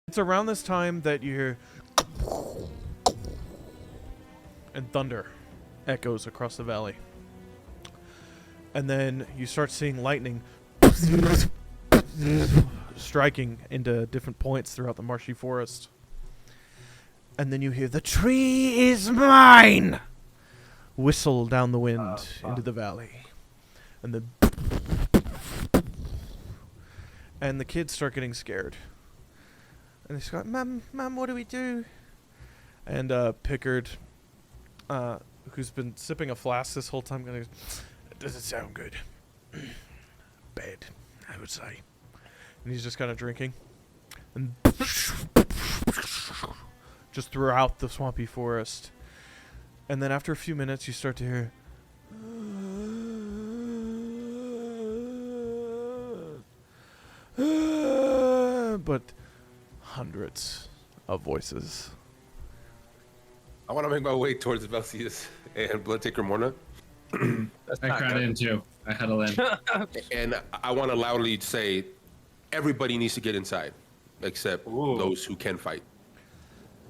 It's around this time that you hear and thunder echoes across the valley. And then you start seeing lightning striking into different points throughout the marshy forest. And then you hear, "The tree is mine!" whistle down the wind into the valley. And then and the kids start getting scared. And they start, Mom, what do we do? And Pickard, who's been sipping a flask this whole time, goes, "It doesn't sound good." "Bad, I would say." And he's just kind of drinking. And just throughout the swampy forest. And then after a few minutes, you start to hear, but hundreds of voices. I want to make my way towards Velcius and Bloodtaker Morna. I cried in too. I huddle in. And I want to loudly say, everybody needs to get inside, except those who can fight.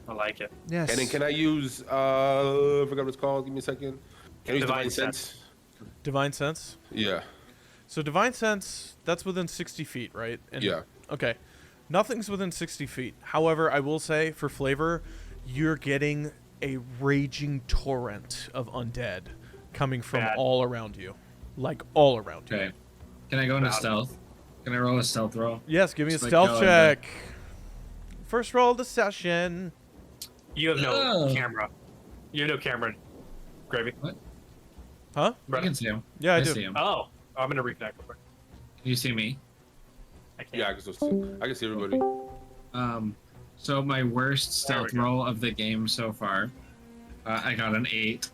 I like it. Yes. And then can I use, I forgot what it's called. Give me a second. Can I use Divine Sense? Divine Sense? Yeah. So Divine Sense, that's within 60 feet, right? And yeah. Okay. Nothing's within 60 feet. However, I will say, for flavor, you're getting a raging torrent of undead coming from all around you. Like, all around you. Okay. Can I go into stealth? Can I roll a stealth roll? Yes, give me a stealth check. First roll of the session. You have no camera. You have no camera, Gravy. What? Huh? I can see him. Yeah, I do. see him. Oh, I'm going to reconnect real quick. Can you see me? I can't. Yeah, I can see everybody. So my worst stealth roll of the game so far, I got an 8.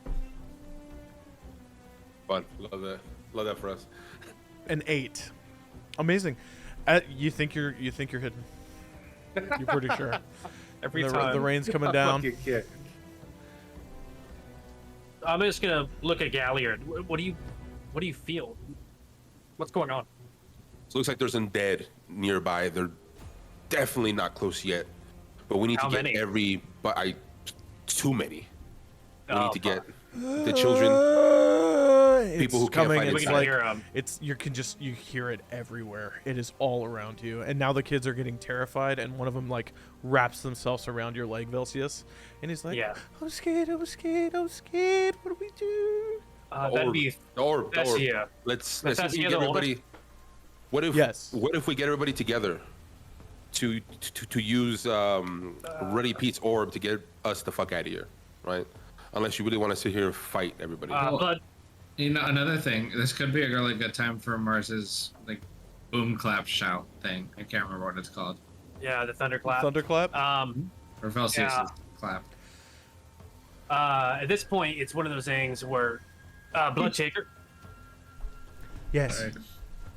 Fun. Love that. Love that for us. An 8. Amazing. You think you're hidden. You're pretty sure. Every time. The rain's coming down. I'm just gonna look at Galliard. What do you feel? What's going on? So it looks like there's undead nearby. They're definitely not close yet. But we need to get too many. We need to get the children, people who can't fight inside. You hear it everywhere. It is all around you. And now the kids are getting terrified, and one of them like wraps themselves around your leg, Velcius, and he's like, I'm scared. What do we do? That'd be Orb. Yeah. Let's get everybody. What if we get everybody together to use Ruddy Pete's orb to get us the fuck out of here, right? Unless you really want to sit here and fight everybody. But you know, another thing, this could be a really good time for Mars's like boom clap shout thing. I can't remember what it's called. Yeah, the thunderclap. Thunderclap. Or Velcius' clap. At this point, it's one of those things where Bloodtaker. Yes. Right.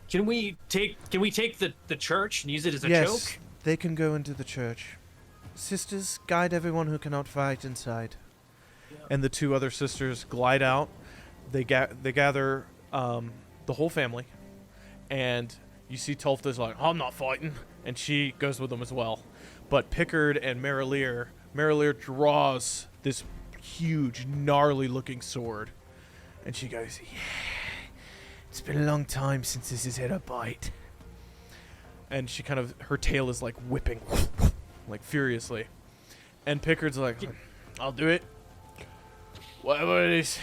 Can we take the church and use it as a yes, choke? They can go into the church. Sisters, guide everyone who cannot fight inside. Yeah. And the two other sisters glide out. They gather the whole family, and you see Tolfta's like, I'm not fighting, and she goes with them as well. But Pickard and Marilier draws this huge, gnarly-looking sword, and she goes, yeah, it's been a long time since this has had a bite. And she kind of, her tail is like whipping, like furiously. And Pickard's like, I'll do it. Whatever it is,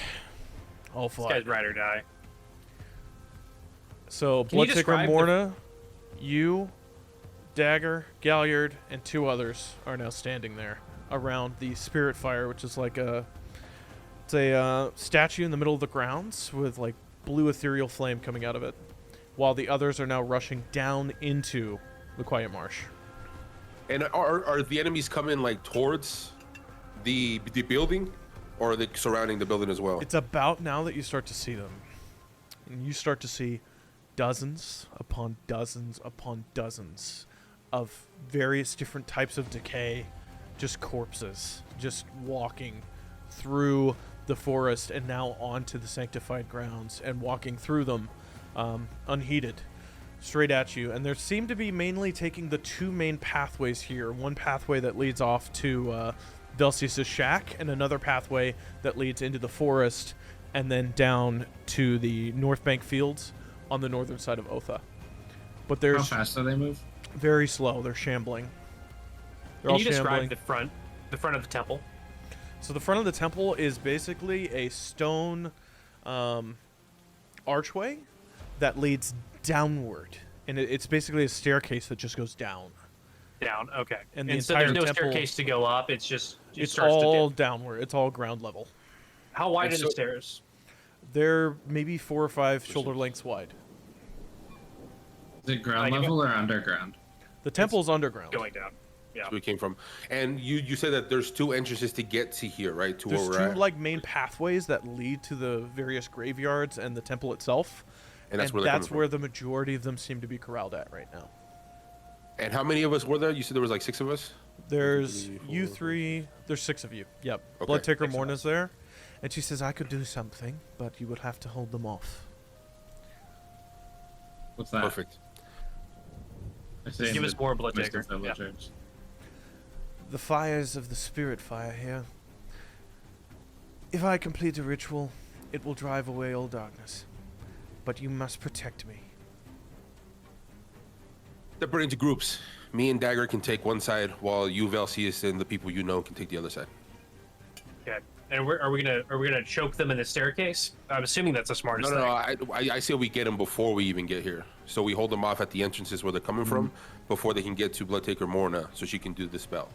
I'll fight. This guy's ride or die. So, Bloodtaker Morna, you, Dagger, Galliard, and 2 others are now standing there around the Spirit Fire, which is like a statue in the middle of the grounds with like blue ethereal flame coming out of it, while the others are now rushing down into the Quiet Marsh. And are the enemies coming like towards the building, or are they surrounding the building as well? It's about now that you start to see them. And you start to see dozens upon dozens upon dozens of various different types of decay, just corpses, just walking through the forest and now onto the sanctified grounds and walking through them unheeded. straight at you, and there seem to be mainly taking the two main pathways here. One pathway that leads off to Velsius' shack, and another pathway that leads into the forest and then down to the North Bank fields on the northern side of Otha. But How there's fast do they move? very slow. They're shambling. They're Can all you describe shambling. the front of the temple? So the front of the temple is basically a stone archway that leads downward, and it's basically a staircase that just goes down. Down. Okay. And And, the so there's entire no temple- staircase to go up. It's just it It's starts to all dip. downward. It's all ground level. How wide And are so- the stairs? They're maybe 4 or 5 shoulder lengths wide. Is it ground you level or underground? The temple's underground. Going down. Yeah. That's where we came from. And you said that there's 2 entrances to get to here, right? To There's where we're 2 at. like main pathways that lead to the various graveyards and the temple itself. And that's where they're coming from. where the majority of them seem to be corralled at right now. And how many of us were there? You said there was like 6 of us? There's 3, 4, you 3. There's 6 of you. Yep. Okay. Bloodtaker 6 of Morna's there, and she says I could do something, but you would have to hold them off. What's that? Perfect. I say Give in us the more Mist of Bloodtaker. Yeah. Villagers. The fires of the spirit fire here. If I complete a ritual, it will drive away all darkness. But you must protect me. Separate into groups. Me and Dagger can take one side, while you, Velsius, and the people you know can take the other side. Okay. And are we gonna choke them in the staircase? I'm assuming that's the No, smartest no, thing. no. I say we get them before we even get here. So we hold them off at the entrances where they're coming from before they can get to Bloodtaker Morna, so she can do the spell.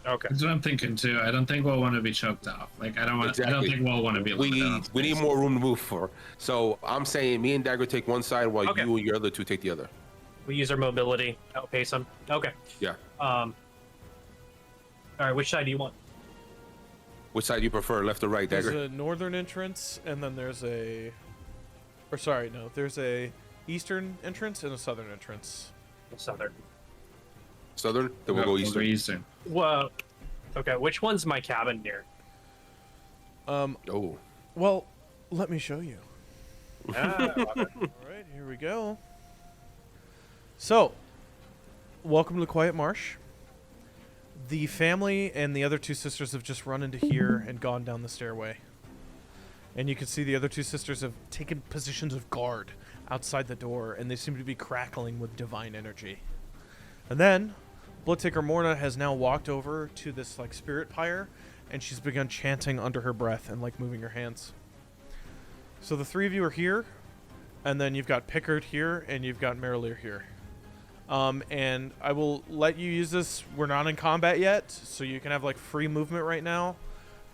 Okay. That's what I'm thinking too. I don't think we'll want to be choked off. Like I don't want. I don't Exactly. think we'll want to be. We limited on need space. more room to move for. So I'm saying me and Dagger take one side, while Okay. you and your other 2 take the other. We use our mobility, outpace them. Okay. Yeah. All right. Which side do you want? Which side do you prefer, left or right, There's Dagger? a northern entrance, and then there's there's a eastern entrance and a southern entrance. Southern. Southern? Then we'll go eastern. Eastern. Well, okay. Which one's my cabin near? Oh. Well, let me show you. Ah, okay. All right, here we go. So, welcome to Quiet Marsh. The family and the other 2 sisters have just run into here and gone down the stairway. And you can see the other 2 sisters have taken positions of guard outside the door, and they seem to be crackling with divine energy. And then, Bloodtaker Morna has now walked over to this like spirit pyre, and she's begun chanting under her breath and like moving her hands. So the 3 of you are here, and then you've got Pickard here, and you've got Merilier here. And I will let you use this. We're not in combat yet, so you can have like free movement right now.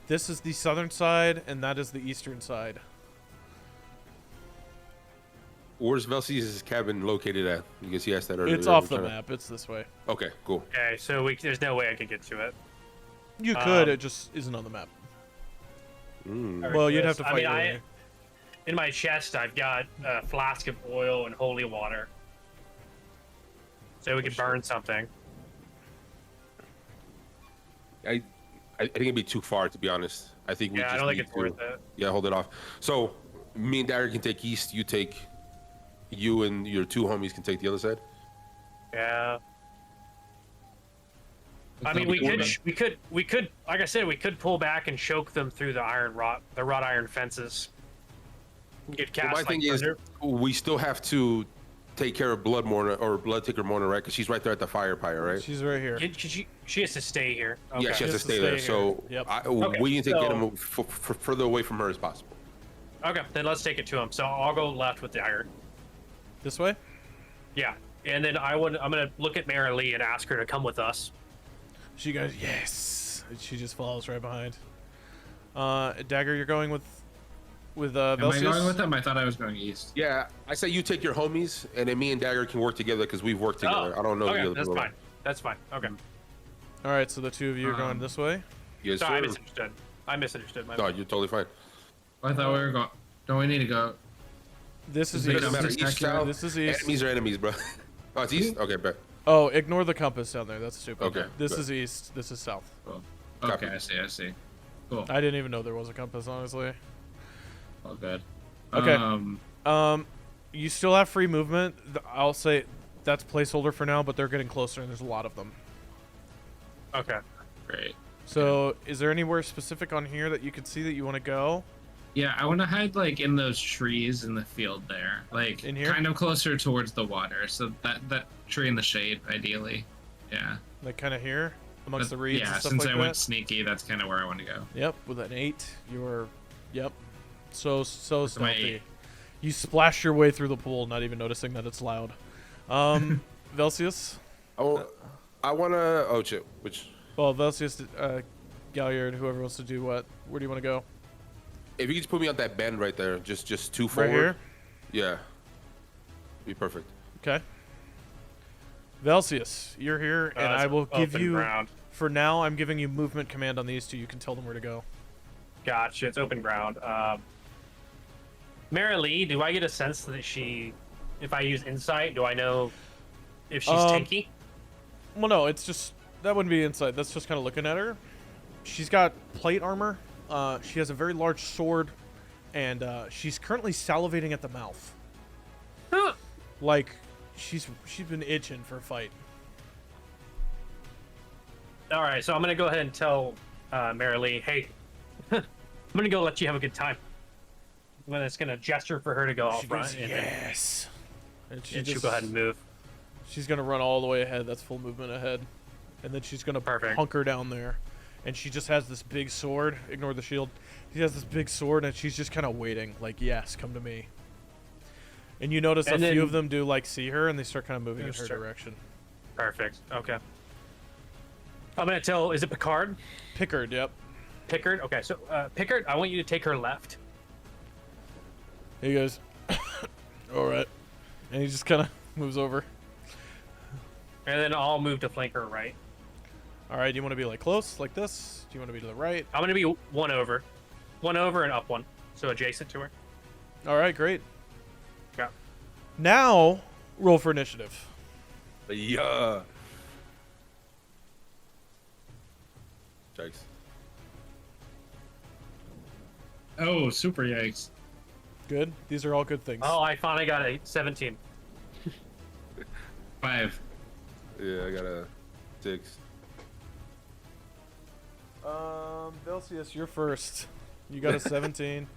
This is the southern side, and that is the eastern side. Where's Velsius' cabin located at? Because he asked that earlier. It's off We're the trying map. It's this way. to- Okay, cool. Okay. So there's no way I could get to it. You could. Um, It just isn't on the map. Mm. Well, you'd have to I fight mean, your way. in my chest, I've got a flask of oil and holy water, so we could burn something. I think it'd be too far, to be honest. I think we Yeah, just I don't think need it's worth it. Yeah, hold it off. So, me and Dagger can take east. You and your 2 homies can take the other side. Yeah. I That's mean, not we bad. could, like I said, we could pull back and choke them through the wrought iron fences. Get Well, cast my thing is, thunder. we still have to take care of Bloodtaker Morna, right? Because she's right there at the fire pyre, right? She's right here. She has to stay here. Okay. Yeah, she has to Just to stay there. stay So here. Yep. Okay, we need to get so- him further away from her as possible. Okay, then let's take it to him. So I'll go left with the iron. This way? Yeah, and then I'm gonna look at Mary Lee and ask her to come with us. She goes, yes. And she just follows right behind. Dagger, you're going with Am I going with Velsius? them? I thought I was going east. Yeah, I say you take your homies, and then me and Dagger can work together because we've worked together. I don't know the Okay, other that's people. fine. That's fine. Okay. All right, so the 2 of you are going this way. Yes, Sorry, I sir. misunderstood. I misunderstood. My No, bad. you're totally fine. I thought we were going. Don't we need to go? This is It It east. doesn't matter. East, East, south. This is east. Enemies are enemies, bro. Oh, it's east? Okay, bet. Oh, ignore the compass down there. That's stupid. Okay, This good. is east. This is south. Cool. Copy. Okay, I see. Cool. I didn't even know there was a compass, honestly. All good. Okay. You still have free movement. I'll say that's placeholder for now, but they're getting closer, and there's a lot of them. Okay. Great. So, is there anywhere specific on here that you can see that you want to go? Yeah, I want to hide like in those trees in the field there, like In here? kind of closer towards the water. So that tree in the shade, ideally. Yeah. Like kind of here, amongst the reeds Yeah, and stuff since like I that? went sneaky, that's kind of where I want to go. Yep, with an 8, you're... Yep. So With my stealthy. 8. You splash your way through the pool, not even noticing that it's loud. Velsius? I want to. Oh shit! Which? Well, Velsius, Galliard, whoever wants to do what? Where do you want to go? If you could just put me on that bend right there, just 2 forward. Right here? Yeah. Be perfect. Okay. Velsius, you're here, and I will give open you... ground. For now, I'm giving you movement command on these two. You can tell them where to go. Gotcha. It's open ground. Mary Lee, do I get a sense that if I use insight, do I know if she's tanky? Well, no, it's just... That wouldn't be insight. That's just kind of looking at her. She's got plate armor. She has a very large sword, and she's currently salivating at the mouth. Huh. Like, she's been itching for a fight. All right, so I'm gonna go ahead and tell Mary Lee, hey, I'm gonna go let you have a good time. I'm just gonna gesture for her to go out She front, goes, and yes. And then she'll go ahead and move. She's gonna run all the way ahead. That's full movement ahead, and then she's gonna Perfect. hunker down there, and she just has this big sword. Ignore the shield. She has this big sword, and she's just kind of waiting, like, yes, come to me. And you notice And a few then- of them do like see her, and they start kind of moving in her Sure. direction. Perfect. Okay. I'm gonna tell. Is it Picard? Pickard, yep. Pickard. Okay. So Pickard, I want you to take her left. He goes, all right, and he just kind of moves over. And then I'll move to flank her right. All right, do you want to be like close, like this? Do you want to be to the right? I'm gonna be one over and up one, so adjacent to her. All right, great. Yeah. Now, roll for initiative. Yeah. Jikes. Oh, super yikes. Good. These are all good things. Oh, I finally got a 17. 5. Yeah, I got a 6. Velsius, you're first. You got a 17. And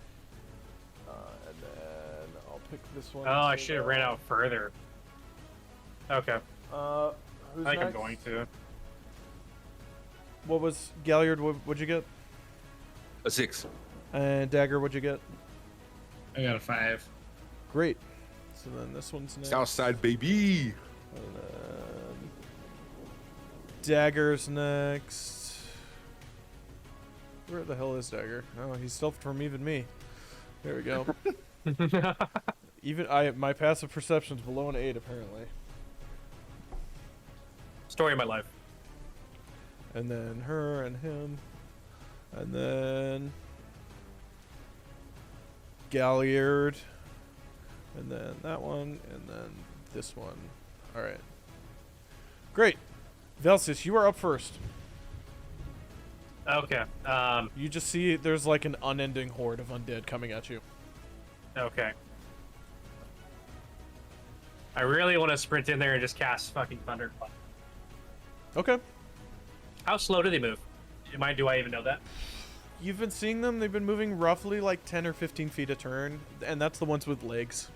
then I'll pick this one. Oh, I should have ran out further. Okay. Who's I think I'm next? going to. What was Galliard? What'd you get? A 6. And Dagger, what'd you get? I got a 5. Great. So then this one's next. Southside baby. And then Dagger's next. Where the hell is Dagger? Oh, he's stealthed from even me. There we go. My passive perception's below an 8 apparently. Story of my life. And then her and him. And then Galliard. And then that one. And then this one. Alright. Great. Velsis, you are up first. Okay. You just see there's like an unending horde of undead coming at you. Okay. I really want to sprint in there and just cast fucking Thunderclap. Okay. How slow do they move? Do I even know that? You've been seeing them. They've been moving roughly like 10 or 15 feet a turn. And that's the ones with legs.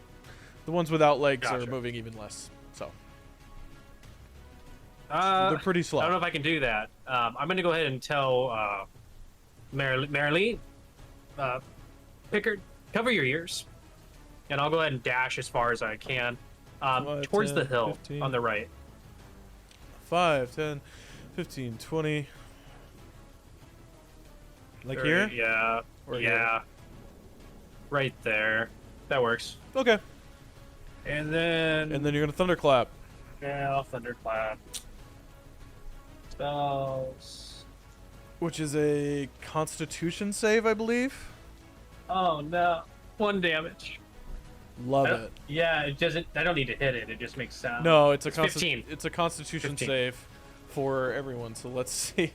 The ones without legs are Gotcha. moving even less. So They're pretty slow. I don't know if I can do that. I'm going to go ahead and tell Marilee, Pickard, cover your ears. And I'll go ahead and dash as far as I can towards 10, the hill 15. on the right. 5, 10, 15, 20. Like 30, here? Yeah. Or yeah. here? Right there. That works. Okay. And then... And then you're going to thunderclap. Yeah, I'll Thunderclap. Spells... Which is a constitution save, I believe. Oh, no. 1 damage. Love I don't- it. Yeah, it doesn't... I don't need to hit it. It just makes sound. No, it's a 15. It's a constitution 15. save for everyone. So let's see.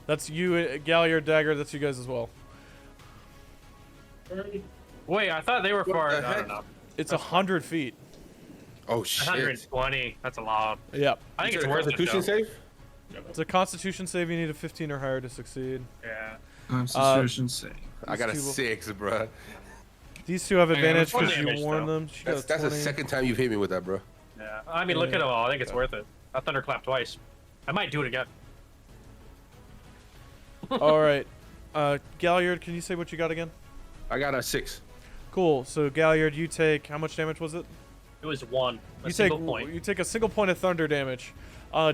That's you, Galliard, Dagger. That's you guys as well. Wait, I thought they were far... the I don't heck? know. It's 100 feet. Oh shit! 120. That's a lot. Yep. I think Is it's it a worth it. Constitution Though. save? It's a Constitution save. You need a 15 or higher to succeed. Yeah. Constitution save. I got a two will- 6, bruh. These two have Hang on, advantage what's because one you damage, warned though? them. She got That's the 20. second time you've hit me with that, bro. Yeah. I mean, look at them all. I think it's worth it. I thunderclap twice. I might do it again. All right. Galliard, can you say what you got again? I got a 6. Cool. So Galliard, you take how much damage was it? It was one. A You single point. You take a single point of thunder damage.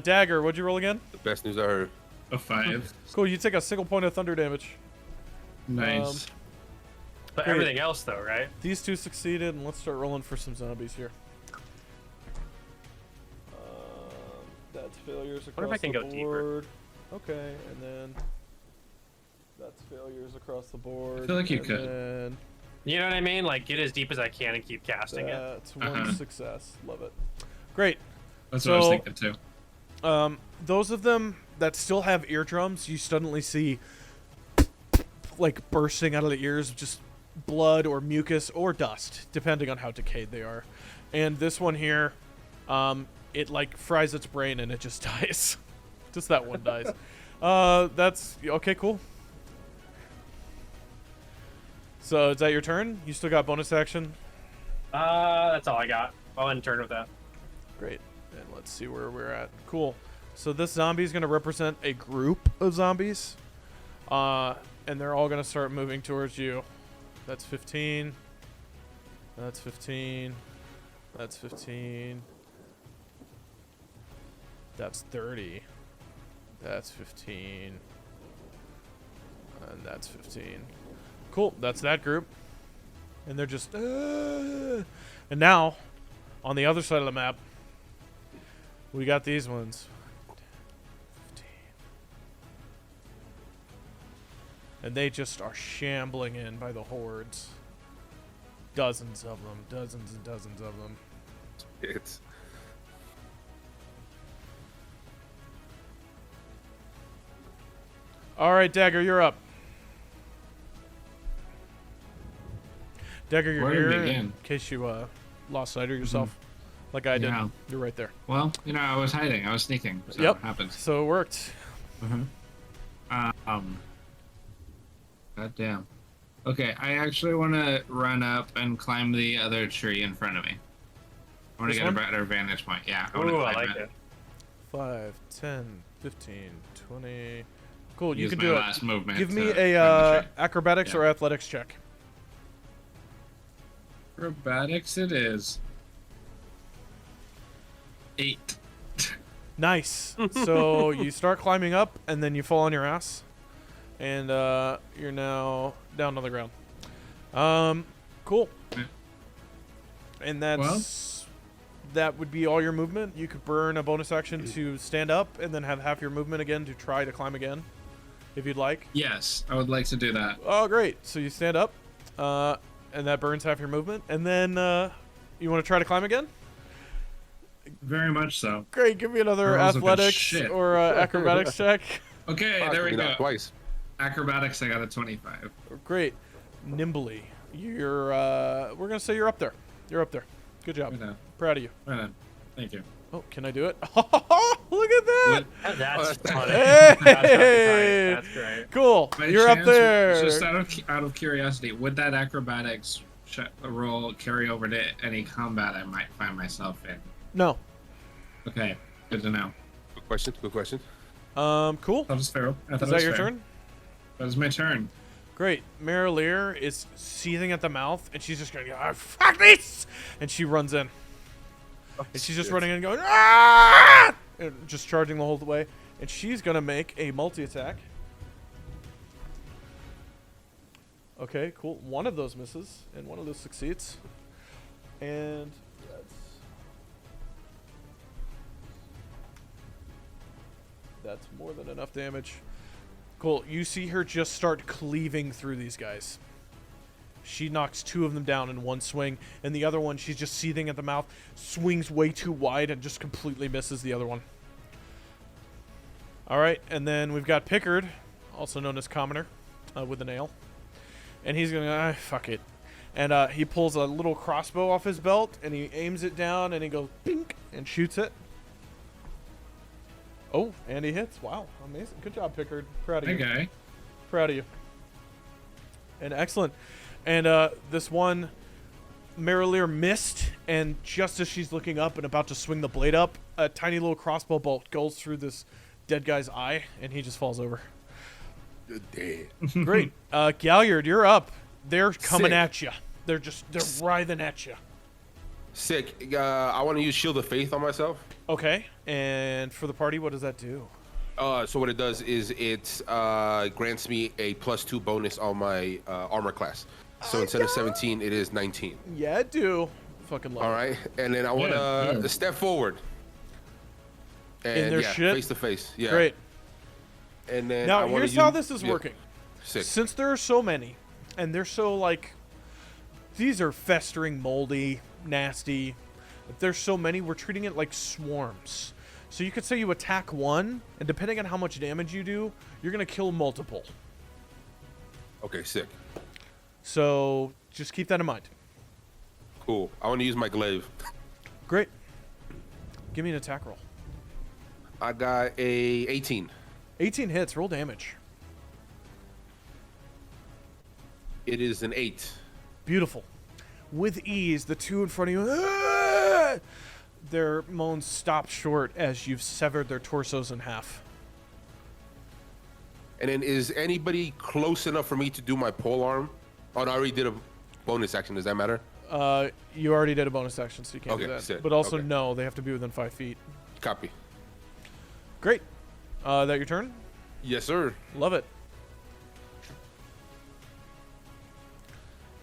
Dagger, what'd you roll again? The best news I heard. A 5. Cool. You take a single point of thunder damage. Nice. But Great. everything else, though, right? These two succeeded, and let's start rolling for some zombies here. That's failures across What if I can the go deeper? board. Okay, and then that's failures across the board. I feel like you and could. Then You know what I mean? Like, get as deep as I can and keep casting it. that's one Uh-huh. success. Love it. Great. That's what I was so- thinking too. Those of them that still have eardrums, you suddenly see like bursting out of the ears, just blood or mucus or dust, depending on how decayed they are. And this one here, it like fries its brain and it just dies. Just that one dies. That's okay. Cool. So is that your turn? You still got bonus action? That's all I got. I'll end turn with that. Great. And let's see where we're at. Cool. So this zombie is going to represent a group of zombies. And they're all going to start moving towards you. That's 15. That's 15. That's 15. That's 30. That's 15. And that's 15. Cool. That's that group. And they're just... And now, on the other side of the map, we got these ones. 15. And they just are shambling in by the hordes. Dozens of them. Dozens and dozens of them. It's All right, Dagger, you're up. Dagger, you're Where to here begin? in case you lost sight of yourself, like I did. Yeah. You're right there. Well, I was hiding. I was sneaking. So Yep. it happens. So it worked. God damn. Okay, I actually want to run up and climb the other tree in front of me. I want This to get one? a better vantage point. Yeah, I want to Ooh, I climb like it. it. 5, 10, 15, 20. Cool, you Use can my do last it. movement Give me to a climb the tree. acrobatics Yeah. or athletics check. Acrobatics it is. 8. Nice. So you start climbing up, and then you fall on your ass, and you're now down on the ground. Cool. Yeah. And that would be all your movement. You could burn a bonus action to stand up, and then have half your movement again to try to climb again, if you'd like. Yes, I would like to do that. Oh, great. So you stand up, and that burns half your movement, and then you want to try to climb again? Very much so. Great. Give me another Rolls of good athletics shit. or acrobatics check. Okay, there we Fuck, go. not twice. Acrobatics, I got a 25. Great. Nimbly. You're we're gonna say you're up there. You're up there. Good job. Right on. Proud of you. Right on. Thank you. Oh, can I do it? Look at that. That's funny. Hey! That's great. Cool. By You're up chance, there. Just out of curiosity, would that acrobatics roll carry over to any combat I might find myself in? No. Okay, good to know. Good question. Good question. Cool. That was fair. I thought Is it that was your fair. turn? That was my turn. Great. Marilier is seething at the mouth, and she's just going, fuck this! And she runs in. And she's just running in and going, ah! And just charging the whole way. And she's going to make a multi-attack. Okay, cool. One of those misses, and one of those succeeds. And that's more than enough damage. Cool. You see her just start cleaving through these guys. She knocks two of them down in one swing, and the other one, she's just seething at the mouth, swings way too wide and just completely misses the other one. All right, and then we've got Pickard, also known as Commoner, with a nail. And he's going to, fuck it. And he pulls a little crossbow off his belt, and he aims it down, and he goes pink and shoots it. Oh, and he hits. Wow, amazing. Good job, Pickard. Proud of you. Okay. Proud of you. And excellent. And this one, Marilier missed, and just as she's looking up and about to swing the blade up, a tiny little crossbow bolt goes through this dead guy's eye, and he just falls over. You're dead. Great. Galliard, you're up. They're coming Sick. at you. They're writhing at you. Sick. I want to use Shield of Faith on myself. Okay. And for the party, what does that do? So what it does is it grants me a +2 bonus on my armor class. So instead of 17, it is 19. Yeah, I do. Fucking love All it. right, and then I want to step forward. And In their yeah, shit? face to face. Yeah. Great. And then Now, I wanna here's how use- this is yeah. working. Sick. Since there are so many, and they're so, like, these are festering, moldy, nasty. If there's so many, we're treating it like swarms. So you could say you attack one, and depending on how much damage you do, you're going to kill multiple. Okay, sick. So just keep that in mind. Cool. I want to use my glaive. Great. Give me an attack roll. I got a 18. 18 hits. Roll damage. It is an 8. Beautiful. With ease, the two in front of you, "Ah!" Their moans stop short as you've severed their torsos in half. And then is anybody close enough for me to do my pole arm? Oh, no, I already did a bonus action. Does that matter? You already did a bonus action, so you can't do Okay, that. sick. But also, Okay. no, they have to be within 5 feet. Copy. Great. That your turn? Yes, sir. Love it.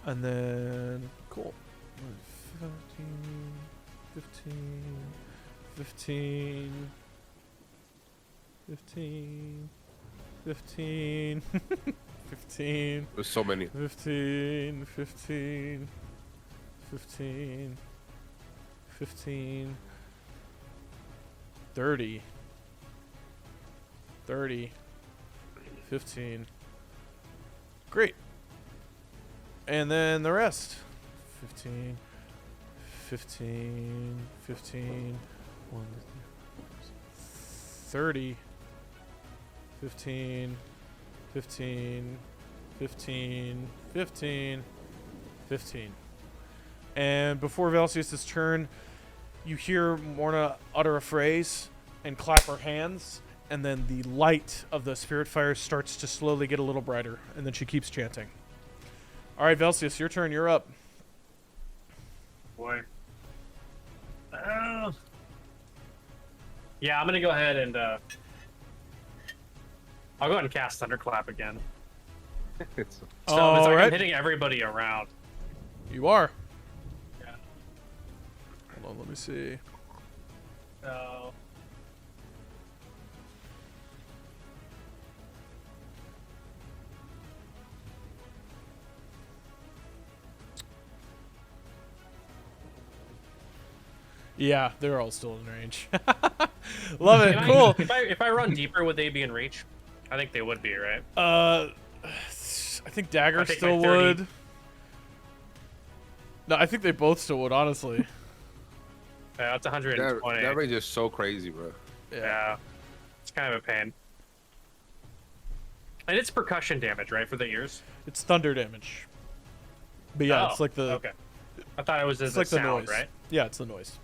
And then, cool. 15, 15, 15, 15, 15, There's so many. 15, 15, 15, 15, 30, 30, 15. Great. And then the rest. 15, 15, 15, 1, 30, 15, 15, 15, 15, 15. And before Velcius' turn, you hear Morna utter a phrase and clap her hands, and then the light of the spirit fire starts to slowly get a little brighter, and then she keeps chanting. All right, Velcius, your turn. You're up. Boy. Yeah, I'm gonna go ahead and I'll go ahead and cast Thunderclap again. So it's All like right. I'm hitting everybody around. You are. Yeah. Hold on, let me see. So Yeah, they're all still in range. Love it. Can Cool. if I run deeper, would they be in reach? I think they would be, right? I think Dagger I think still my 30. would. No, I think they both still would, honestly. Yeah, that's That 120. range is so crazy, bro. Yeah, it's kind of a pain. And it's percussion damage, right, for the ears? It's thunder damage. But yeah, Oh, it's like the okay. I thought it was it's the like the sound, noise. right? Yeah, it's the noise.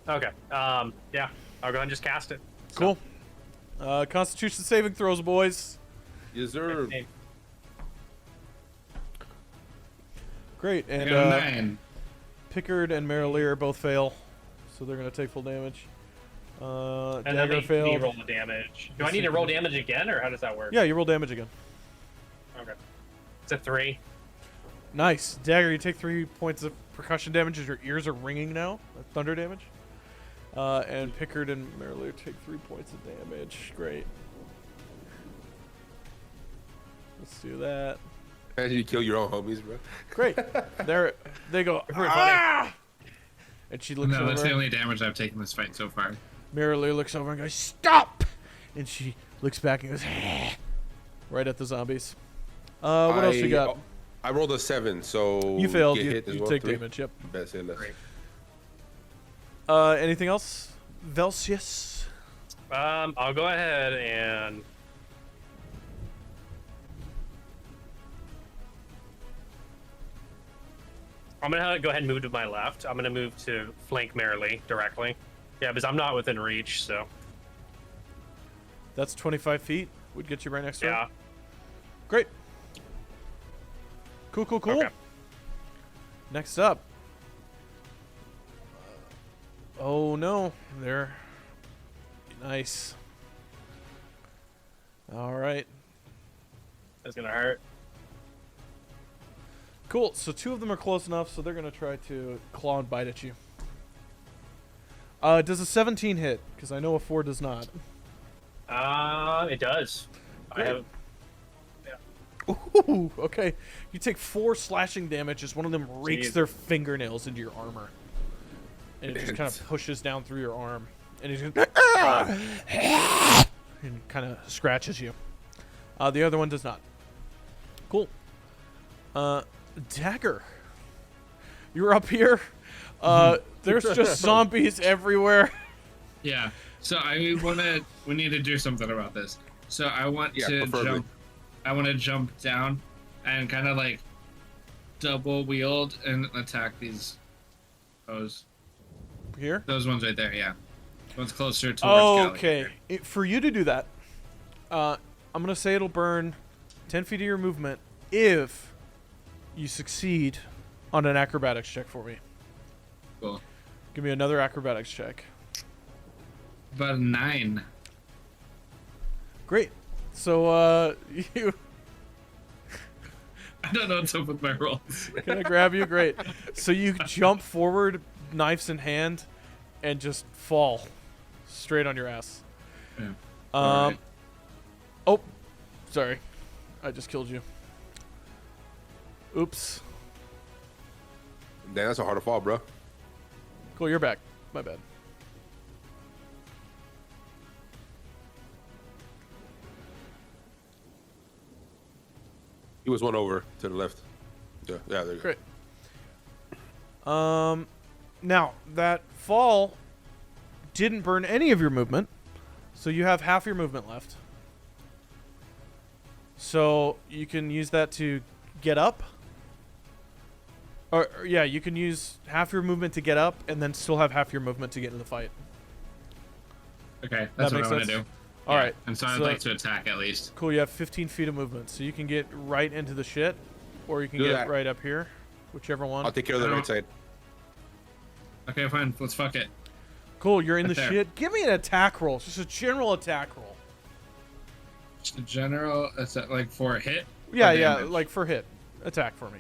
Okay. Yeah, I'll go ahead and just cast it. Cool. Constitution saving throws, boys. Yes, sir. 15. Great. I And got a 9. Pickard and Marilier both fail, so they're gonna take full damage. And then Dagger they failed. roll the damage. Do I need to roll damage again, or how does that work? Yeah, you roll damage again. Okay. It's a 3. Nice. Dagger, you take 3 points of percussion damage as your ears are ringing now. Thunder damage. And Pickard and Marilier take 3 points of damage. Great. Let's do that. Imagine you kill your own homies, bro. Great. They go, Pretty funny. "Ah!" And she looks No, that's the over. only damage I've taken this fight so far. Marilier looks over and goes, "Stop!" And she looks back and goes, right at the zombies. What else you got? I rolled a 7, so You failed. get You, hit as you well, take 3? damage. Yep. That's it. Great. Anything else? Velsius? I'll go ahead and I'm gonna go ahead and move to my left. I'm gonna move to flank Merrily directly. Yeah, because I'm not within reach, so That's 25 feet. Would get you right next to yeah. her. Great. Cool. Okay. Next up. Oh no, they're nice. All right. That's gonna hurt. Cool. So 2 of them are close enough, so they're gonna try to claw and bite at you. Does a 17 hit? Because I know a 4 does not. It does. Great. I have. Ooh, okay. You take 4 slashing damage as one of them rakes Jeez. their fingernails into your armor. And it just kind of pushes down through your arm. And he's just and kind of scratches you. The other one does not. Cool. Dagger. You're up here. There's just zombies everywhere. Yeah. So we need to do something about this. So I want to preferably. jump. I want to jump down and kind of like double wield and attack those Here? ones right there. Yeah. One's closer towards Okay. Gallagher. For you to do that, I'm going to say it'll burn 10 feet of your movement if you succeed on an acrobatics check for me. Cool. Give me another acrobatics check. About a 9. Great. So, you... I don't know what's up with my rolls. Can I grab you? Great. So you jump forward, knives in hand, and just fall straight on your ass. Yeah. Um. Oh, sorry. I just killed you. Oops. Damn, that's a hard to fall, bro. Cool, you're back. My bad. He was one over to the left. Yeah, there you go. Great. Now that fall didn't burn any of your movement, so you have half your movement left. So you can use that to get up. Or yeah, you can use half your movement to get up, and then still have half your movement to get into the fight. Okay, that's That what makes I want to sense? do. All right. And so I'd like to attack at least. Cool. You have 15 feet of movement, so you can get right into the shit, or you can Do get that. right up here, whichever one. I'll take care of the right side. Okay, fine. Let's fuck it. Cool. You're in the Right there. shit. Give me an attack roll. Just a general attack roll. Just a general, is that like for a hit? Yeah, Or yeah. damage? Like for hit, attack for me.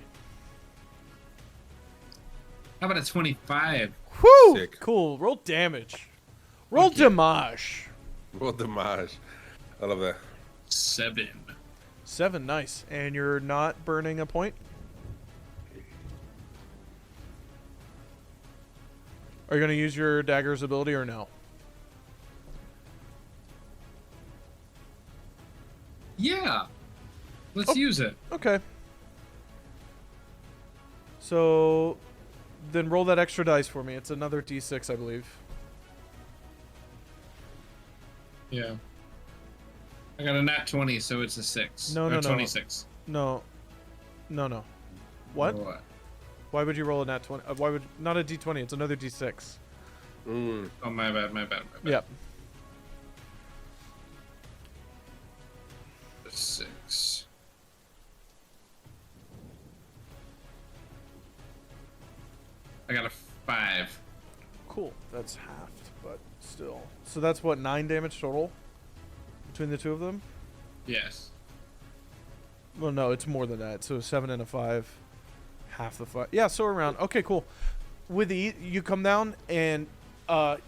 How about a 25? Whoo! Sick. Cool. Roll damage. Roll Thank you. damage. Well, damage. I love that. 7. 7. Nice. And you're not burning a point? Are you going to use your dagger's ability or no? Yeah. Let's use it. Okay. So then roll that extra dice for me. It's another d6, I believe. Yeah. I got a nat 20, so it's a 6. No, Or no, no. 26. No. No. What? Or what? Why would you roll a nat 20? Why would not a d20? It's another d6. Mm. Oh, my bad. Yep. 6. I got a 5. Cool. That's halved, but still. So that's what, 9 damage total between the two of them? Yes. Well, no, it's more than that. So a 7 and a 5, half the 5. Yeah, so around. Okay, cool. With you come down and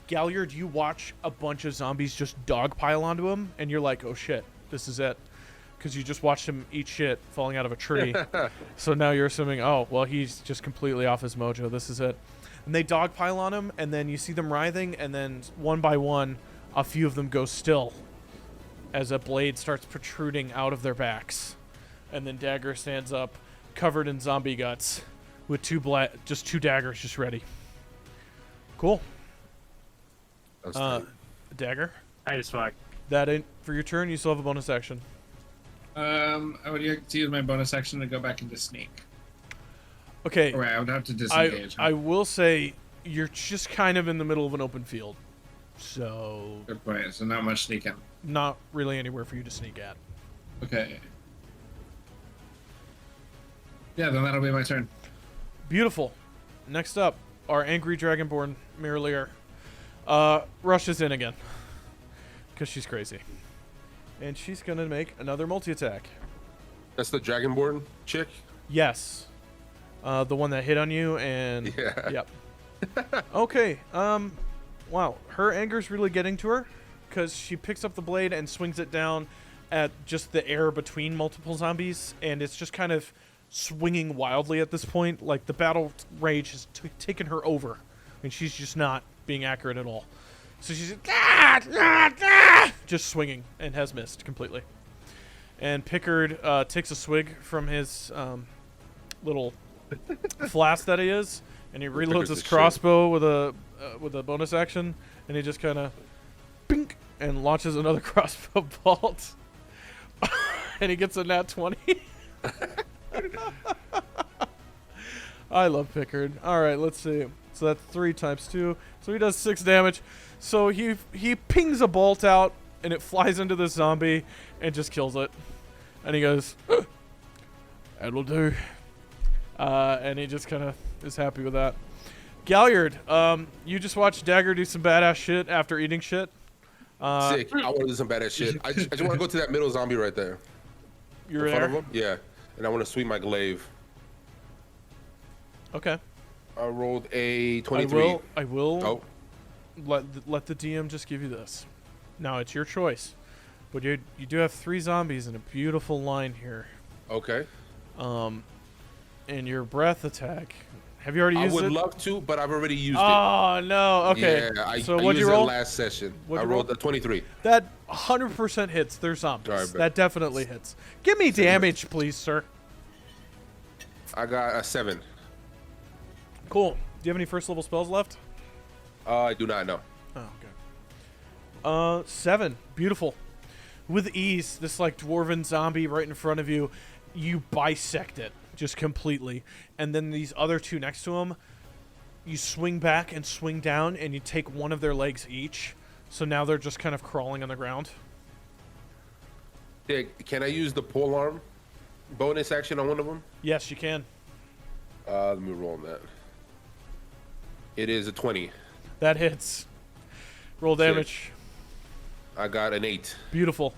Galliard, you watch a bunch of zombies just dogpile onto him, and you're like, oh shit, this is it. Because you just watched him eat shit falling out of a tree. So now you're assuming, oh, well, he's just completely off his mojo. This is it. And they dogpile on him, and then you see them writhing, and then one by one, a few of them go still as a blade starts protruding out of their backs. And then Dagger stands up, covered in zombie guts, with just two daggers just ready. Cool. That's tight. Dagger. Tight as fuck. That ain't for your turn. You still have a bonus action. I would like to use my bonus action to go back into sneak. Okay. Or wait, I would have to disengage. I will say you're just kind of in the middle of an open field, so Good point. So not much sneaking. not really anywhere for you to sneak at. Okay. Yeah, then that'll be my turn. Beautiful. Next up, our angry dragonborn Mirror rushes in again because she's crazy, and she's gonna make another multi-attack. That's the Dragonborn chick. Yes, the one that hit on you, and Yeah. yep. Okay. Wow, her anger's really getting to her because she picks up the blade and swings it down at just the air between multiple zombies, and it's just kind of swinging wildly at this point. Like the battle rage has taken her over, and she's just not being accurate at all. So she's just swinging and has missed completely. And Pickard takes a swig from his little flask that he is, and he reloads Pickard's his the crossbow with a bonus action, and he just kind of bink and launches another crossbow bolt, and he gets a nat 20. I love Pickard. All right, let's see. So that's 3 times 2. So he does 6 damage. So he pings a bolt out, and it flies into the zombie and just kills it. And he goes, that'll do. And he just kind of is happy with that. Galliard, you just watched Dagger do some badass shit after eating shit. Sick. I want to do some badass shit. I just want to go to that middle zombie right there. You're in front there? of him? Yeah. And I want to swing my glaive. Okay. I rolled a 23. I will Oh. let the DM just give you this. Now it's your choice, but you do have 3 zombies in a beautiful line here. Okay. And your breath attack. Have you already used it? I would love to, but I've already used it. Oh no. Okay. Yeah, So I what'd used you roll? it last session. What'd I you rolled roll? a 23. That 100% hits. They're zombies. Sorry, but- that definitely hits. Give me damage, please, sir. I got a 7. Cool. Do you have any first level spells left? I do not know. Oh, okay. 7. Beautiful. With ease, this like dwarven zombie right in front of you, you bisect it just completely. And then these other 2 next to him, you swing back and swing down, and you take one of their legs each. So now they're just kind of crawling on the ground. Yeah, can I use the pole arm bonus action on one of them? Yes, you can. Let me roll on that. It is a 20. That hits. Roll damage. I got an 8. Beautiful.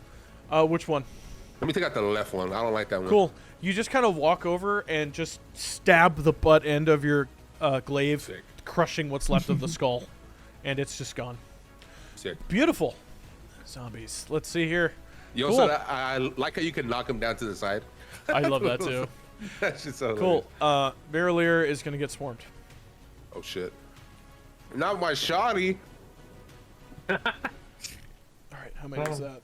Which one? Let me take out the left one. I don't like that one. Cool. You just kind of walk over and just stab the butt end of your glaive, Sick. crushing what's left of the skull, and it's just gone. Sick. Beautiful. Zombies. Let's see here. You Cool. also, I like how you can knock him down to the side. I love that too. That's just so Cool. hilarious. Verilier is going to get swarmed. Oh, shit. Not my shoddy. All right, how many is that?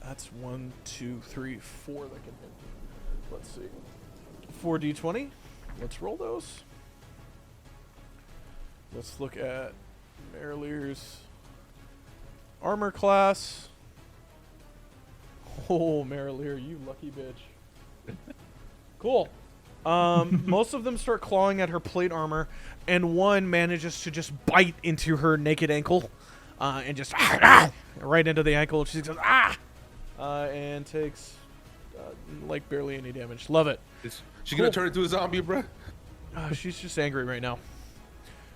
That's 1, 2, 3, 4 that can hit. Let's see. 4d20. Let's roll those. Let's look at Merilier's armor class. Oh, Merilier, you lucky bitch. Cool. Most of them start clawing at her plate armor, and one manages to just bite into her naked ankle, and just right into the ankle. She goes and takes like barely any damage. Love it. Is she gonna turn into a zombie, bruh? She's just angry right now.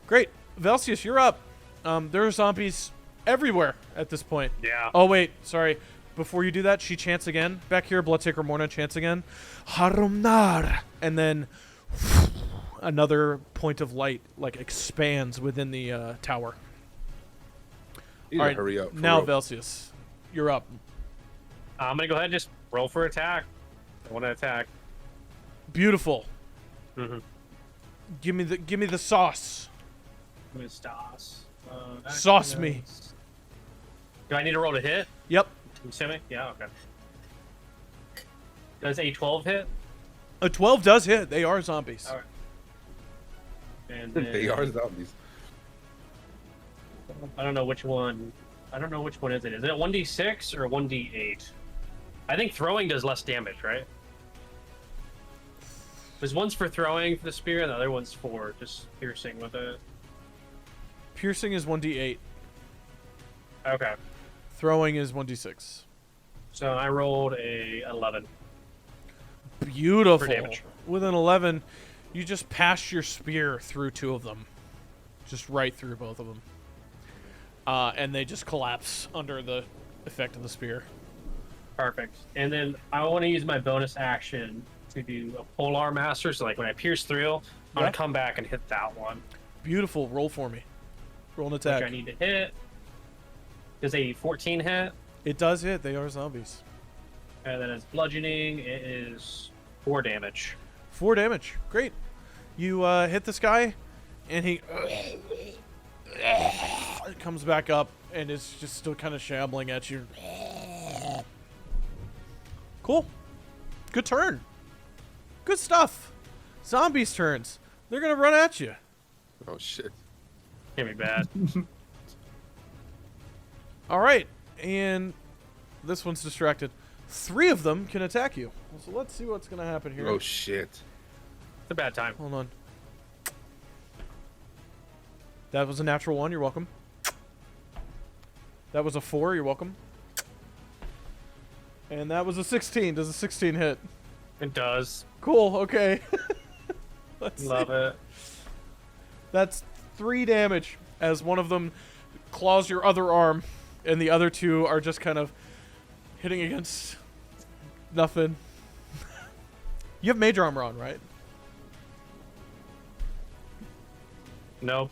Great, Velsius, you're up. There are zombies everywhere at this point. Yeah. Oh wait, sorry. Before you do that, she chants again. Back here, Bloodtaker Morna chants again. Harumnar! And then another point of light like expands within the tower. You All gotta right, hurry up. for now real. Velsius, you're up. I'm gonna go ahead and just roll for attack. I want to attack. Beautiful. Mm-hmm. Give me the sauce. Sauce. Sauce me. Do I need to roll to hit? Yep. I'm assuming? Yeah, okay. Does a 12 hit? A 12 does hit. They are zombies. All right. And then, They are zombies. I don't know which one. I don't know which one is it. Is it a 1d6 or a 1d8? I think throwing does less damage, right? There's one's for throwing for the spear, and the other one's for just piercing with it. Piercing is 1d8. Okay. Throwing is 1d6. So I rolled a 11. Beautiful. For damage. With an 11, you just passed your spear through 2 of them. Just right through both of them. And they just collapse under the effect of the spear. Perfect. And then I want to use my bonus action to do a Polar Master. So like when I pierce through, I'm going to come back and hit that one. Beautiful. Roll for me. Roll an attack. Which I need to hit. Does a 14 hit? It does hit. They are zombies. And then it's bludgeoning. It is 4 damage. 4 damage. Great. You hit this guy, and he comes back up and is just still kind of shambling at you. Cool. Good turn. Good stuff. Zombies' turns. They're going to run at you. Oh, shit. Can't be bad. All right. And this one's distracted. 3 of them can attack you. So let's see what's going to happen here. Oh, shit. It's a bad time. Hold on. That was a natural 1. You're welcome. That was a 4. You're welcome. And that was a 16. Does a 16 hit? It does. Cool. Okay. Let's Love see. it. That's 3 damage as one of them claws your other arm, and the other 2 are just kind of hitting against nothing. You have major armor on, right? Nope.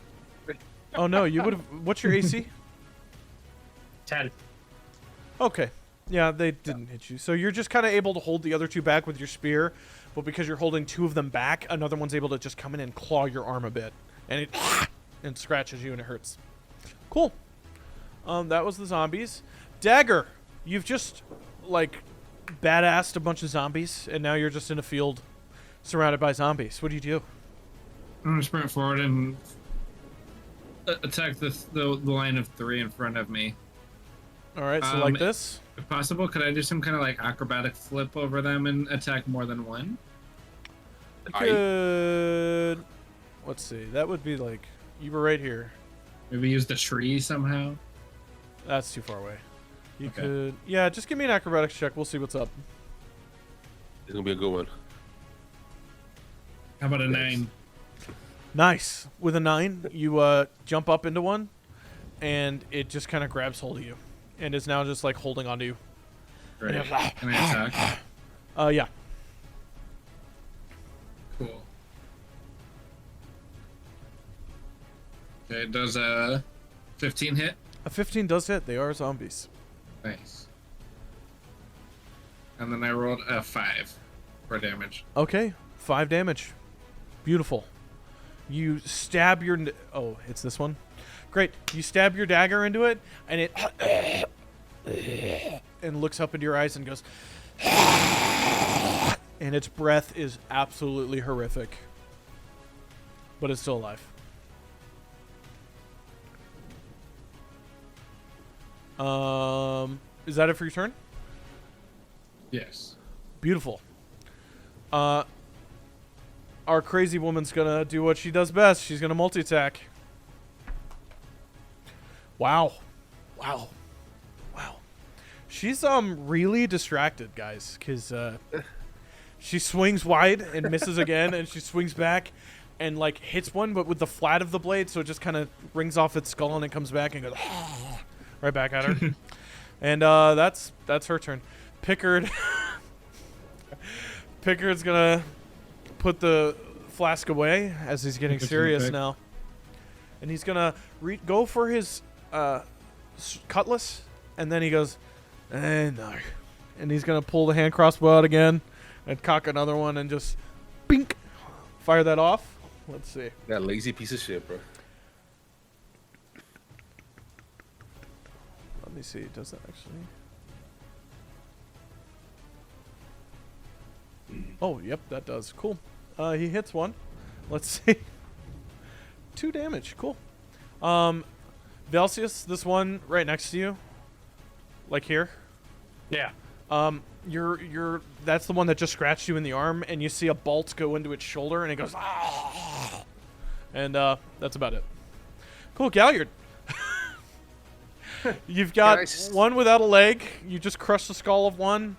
Oh no, you would have. What's your AC? 10. Okay. Yeah, they didn't hit you. So you're just kind of able to hold the other 2 back with your spear, but because you're holding 2 of them back, another one's able to just come in and claw your arm a bit, and it and scratches you and it hurts. Cool. That was the zombies. Dagger, you've just like badassed a bunch of zombies, and now you're just in a field surrounded by zombies. What do you do? I'm gonna sprint forward and attack the line of 3 in front of me. All right, so like this. If possible, could I do some kind of like acrobatic flip over them and attack more than one? You could. Let's see. That would be like you were right here. Maybe use the tree somehow. That's too far away. You Okay. could. Yeah, just give me an acrobatics check. We'll see what's up. It's going to be a good one. How about a 9? Nice. With a 9, you jump up into one, and it just kind of grabs hold of you, and is now just like holding onto you. Great. Can I attack? Yeah. Cool. Okay, does a 15 hit? A 15 does hit. They are zombies. Nice. And then I rolled a 5 for damage. Okay, 5 damage. Beautiful. You stab your... Oh, it's this one? Great. You stab your dagger into it, and it... and looks up into your eyes and goes... and its breath is absolutely horrific. But it's still alive. Is that it for your turn? Yes. Beautiful. Our crazy woman's gonna do what she does best. She's gonna multi-attack. Wow. Wow. Wow. She's really distracted, guys, because she swings wide and misses again, and she swings back and like hits one, but with the flat of the blade, so it just kind of rings off its skull and it comes back and goes right back at her. And that's her turn. Pickard's gonna put the flask away as he's getting serious now, and he's gonna go for his cutlass, and then he goes, no, and he's gonna pull the hand crossbow out again and cock another one and just bink, fire that off. Let's see. That lazy piece of shit, bro. Let me see. Does that actually? Oh, yep, that does. Cool. He hits one. Let's see. 2 damage. Cool. Velcius, this one right next to you, like here. Yeah. That's the one that just scratched you in the arm, and you see a bolt go into its shoulder, and it goes, ah! And that's about it. Cool, Galliard. You've got one without a leg. You just crushed the skull of one.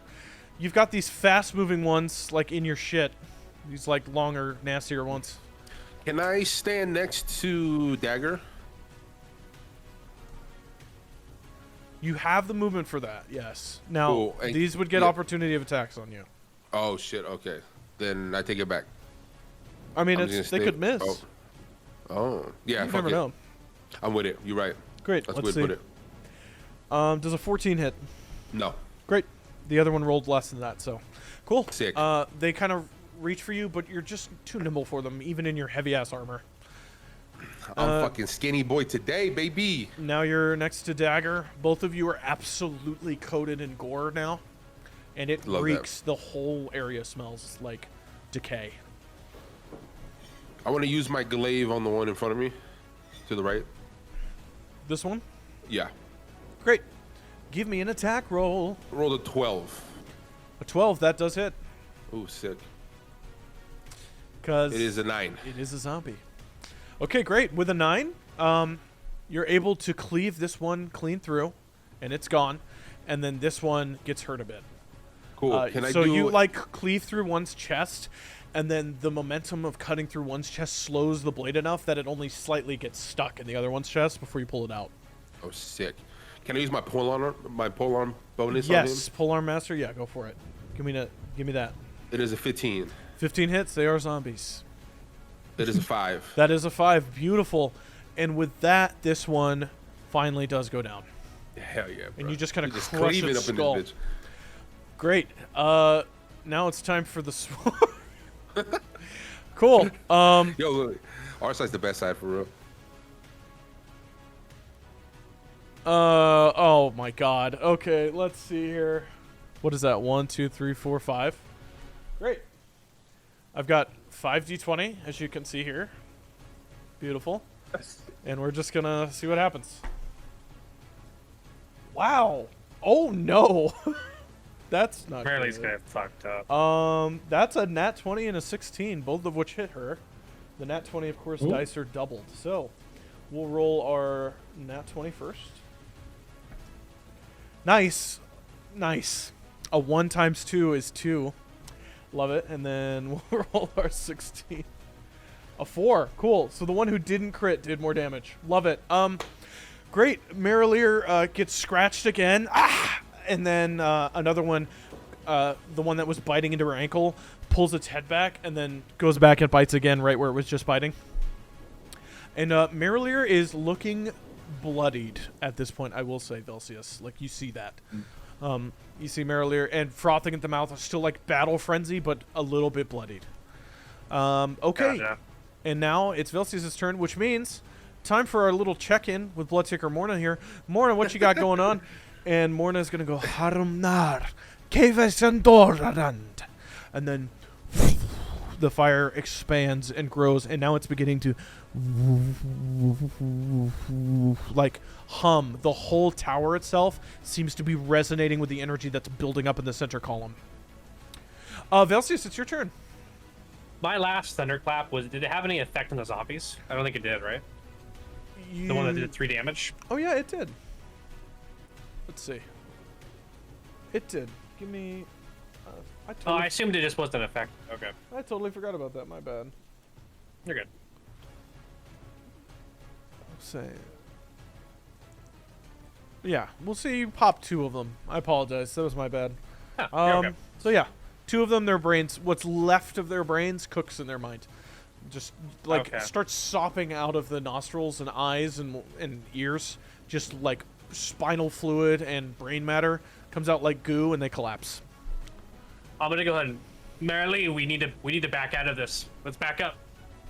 You've got these fast-moving ones, like, in your shit. These, like, longer, nastier ones. Can I stand next to Dagger? You have the movement for that, yes. Now, Cool. these would get opportunity of attacks on you. Oh, shit. Okay. Then I take it back. I mean, they could miss. Oh. Yeah, You fuck never it. know. I'm with it. You're right. Great, That's let's good. see. Put it. Does a 14 hit? No. Great. The other one rolled less than that, so cool. Sick. They kind of reach for you, but you're just too nimble for them, even in your heavy-ass armor. I'm fucking skinny boy today, baby. Now you're next to Dagger. Both of you are absolutely coated in gore now, and it Love reeks. The whole area smells like decay. I want to use my glaive on the one in front of me, to the right. This one? Yeah. Great. Give me an attack roll. Rolled a 12. A 12, that does hit. Ooh, sick. Because It is a 9. it is a zombie. Okay, great. With a 9, you're able to cleave this one clean through, and it's gone. And then this one gets hurt a bit. Cool. So you like cleave through one's chest, and then the momentum of cutting through one's chest slows the blade enough that it only slightly gets stuck in the other one's chest before you pull it out. Oh, sick. Can I use my polearm bonus on him? Yes, polearm master. Yeah, go for it. Give me that. It is a 15. 15 hits. They are zombies. It is a 5. That is a 5. Beautiful. And with that, this one finally does go down. Hell yeah, bro. And you just kind of Just crush cleaving its up skull. in this bitch. Great. Now it's time for the sword. Cool. Yo, look, our side's the best side for real. Oh my god. Okay, let's see here. What is that? 1, 2, 3, 4, 5. Great. I've got 5d20, as you can see here. Beautiful. And we're just gonna see what happens. Wow. Oh no. That's not Apparently, good. gonna get fucked up. That's a nat 20 and a 16, both of which hit her. The nat 20, of course, dice are doubled. So, we'll roll our nat 20 first. Nice. Nice. A 1 times 2 is 2. Love it. And then we'll roll our 16. A 4. Cool. So the one who didn't crit did more damage. Love it. Great. Merilier gets scratched again. Ah! And then another one, the one that was biting into her ankle, pulls its head back and then goes back and bites again right where it was just biting. And Merilier is looking bloodied at this point, I will say, Velcius. Like, you see that. You see Merilier and frothing at the mouth, still like battle frenzy, but a little bit bloodied. Okay. Gotcha. And now it's Velcius' turn, which means time for our little check-in with Bloodseeker Morna here. Morna, what you got going on? And Morna's going to go, Harumnar, Kevesandorand. And then the fire expands and grows, and now it's beginning to like hum. The whole tower itself seems to be resonating with the energy that's building up in the center column. Velcius, it's your turn. My last thunderclap did it have any effect on the zombies? I don't think it did, right? The one that did 3 damage? Oh, yeah, it did. Let's see. It did. Give me... I assumed it just wasn't an effect. Okay. I totally forgot about that. My bad. You're good. Say. Yeah, we'll see you pop 2 of them. I apologize. That was my bad. Huh, you're okay. So yeah, 2 of them, their brains, what's left of their brains cooks in their mind. Just like starts sopping out of the nostrils and eyes and ears. Just like spinal fluid and brain matter comes out like goo, and they collapse. I'm gonna go ahead and Marilee, we need to back out of this. Let's back up.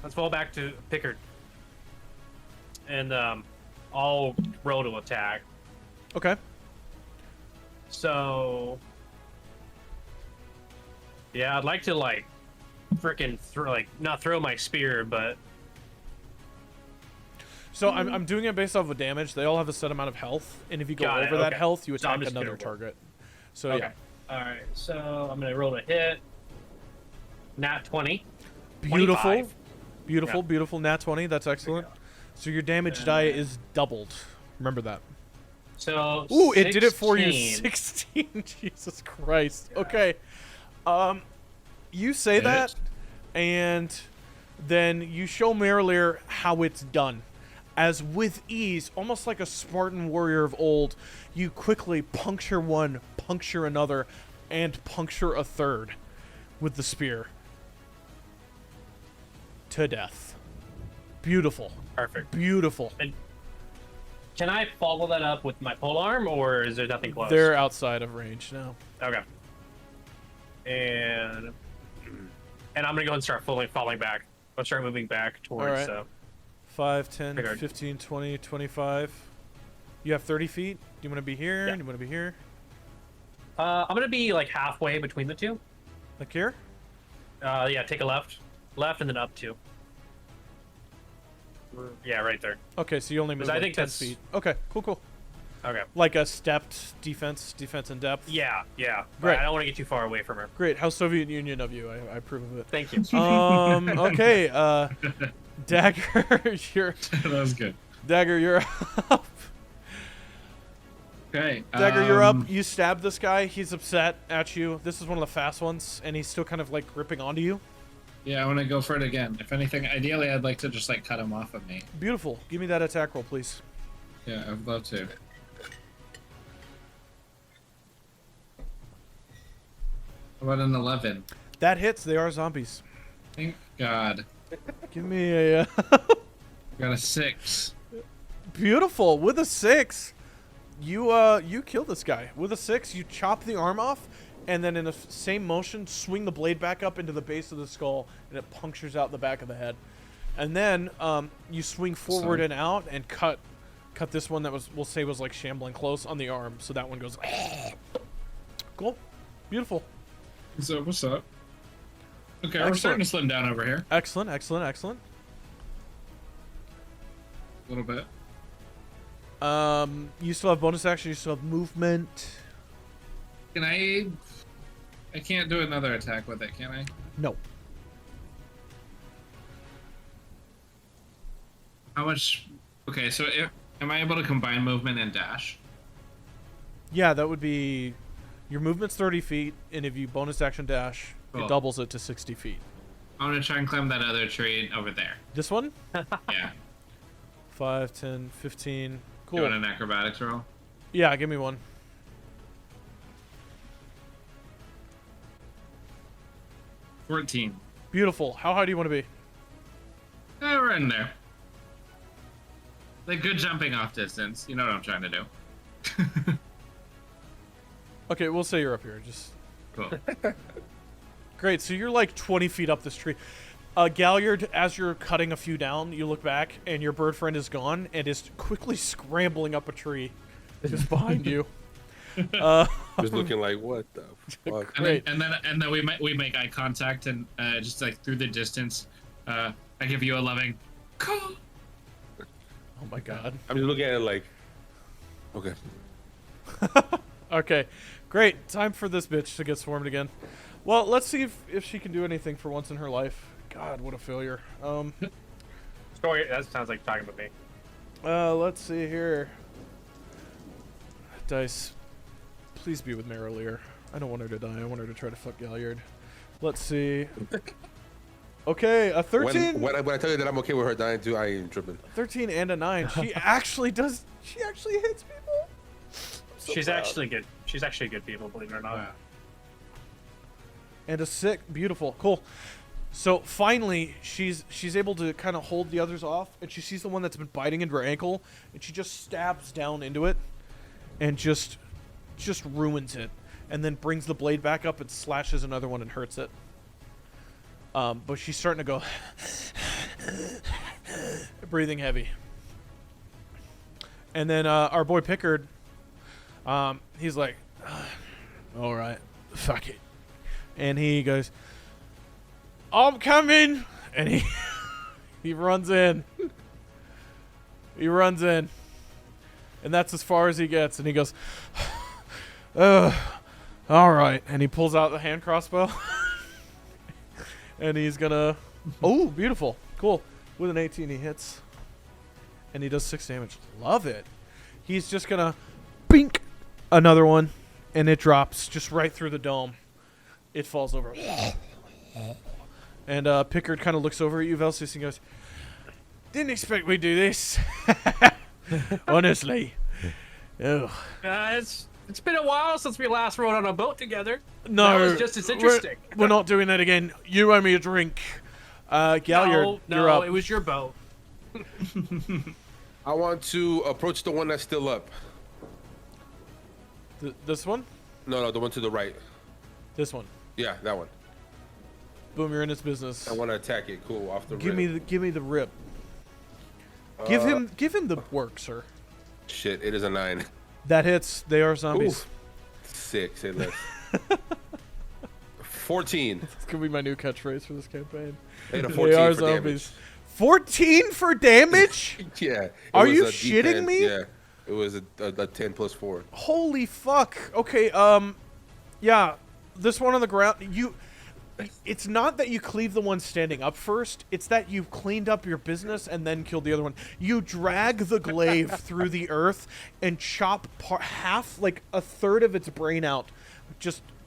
Let's fall back to Pickard. And I'll roll to attack. Okay. So Yeah, I'd like to like freaking not throw my spear, but So I'm doing it based off of damage. They all have a set amount of health, and if you go Got it, over that okay. health, you So I'm attack just another gonna roll. target. So okay. All right, so I'm gonna roll to hit. Nat 20. yeah, beautiful, 25. beautiful, Yeah. beautiful. Nat 20. That's excellent. So your damage die is doubled. Remember that. So Ooh, it did it for you. 16. 16. Jesus Christ. Okay. You say that, and then you show Merrileer how it's done. As with ease, almost like a Spartan warrior of old, you quickly puncture one, puncture another, and puncture a third with the spear. To death. Beautiful. Perfect. Beautiful. And can I follow that up with my polearm, or is there nothing close? They're outside of range now. Okay. And I'm gonna go and start falling back. I'll start moving back towards. Alright. 5, 10, Figured. 15, 20, 25. You have 30 feet? Do you want to be here? Yeah. Do you want to be here? I'm gonna be like halfway between the two. Like here? Yeah, take a left, and then up 2. Yeah, right there. Okay, so you only move I like think 10 that's- feet. Okay, cool. Okay. Like a stepped defense in depth. Yeah. Great. I don't want to get too far away from her. Great. How Soviet Union of you. I approve of it. Thank you. Okay, Dagger, That was good. you're up. Okay. Dagger, you're up. You stab this guy. He's upset at you. This is one of the fast ones, and he's still kind of like gripping onto you. Yeah, I want to go for it again. If anything, ideally, I'd like to just like cut him off of me. Beautiful. Give me that attack roll, please. Yeah, I'd love to. How about an 11? That hits. They are zombies. Thank God. Give me a Got a 6. beautiful with a 6. You kill this guy with a 6. You chop the arm off, and then in the same motion, swing the blade back up into the base of the skull, and it punctures out the back of the head. And then you swing forward and out and cut this one that we'll say was like shambling close on the arm. So that one goes. Cool, beautiful, So what's up? Okay, we're Excellent. starting to slim down over here excellent. a little bit. You still have bonus action. You still have movement. Can I can't do another attack with it, can I? No. How much? Okay, so am I able to combine movement and dash? Yeah, that would be. Your movement's 30 feet, and if you bonus action dash, Cool. it doubles it to 60 feet. I'm gonna try and climb that other tree over there. This one? Yeah. 5, 10, 15. Cool. Doing an acrobatics roll. Yeah, give me one. 14. Beautiful. How high do you want to be? We're in there. Like good jumping off distance. You know what I'm trying to do. Okay, we'll say you're up here. Just Cool. great. So you're like 20 feet up this tree. Galliard, as you're cutting a few down, you look back and your bird friend is gone and is quickly scrambling up a tree just behind you. Just looking like, what the fuck? Great. And then we make eye contact and just like through the distance, I give you a loving call. Oh my god. I'm just looking at it like, okay. Okay, great. Time for this bitch to get swarmed again. Well, let's see if she can do anything for once in her life. God, what a failure. Story. That sounds like talking about me. Let's see here. Dice, please be with Merrileer. I don't want her to die. I want her to try to fuck Galliard. Let's see. Okay, a 13. When I tell you that I'm okay with her dying too, I ain't tripping. 13 and a 9. She actually does. She actually hits people. I'm so She's proud. actually good. She's actually good people, believe it or not. Wow. And a 6. Beautiful. Cool. So finally, she's able to kind of hold the others off, and she sees the one that's been biting into her ankle, and she just stabs down into it, and just ruins it, and then brings the blade back up and slashes another one and hurts it. But she's starting to go, breathing heavy. And then our boy Pickard, he's like, all right, fuck it. And he goes, I'm coming! And he he runs in. He runs in. And that's as far as he gets. And he goes, all right. And he pulls out the hand crossbow. And he's gonna... Oh, beautiful. Cool. With an 18, he hits. And he does 6 damage. Love it. He's just gonna... Bink! Another one. And it drops just right through the dome. It falls over. And Pickard kind of looks over at you, Velsius, and goes, didn't expect we'd do this. Honestly. Ugh. It's been a while since we last rode on a boat together. No. That was just as interesting. We're not doing that again. You owe me a drink. Galliard, no, you're up. it was your boat. I want to approach the one that's still up. This one? No, the one to the right. This one. Yeah, that one. Boom, you're in its business. I want to attack it. Cool, off the Give me the rip. Give him the work, sir. Shit, it is a 9. That hits. They are zombies. Ooh. 6, hit less. 14. That's gonna be my new catchphrase for this campaign. They had a They 14 are for zombies. damage. 14 for damage? Yeah. It Are was you a shitting D10. me? Yeah. It was a 10 plus 4. Holy fuck. Okay, yeah. This one on the ground, it's not that you cleave the one standing up first, it's that you cleaned up your business and then killed the other one. You drag the glaive through the earth and chop half, like a third of its brain out.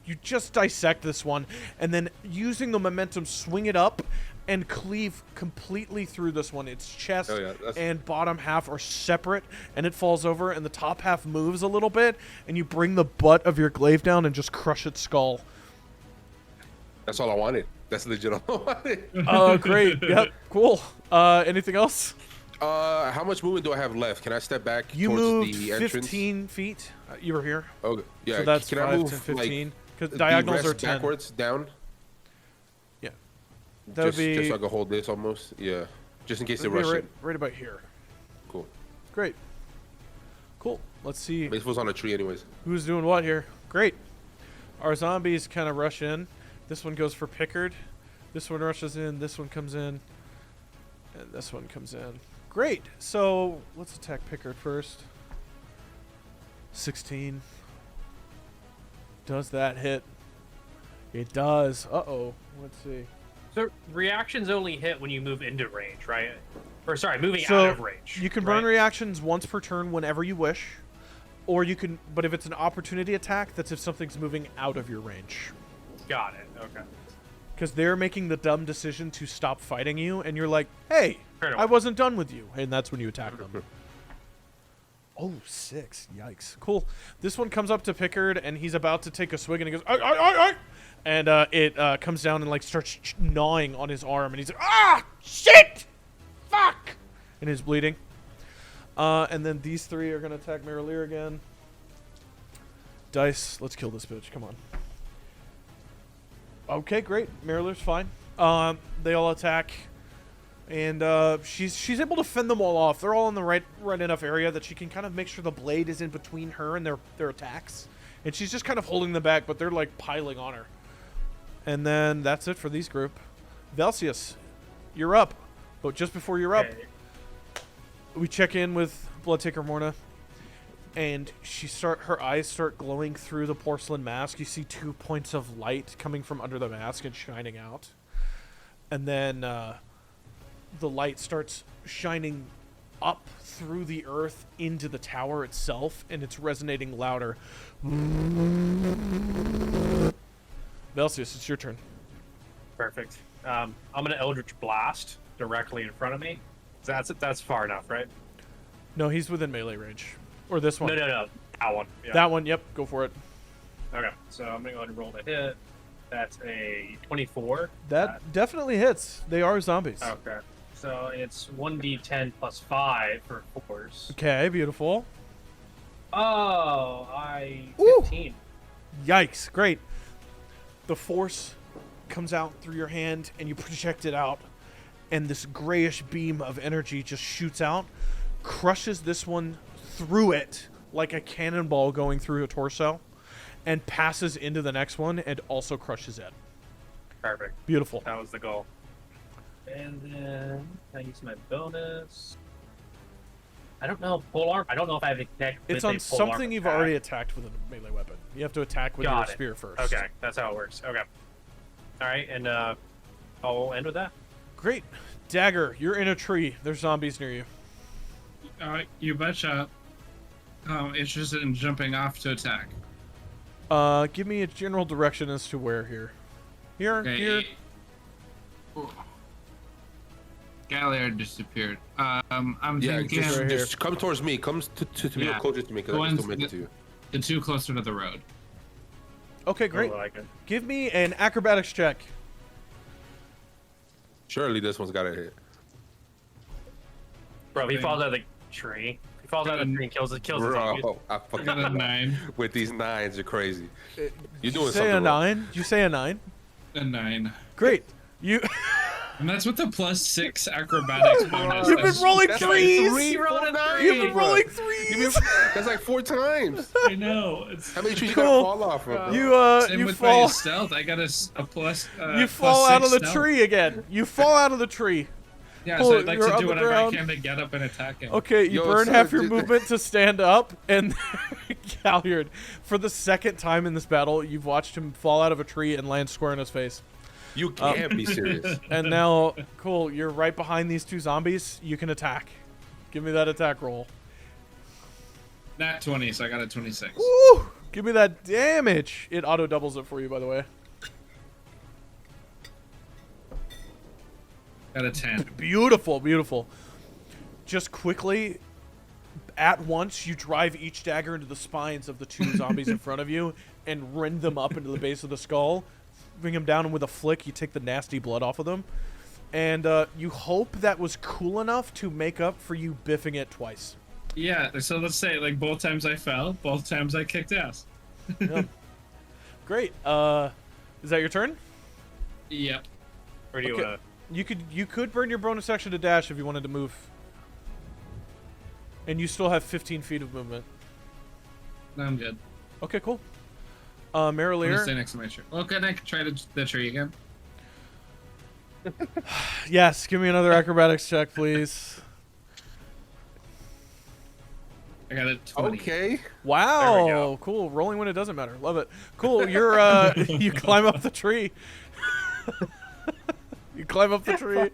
You just dissect this one, and then using the momentum, swing it up and cleave completely through this one. Its chest and bottom half are separate, and it falls over, and the top half moves a little bit, and you bring the butt of your glaive down and just crush its skull. That's all I wanted. That's legit all I wanted. Great. Yep. Cool. Anything else? How much movement do I have left? Can I step back You towards moved the entrance? 15 feet. You were here. Okay. Yeah. So that's can 5, I move 10, 15. Because like, diagonals are rest 10. backwards, down? Yeah. That would be... Just so I can hold this almost? Yeah. Just in case they rush right, in. right about here. Cool. Great. Cool. Let's see This was on a tree anyways. who's doing what here. Great. Our zombies kind of rush in. This one goes for Pickard. This one rushes in. This one comes in. And this one comes in. Great. So let's attack Pickard first. 16. Does that hit? It does. Uh-oh. Let's see. So reactions only hit when you move into range, right? Or sorry, moving So out of range. you can burn reactions once per turn whenever you wish. Or you can, but if it's an opportunity attack, that's if something's moving out of your range. Got it. Okay. Because they're making the dumb decision to stop fighting you, and you're like, hey, Fair enough. I wasn't done with you. And that's when you attack them. Oh, 6. Yikes. Cool. This one comes up to Pickard, and he's about to take a swig, and he goes, "Ay!" And it comes down and like starts gnawing on his arm, and he's like, ah, shit! Fuck! And he's bleeding. And then these 3 are going to attack Marileer again. Dice, let's kill this bitch. Come on. Okay, great. Marileer's fine. They all attack. And she's able to fend them all off. They're all in the right enough area that she can kind of make sure the blade is in between her and their attacks. And she's just kind of holding them back, but they're like piling on her. And then that's it for these group. Velsius, you're up. But just before you're up, we check in with Bloodtaker Morna. And her eyes start glowing through the porcelain mask. You see 2 points of light coming from under the mask and shining out. And then the light starts shining up through the earth into the tower itself, and it's resonating louder. Velsius, it's your turn. Perfect. I'm gonna Eldritch Blast directly in front of me. That's far enough, right? No, he's within melee range. Or this one. No. That one. Yeah. That one, yep, go for it. Okay, so I'm gonna go ahead and roll the hit. That's a 24. That definitely hits. They are zombies. Okay. So it's 1d10 plus 5 for force. Okay, beautiful. Oh, 15. Yikes, great. The force comes out through your hand, and you project it out, and this grayish beam of energy just shoots out, crushes this one through it like a cannonball going through a torso, and passes into the next one and also crushes it. Perfect. Beautiful. That was the goal. And then I use my bonus. I don't know pole arm. I don't know if I have to connect. It's with on a pole something arm you've attack. already attacked with a melee weapon. You have to attack with your Got it. spear first. Okay, that's how it works. Okay. All right, and I'll end with that. Great. Dagger, you're in a tree. There's zombies near you. You betcha. Interested in jumping off to attack. Give me a general direction as to where here. Here. Galliard disappeared. I'm Yeah, thinking just come towards me. Come to me or closest to me, because I can still make it to you. the two closer to the road. Okay, great. I like it. Give me an acrobatics check. Surely this one's got to hit. Bro, if he falls out of the tree. If he falls out of the tree and kills the zombies. Bro, I fucking Got a 9. with these 9s, you're crazy. You're doing Say something a wrong. 9. Did you say a 9? A 9. Great. You And that's with the +6 acrobatics bonus. You've been That's- rolling That's threes. like 3 rolling 9. You've been rolling threes. That's like 4 times. I know. It's How many trees Cool. you gotta fall off from? same You with fall. my stealth. I got a plus. You fall out of the +6 tree again. You fall out of the tree. Yeah, Cool, so I'd like you're to on do the whatever ground. I can to get up and attack him. Okay, you Yo, burn sir, half your did- movement to stand up, and Galliard, for the second time in this battle, you've watched him fall out of a tree and land square in his face. You can't be serious. And now, cool, you're right behind these two zombies. You can attack. Give me that attack roll. Nat 20, so I got a 26. Woo! Give me that damage. It auto doubles it for you, by the way. Got a 10. Beautiful, beautiful. Just quickly, at once, you drive each dagger into the spines of the two zombies in front of you and rend them up into the base of the skull. Bring them down, and with a flick, you take the nasty blood off of them. And you hope that was cool enough to make up for you biffing it twice. Yeah, so let's say, like, both times I fell, both times I kicked ass. Yep. Great. Is that your turn? Yep. Or do you Okay. You could burn your bonus action to dash if you wanted to move. And you still have 15 feet of movement. No, I'm good. Okay, cool. I'm gonna Marilier. stay next to my tree. Well, can I try the tree again? Yes, give me another acrobatics check, please. I got a 20. Okay. There Wow, we go. cool. Rolling when it doesn't matter. Love it. Cool. You're you climb up the tree. You climb up the tree.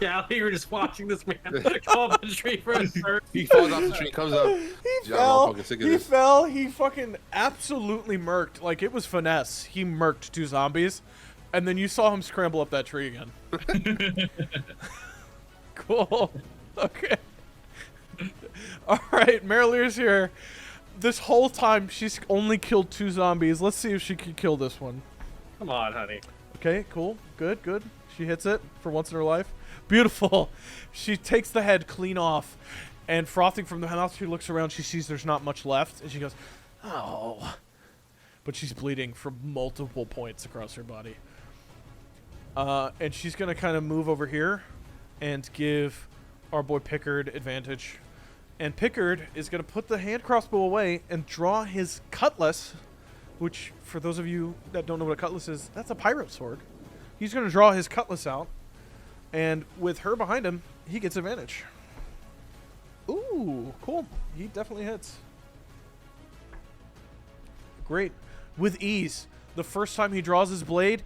Yeah, we were just watching this man go up the tree for a third. He falls off the tree, comes up. He I'm fell. fucking sick of He this. fell. He fucking absolutely murked. Like, it was finesse. He murked two zombies, and then you saw him scramble up that tree again. Cool. Okay. All right, Marilyr's here. This whole time, she's only killed two zombies. Let's see if she can kill this one. Come on, honey. Okay, cool. Good, good. She hits it for once in her life. Beautiful. She takes the head clean off, and frothing from the mouth, she looks around. She sees there's not much left, and she goes, oh. But she's bleeding from multiple points across her body. And she's going to kind of move over here and give our boy Pickard advantage. And Pickard is going to put the hand crossbow away and draw his cutlass, which, for those of you that don't know what a cutlass is, that's a pirate sword. He's going to draw his cutlass out, and with her behind him, he gets advantage. Ooh, cool. He definitely hits. Great. With ease. The first time he draws his blade,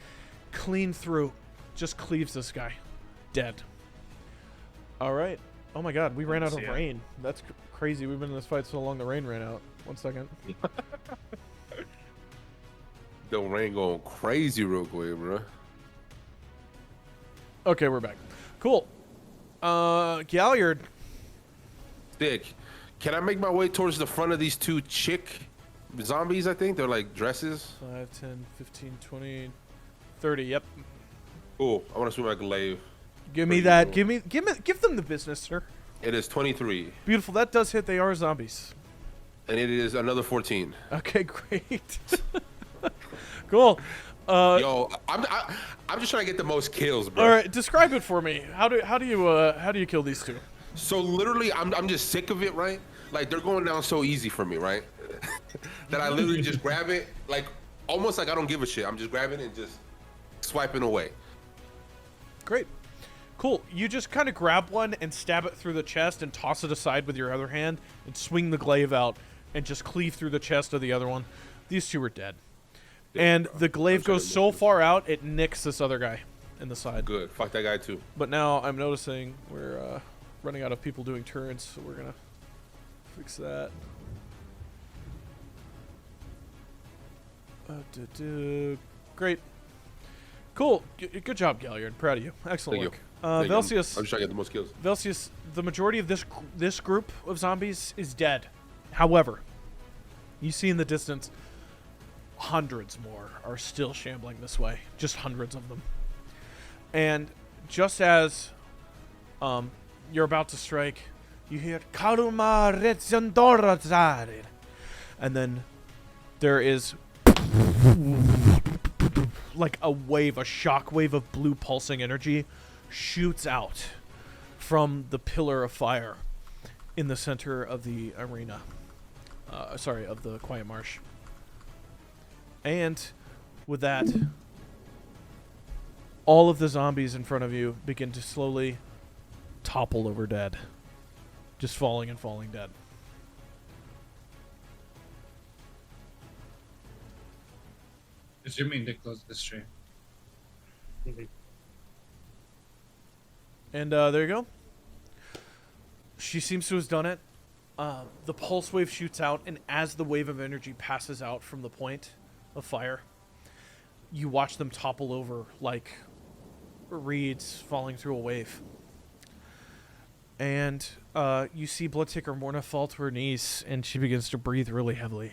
clean through. Just cleaves this guy. Dead. All right. Oh my god, we ran out of see it. rain. That's crazy. We've been in this fight so long, the rain ran out. 1 second. The rain going crazy real quick, bro. Okay, we're back. Cool. Galliard. Dick, can I make my way towards the front of these two chick zombies? I think they're like dresses. 5, 10, 15, 20, 30. Yep. Cool. I want to swing my glaive. Give me Pretty that. cool. Give them the business, sir. It is 23, Beautiful. That does hit. They are zombies. and it is another 14. Okay, great. Cool. Yo, I'm just trying to get the most kills, bro. All right, describe it for me. How do you kill these two? So literally, I'm just sick of it, right? Like they're going down so easy for me, right? that I literally just grab it, like almost like I don't give a shit. I'm just grabbing it and just swiping away. Great. Cool. You just kind of grab one and stab it through the chest and toss it aside with your other hand and swing the glaive out and just cleave through the chest of the other one. These two are dead. And the glaive goes so far out, it nicks this other guy in the side. Good. Fuck that guy too. But now I'm noticing we're running out of people doing turns, so we're going to fix that. Great. Cool. Good job, Galliard. Proud of you. Excellent Thank work. you. Velsius, I'm just trying to get the most kills. Velsius, the majority of this group of zombies is dead. However, you see in the distance, hundreds more are still shambling this way. Just hundreds of them. And just as you're about to strike, you hear Karuma Retsandora, and then there is like a wave, a shock wave of blue pulsing energy shoots out from the pillar of fire in the center of the arena. Of the Quiet Marsh. And with that, all of the zombies in front of you begin to slowly topple over dead. Just falling and falling dead. Did you mean to close the stream? And there you go. She seems to have done it. The pulse wave shoots out, and as the wave of energy passes out from the point of fire, you watch them topple over like reeds falling through a wave. And you see Bloodtaker Morna fall to her knees, and she begins to breathe really heavily.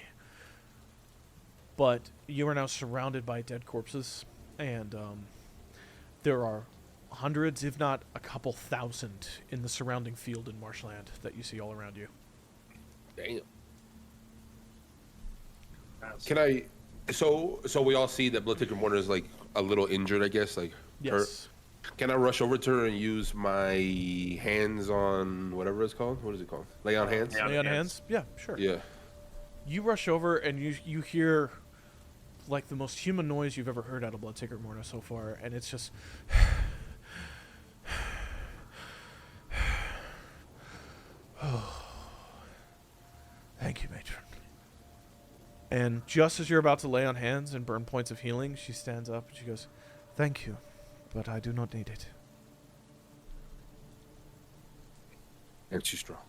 But you are now surrounded by dead corpses, and there are hundreds, if not a couple thousand, in the surrounding field and marshland that you see all around you. Damn. Can I? So we all see that Bloodtaker Morna is like a little injured, I guess, like Yes. hurt. Can I rush over to her and use my hands on whatever it's called? What is it called? Lay on hands? Yeah. Lay on hands? Yeah, sure. Yeah. You rush over and you hear like the most human noise you've ever heard out of Bloodtaker Morna so far, and it's just Thank you, Matron. And just as you're about to lay on hands and burn points of healing, she stands up and she goes, "Thank you, but I do not need it." And she's strong.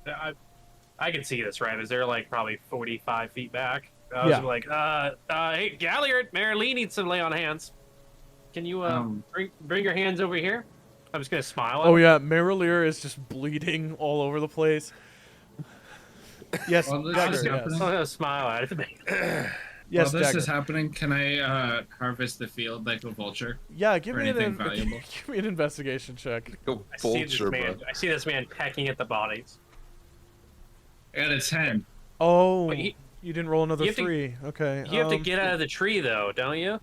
I can see this, right? Is there like probably 45 feet back? I was Yeah. like, hey, Galliard, Marilee needs to lay on hands. Can you bring your hands over here? I'm just gonna smile. Oh yeah, Merilier is just bleeding all over the place. Yes, While this Dagger, is yes. happening- I'm gonna smile at it. Yes, While this Dagger. is happening, can I harvest the field like a vulture? Yeah, give or me anything valuable? give me an investigation check. Go I see this vulture, man. bro. I see this man pecking at the bodies. I got a 10. Oh, But you didn't roll another you have to- 3. Okay. You have to get out of the tree, though, don't you?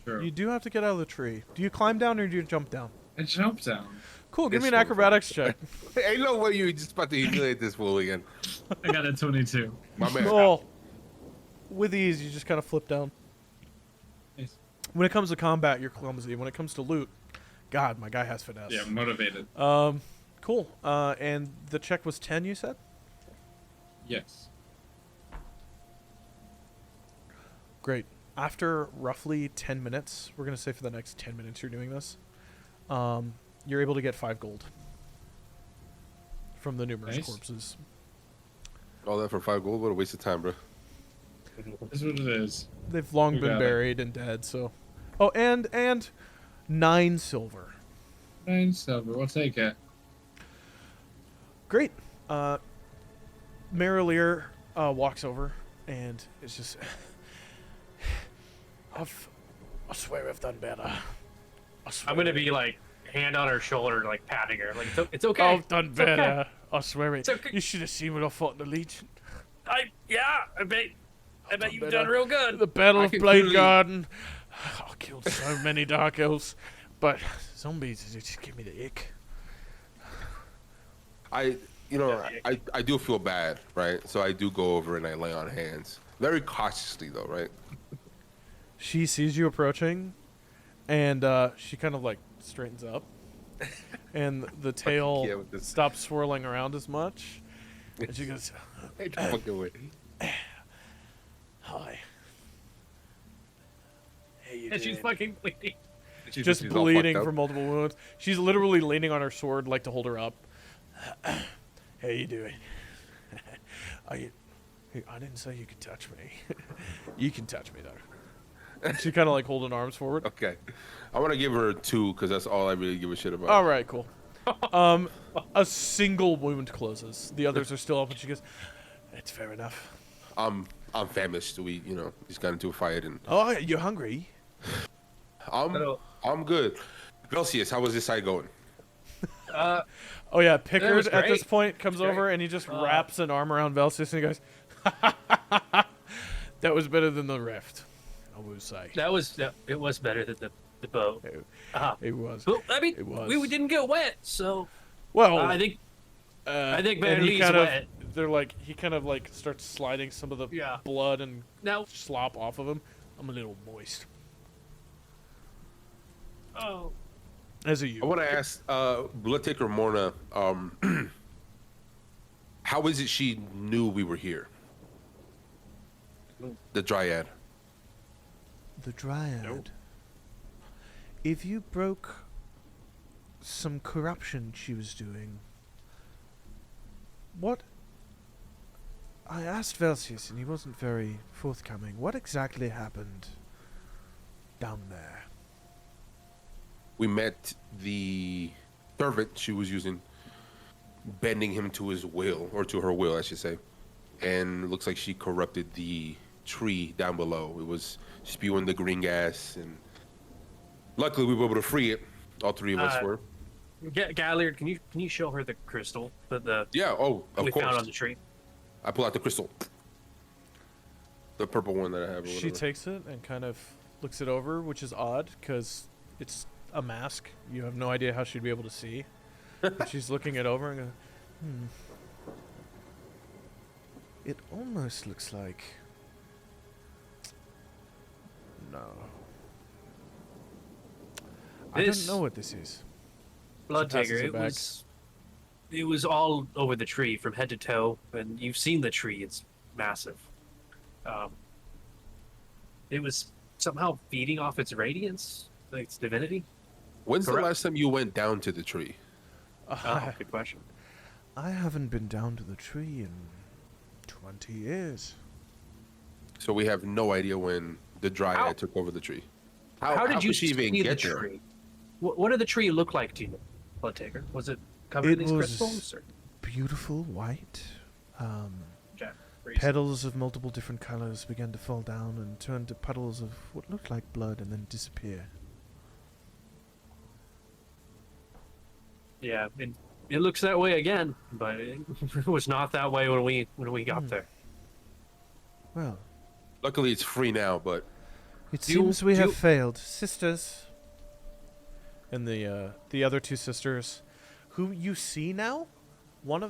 True. You do have to get out of the tree. Do you climb down or do you jump down? I jumped down. Cool. Give me This an one acrobatics check. Ain't no way you just about to humiliate this fool again. I got a 22. My man. Oh, with ease, you just kind of flip down. Nice. When it comes to combat, you're clumsy. When it comes to loot, God, my guy has finesse. Yeah, motivated. Cool. And the check was 10, you said? Yes. Great. After roughly 10 minutes, we're going to say for the next 10 minutes you're doing this, you're able to get 5 gold from the numerous Nice. corpses. All that for 5 gold? What a waste of time, bro. That's what it is. They've long We been got it. buried and dead, so... Oh, and 9 silver. 9 silver. We'll take it. Great. Merilier walks over and it's just... I swear I've done better. I swear I'm gonna be like hand on her shoulder, like patting her, like it's okay. I've done It's okay. better. I swear it. It's okay. You should have seen when I fought in the Legion. I bet you've better. done real good. The Battle I of can Blade clearly- Garden. I killed so many dark elves, but zombies they just give me the ick. you know, I do feel bad, right? So I do go over and I lay on hands, very cautiously though, right? She sees you approaching, and she kind of like straightens up, and the tail yeah, with this. stops swirling around as much, and she goes, Ain't no fucking way. "Hi, hey, you And she's doing?" fucking bleeding. Just she's all bleeding fucked from up. multiple wounds. She's literally leaning on her sword, like to hold her up. How you doing? Are you? Hey, I didn't say you could touch me. You can touch me though. And she kind of like holding arms forward. Okay, I want to give her 2 because that's all I really give a shit about. All right, cool. A single wound closes. The others are still up, and she goes, "It's fair enough." I'm famished. We, you know, just got into a fight and Oh, you're hungry? I'm good. Velcius, how was this side going? Oh yeah, Pickard at this great. point comes Great. over and he just wraps an arm around Velcius and he goes, "That was better than the rift, I will say." It was better than the boat. It was. Well, I mean, It was. we didn't get wet, so Well, I think and he Bailey's kind of, wet. they're like, he kind of like starts sliding some of the Yeah. blood and Now, slop off of him. I'm a little moist. oh, As are I you. want to ask Blood Taker Morna, how is it she knew we were here? The Dryad. The Dryad. If you broke some corruption she was doing, what? I asked Velcius and he wasn't very forthcoming. What exactly happened down there? We met the servant she was using, bending him to his will, or to her will, I should say. And it looks like she corrupted the tree down below. It was spewing the green gas, and luckily we were able to free it. All 3 of us were. Galliard, can you show her the crystal that Yeah. Oh, of we course. found on the tree? I pull out the crystal, the purple one that I have. Or She whatever. takes it and kind of looks it over, which is odd because it's a mask. You have no idea how she'd be able to see. But she's looking it over and goes, It almost looks like... No. I This- don't know what this is. Blood She passes Taker. it It back. was all over the tree from head to toe, and you've seen the tree. It's massive. It was somehow feeding off its radiance, like its divinity. When's the Correct. last time you went down to the tree? Oh, good question. I haven't been down to the tree in 20 years. So we have no idea when the Dryad How- took over the tree. How did you could she even see the get there? tree? What did the tree look like to you, Blood Taker? Was it covered in It these was crystals? Or? beautiful white. Jack, Reese? Petals of multiple different colors began to fall down and turn to puddles of what looked like blood and then disappear. Yeah, it looks that way again, but it was not that way when we got there. Well, Luckily, it's free now, but it Do you- seems we do have you- failed. Sisters. And the other 2 sisters, who you see now,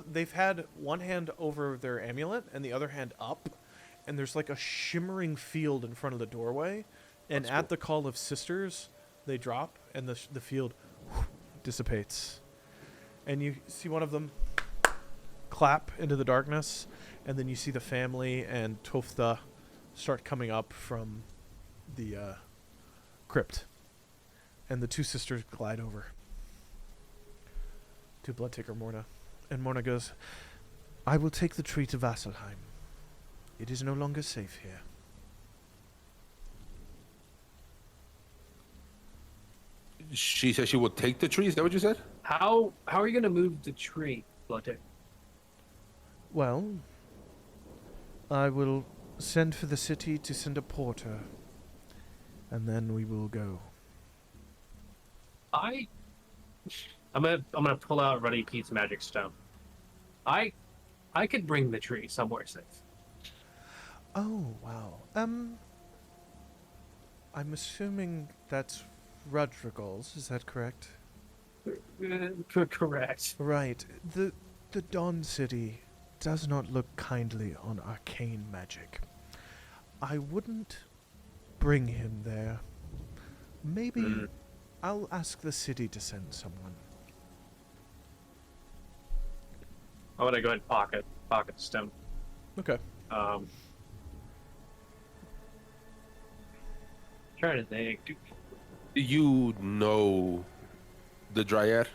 they've had one hand over their amulet and the other hand up, and there's like a shimmering field in front of the doorway, and That's at cool. the call of sisters, they drop and the field dissipates, and you see one of them clap into the darkness, and then you see the family and Toftha start coming up from the crypt. And the 2 sisters glide over to Bloodtaker Morna. And Morna goes, "I will take the tree to Vasselheim. It is no longer safe here." she said she would take the tree. Is that what you said? How are you gonna move the tree, Blood Taker? Well, I will send for the city to send a porter. And then we will go. I'm gonna pull out Ruddy Pete's magic stone. I could bring the tree somewhere safe. Oh, wow. I'm assuming that's Rudrigal's, is that correct? Correct. Right. The Dawn City does not look kindly on arcane magic. I wouldn't bring him there. Maybe I'll ask the city to send someone. I'm gonna go ahead and pocket the stone. Okay. Trying to think. Do you know the Dryad?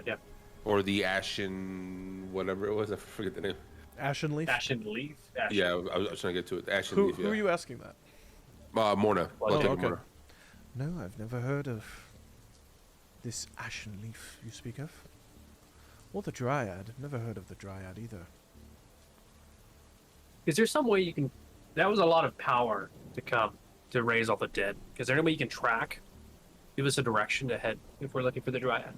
Yeah. Or the Ashen, whatever it was? I forget the name. Ashen Leaf? Ashen Leaf. Yeah, I was trying to get to it. Ashen Who, Leaf, yeah. who are you asking that? Morna. Oh, Take okay. Morna. No, I've never heard of this Ashen Leaf you speak of. Or the Dryad. I've never heard of the Dryad either. Is there some way you can? That was a lot of power to come to raise all the dead. Is there any way you can track? Give us a direction to head if we're looking for the Dryad.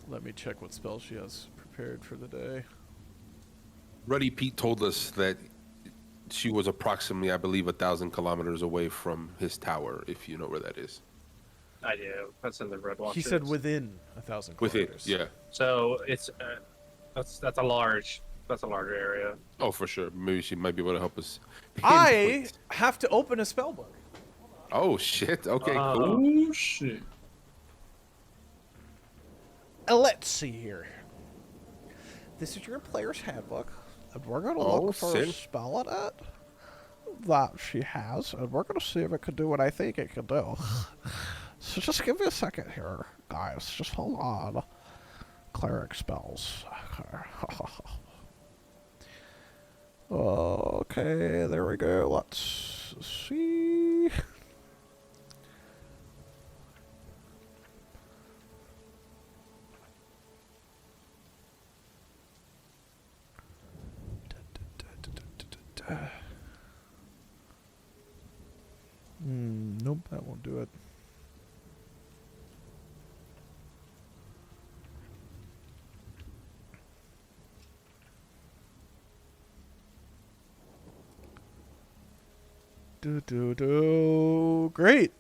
Let me check what spell she has prepared for the day. Ruddy Pete told us that she was approximately, I believe, 1,000 kilometers away from his tower, if you know where that is. I do. That's in the Red Watch. He said within 1,000 Within, kilometers. yeah. So it's that's a large area. Oh, for sure. Maybe she might be able to help us. I pinpoint. have to open a spell book. Oh, shit. Okay, cool. Oh shit! Let's see here. This is your player's handbook, and we're going to Oh, look for a sick. spell in it that she has, and we're going to see if it can do what I think it can do. So just give me a second here, guys. Just hold on. Cleric spells. Okay, there we go. Let's see. Nope, that won't do it. Great.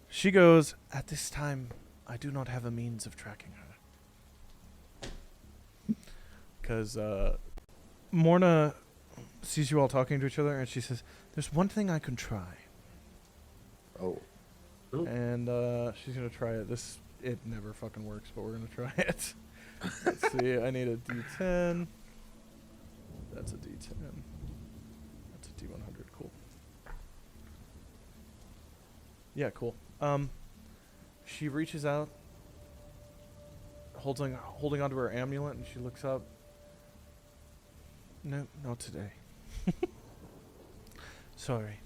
She goes, at this time, I do not have a means of tracking her. Because, Morna sees you all talking to each other, and she says, there's one thing I can try. Oh. And, she's gonna try it. It never fucking works, but we're gonna try it. Let's see, I need a D10. That's a D10. That's a D100, cool. Yeah, cool. She reaches out, holding onto her amulet, and she looks up. No, not today. Sorry.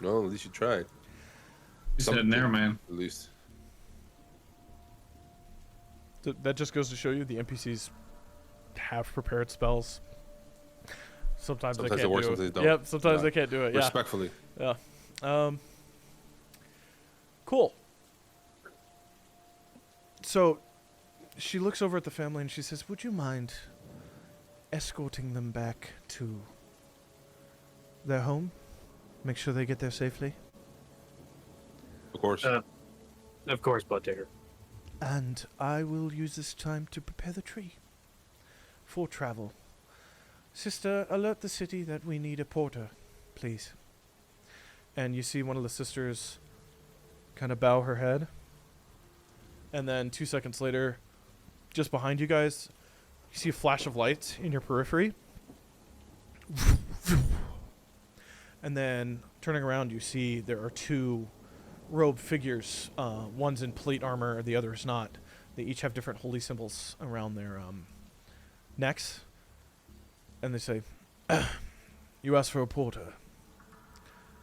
No, at least you tried. You said there, man. At least. That just goes to show you the NPCs have prepared spells. Sometimes they Sometimes can't it works, do sometimes it. they don't. Yep, sometimes Yeah. they can't do it. Yeah. Respectfully. Yeah. Cool. So, she looks over at the family and she says, would you mind escorting them back to their home? Make sure they get there safely? Of course. Of course, Blood Digger. And I will use this time to prepare the tree for travel. Sister, alert the city that we need a porter, please. And you see one of the sisters kind of bow her head. And then 2 seconds later, just behind you guys, you see a flash of light in your periphery. And then turning around, you see there are two robed figures. One's in plate armor, the other is not. They each have different holy symbols around their necks. And they say, you asked for a porter.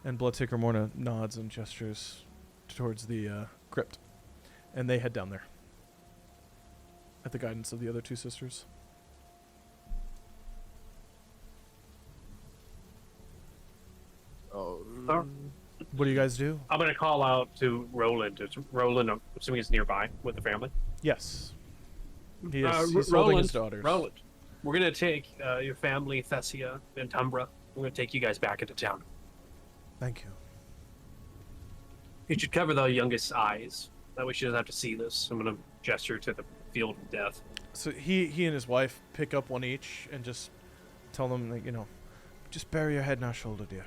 And Bloodseeker Morna nods and gestures towards the crypt. And they head down there. At the guidance of the other two sisters. Oh. What do you guys do? I'm gonna call out to Roland. It's Roland, I'm assuming he's nearby with the family. Yes. He's holding his daughters. Roland, we're gonna take your family, Thessia and Tumbra. We're gonna take you guys back into town. Thank you. You should cover the youngest eyes. That way she doesn't have to see this. I'm gonna gesture to the field of death. So he and his wife pick up one each and just tell them that, just bury your head in our shoulder, dear.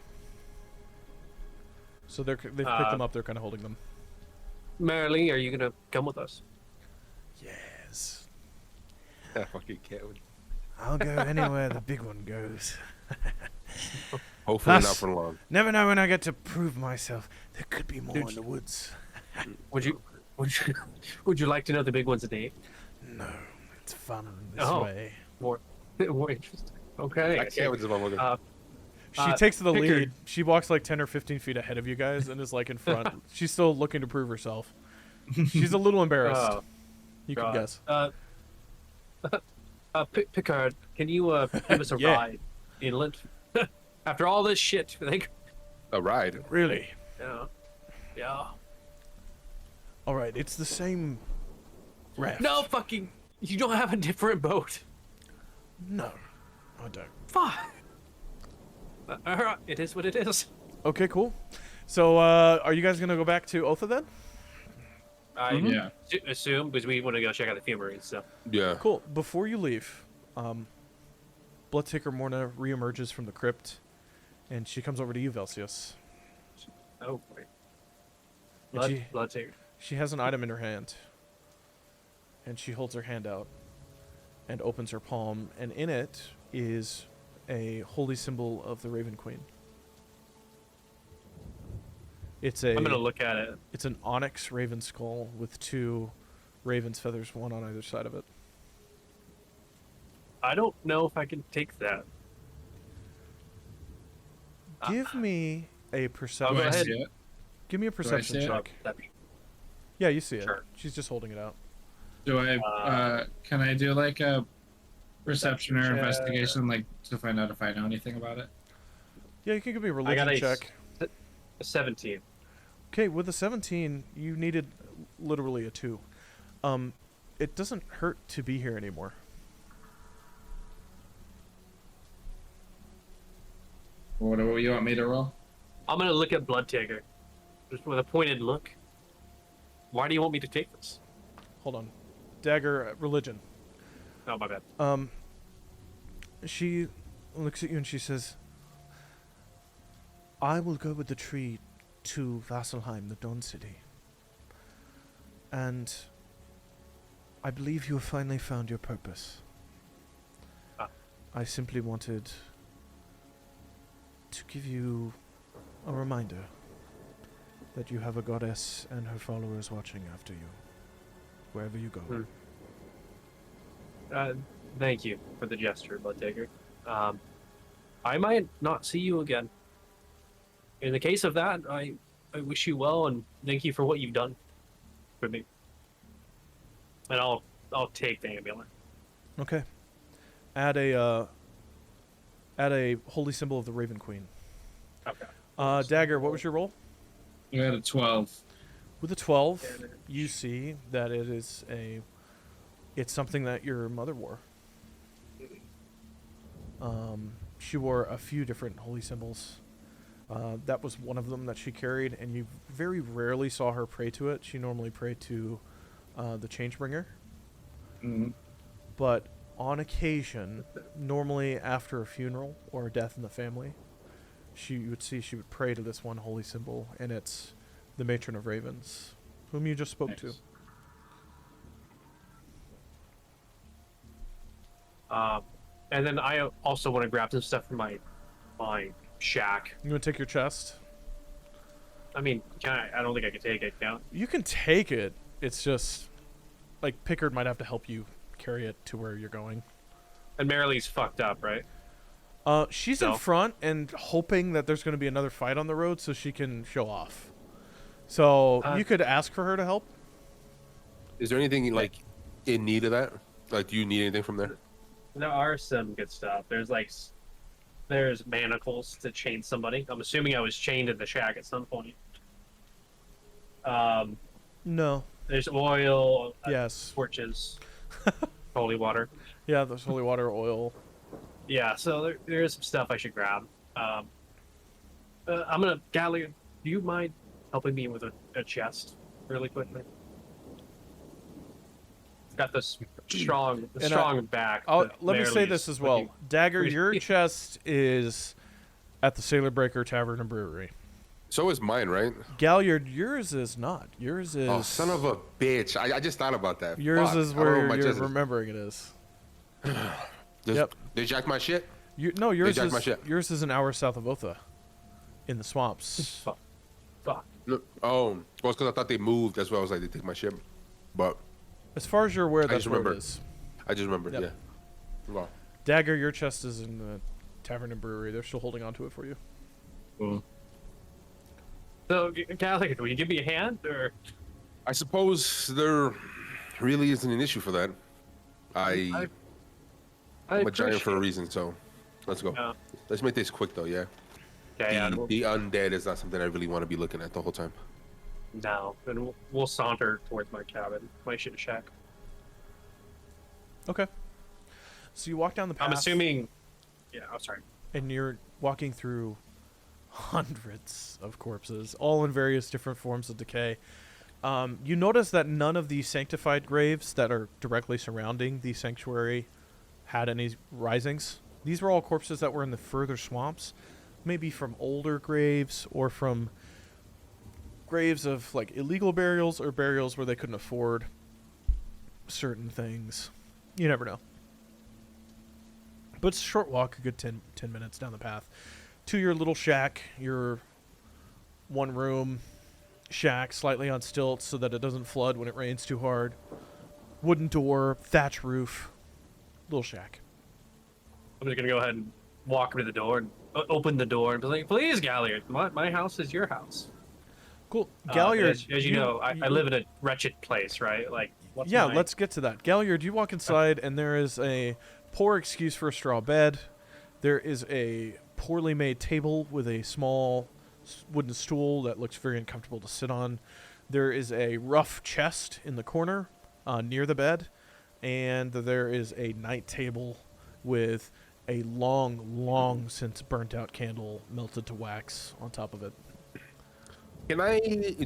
So they've picked them up. They're kind of holding them. Marilee, are you gonna come with us? Yes. I fucking can't. I'll go anywhere the big one goes. Hopefully Us. not for long. Never know when I get to prove myself. There could be more Dude. in the woods. Would you like to know the big one's name? No, it's fun this Oh. way. More interesting. Okay. I can't with this motherfucker. She takes the Pickard. lead. She walks like 10 or 15 feet ahead of you guys and is like in front. She's still looking to prove herself. She's a little embarrassed. Oh, You can God. guess. Picard, can you give us a Yeah. ride inland? After all this shit, I think. A ride. Really? Yeah. All right, it's the same raft. No fucking. You don't have a different boat. No, I don't. Fuck. Alright, it is what it is. Okay, cool. So, are you guys gonna go back to Otha then? I Yeah. assume because we want to go check out the fumery. So. Yeah. Cool. Before you leave, Bloodtaker Morna reemerges from the crypt, and she comes over to you, Velsius. Oh boy. And Blood taker. she has an item in her hand, and she holds her hand out and opens her palm, and in it is a holy symbol of the Raven Queen. I'm gonna look at it. It's an onyx raven skull with 2 raven's feathers, one on either side of it. I don't know if I can take that. Give me a Go perception. Do I ahead. see it? Give me a see perception it? check. That'd be- Yeah, you see it. Sure. She's just holding it out. Do I? Can I do like a perception or Check. investigation, like to find out if I know anything about it? Yeah, you can give me a I got religion a check. a 17. Okay, with a 17, you needed literally a 2. It doesn't hurt to be here anymore. What do you want me to roll? I'm gonna look at Blood Taker, just with a pointed look. Why do you want me to take this? Hold on. Dagger, religion. Oh my bad. She looks at you and she says, I will go with the tree to Vasselheim, the Dawn City. And I believe you have finally found your purpose. Ah. I simply wanted to give you a reminder that you have a goddess and her followers watching after you, wherever you go. Thank you for the gesture, Blood Taker. I might not see you again. In the case of that, I wish you well and thank you for what you've done for me. And I'll take the amulet. Okay. Add a holy symbol of the Raven Queen. Okay. Dagger, what was your roll? I got a 12. With a 12, you see that it's something that your mother wore. She wore a few different holy symbols. That was one of them that she carried, and you very rarely saw her pray to it. She normally prayed to the Changebringer. Mm-hmm. But on occasion, normally after a funeral or a death in the family, she would pray to this one holy symbol, and it's the Matron of Ravens, whom you just spoke to. And then I also want to grab some stuff from my shack. You want to take your chest? I mean, I don't think I can take it. Count. You can take it. It's just like Pickard might have to help you carry it to where you're going. And Marilee's fucked up, right? She's So? in front and hoping that there's going to be another fight on the road so she can show off. So you could ask for her to help. Is there anything like in need of that? Like, do you need anything from there? There are some good stuff. There's manacles to chain somebody. I'm assuming I was chained in the shack at some point. No. There's oil, Yes. torches, holy water. Yeah, there's holy water, oil. Yeah, so there is some stuff I should grab. I'm gonna, Gallia, do you mind helping me with a chest really quickly? got this strong, And, strong back. let me say Merrily this is as well. looking Dagger, pretty- your chest is at the Sailor Breaker Tavern and Brewery. So is mine, right? Galliard, yours is not. Yours is. Oh, son of a bitch! I just thought about that. Yours Fuck, is I don't know where my you're chest is. remembering it is. Yep. They jacked my shit. No, yours jacked my is. shit. Yours is an hour south of Otha, in the swamps. Fuck. Fuck. No, oh, well, it's because I thought they moved. That's why I was like, they take my shit. But As far as you're aware, that's just where remember. it is. I just remembered. Yep. Yeah. Wow. Dagger, your chest is in the Tavern and Brewery. They're still holding on to it for you. Cool. So, Gallagher, will you give me a hand, or? I suppose there really isn't an issue for that. I'm a giant for a reason, so let's go. Yeah. Let's make this quick, though, yeah? Yeah, The undead is not something I really want to be looking at the whole time. No, then we'll saunter towards my cabin, my shit shack. Okay. So you walk down the path. I'm assuming. Yeah, I'm sorry. And you're walking through hundreds of corpses, all in various different forms of decay. You notice that none of the sanctified graves that are directly surrounding the sanctuary had any risings. These were all corpses that were in the further swamps, maybe from older graves or from graves of like illegal burials or burials where they couldn't afford certain things. You never know. But it's a short walk, a good 10 minutes down the path to your little shack, your one room shack, slightly on stilts so that it doesn't flood when it rains too hard. Wooden door, thatch roof, little shack. I'm just gonna go ahead and walk up to the door and open the door and be like, "Please, Galliard, my house is your house." Cool. Galliard, as you know, I live in a wretched place, right? Like, what's yeah, my- let's get to that. Galliard, you walk inside and there is a poor excuse for a straw bed. There is a poorly made table with a small wooden stool that looks very uncomfortable to sit on. There is a rough chest in the corner near the bed, and there is a night table with a long since burnt out candle melted to wax on top of it. Can I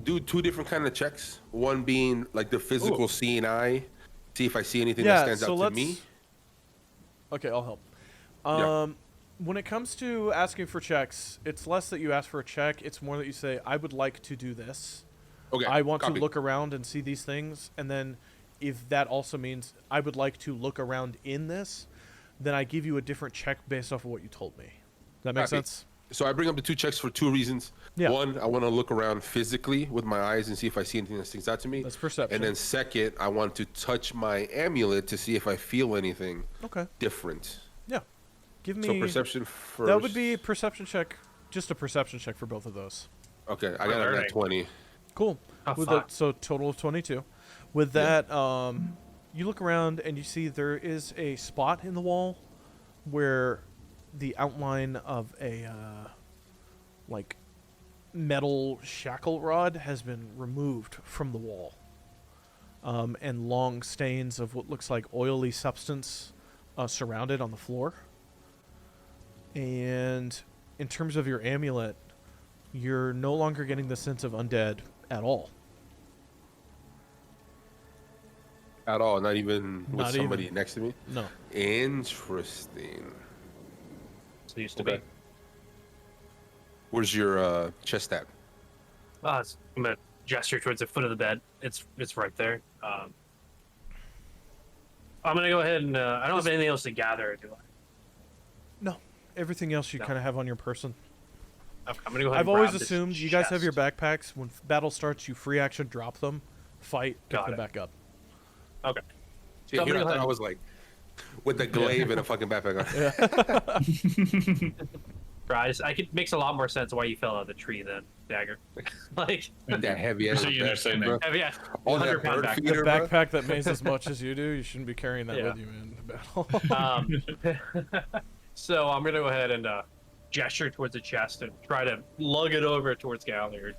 do two different kind of checks? One being like the physical seeing eye, see if I see anything that stands out to me. Okay, I'll help. Yeah. When it comes to asking for checks, it's less that you ask for a check. It's more that you say, I would like to do this. Okay. I want copy. to look around and see these things. And then if that also means I would like to look around in this, then I give you a different check based off of what you told me. Does that make Copy. sense? So I bring up the two checks for two reasons. Yeah. One, I want to look around physically with my eyes and see if I see anything that sticks out to me. That's perception. And then second, I want to touch my amulet to see if I feel anything Okay. different. Yeah. Give me. So perception first. That would be a perception check. Just a perception check for both of those. Okay, I got a learning. net 20. Cool. Oh, With fuck. that, so total of 22. With that, you look around and you see there is a spot in the wall where the outline of a like metal shackle rod has been removed from the wall, and long stains of what looks like oily substance surrounded on the floor. And in terms of your amulet, you're no longer getting the sense of undead at all. At all, not even with Not somebody even. next to me? No. Interesting. So it used to Okay. be. Where's your chest at? I'm gonna gesture towards the foot of the bed. It's right there. I'm gonna go ahead and I don't have anything else to gather, do I? No. Everything else you No. kind of have on your person. Okay, I'm gonna go ahead. I've and always grab this assumed you guys have your chest. backpacks. When battle starts, you free action drop them, fight, pick Got them it. back up. Okay. See, So I'm here gonna I go thought ahead. I was like, with the glaive and a fucking backpack on. Right, it makes a lot more sense why you fell out of the tree then, Dagger. Like, That heavy ass So you understand backpack, that. bro. yeah, All that 100 pound bird back. The feeder, bro. backpack that weighs as much as you do, you shouldn't be carrying that Yeah. with you in battle. So I'm gonna go ahead and gesture towards the chest and try to lug it over towards Galliard.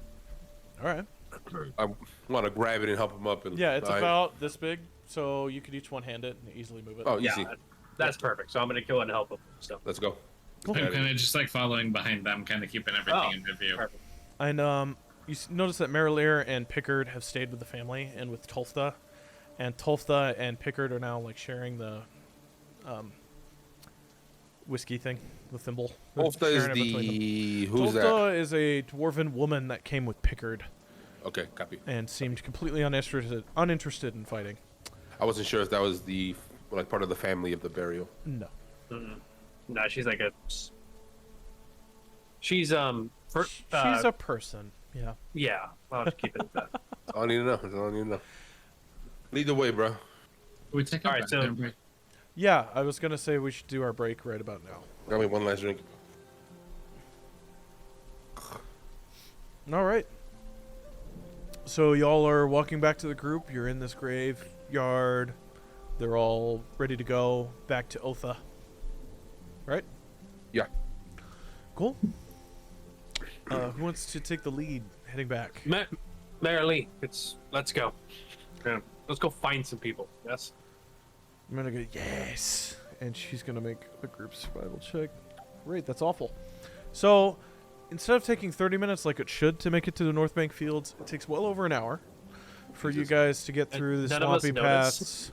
All right. I want to grab it and help him up. And, Yeah, it's all right. about this big, so you could each one hand it and easily move it. Oh, easy. Yeah, that's perfect. So I'm gonna go ahead and help him. So Let's go. Cool. I'm kind of just like following behind them, kind of keeping everything Oh, in review. perfect. And you notice that Merilier and Pickard have stayed with the family and with Tolsta, and Tolfta and Pickard are now like sharing the whiskey thing, the thimble. Tolfta is Sharing it between them. the who's Tolfta that? is a dwarven woman that came with Pickard Okay, copy. and seemed completely uninterested in fighting. I wasn't sure if that was the like part of the family of the burial. No. No, she's like a. She's She's a person. Yeah. Yeah, I'll just keep it at that. That's all I need to know. That's all I need to know. Lead the way, bro. We take a All right, so- break. Yeah, I was gonna say we should do our break right about now. Got me one last drink. All right. So y'all are walking back to the group. You're in this graveyard. They're all ready to go back to Otha. Right? Yeah. Cool. Who wants to take the lead heading back? Marilee, let's go. Yeah, let's go find some people. Yes. I'm gonna go, yes. And she's gonna make a group survival check. Great, that's awful. So, instead of taking 30 minutes like it should to make it to the North Bank Fields, it takes well over an hour for you guys to get through the none of us swampy noticed? paths.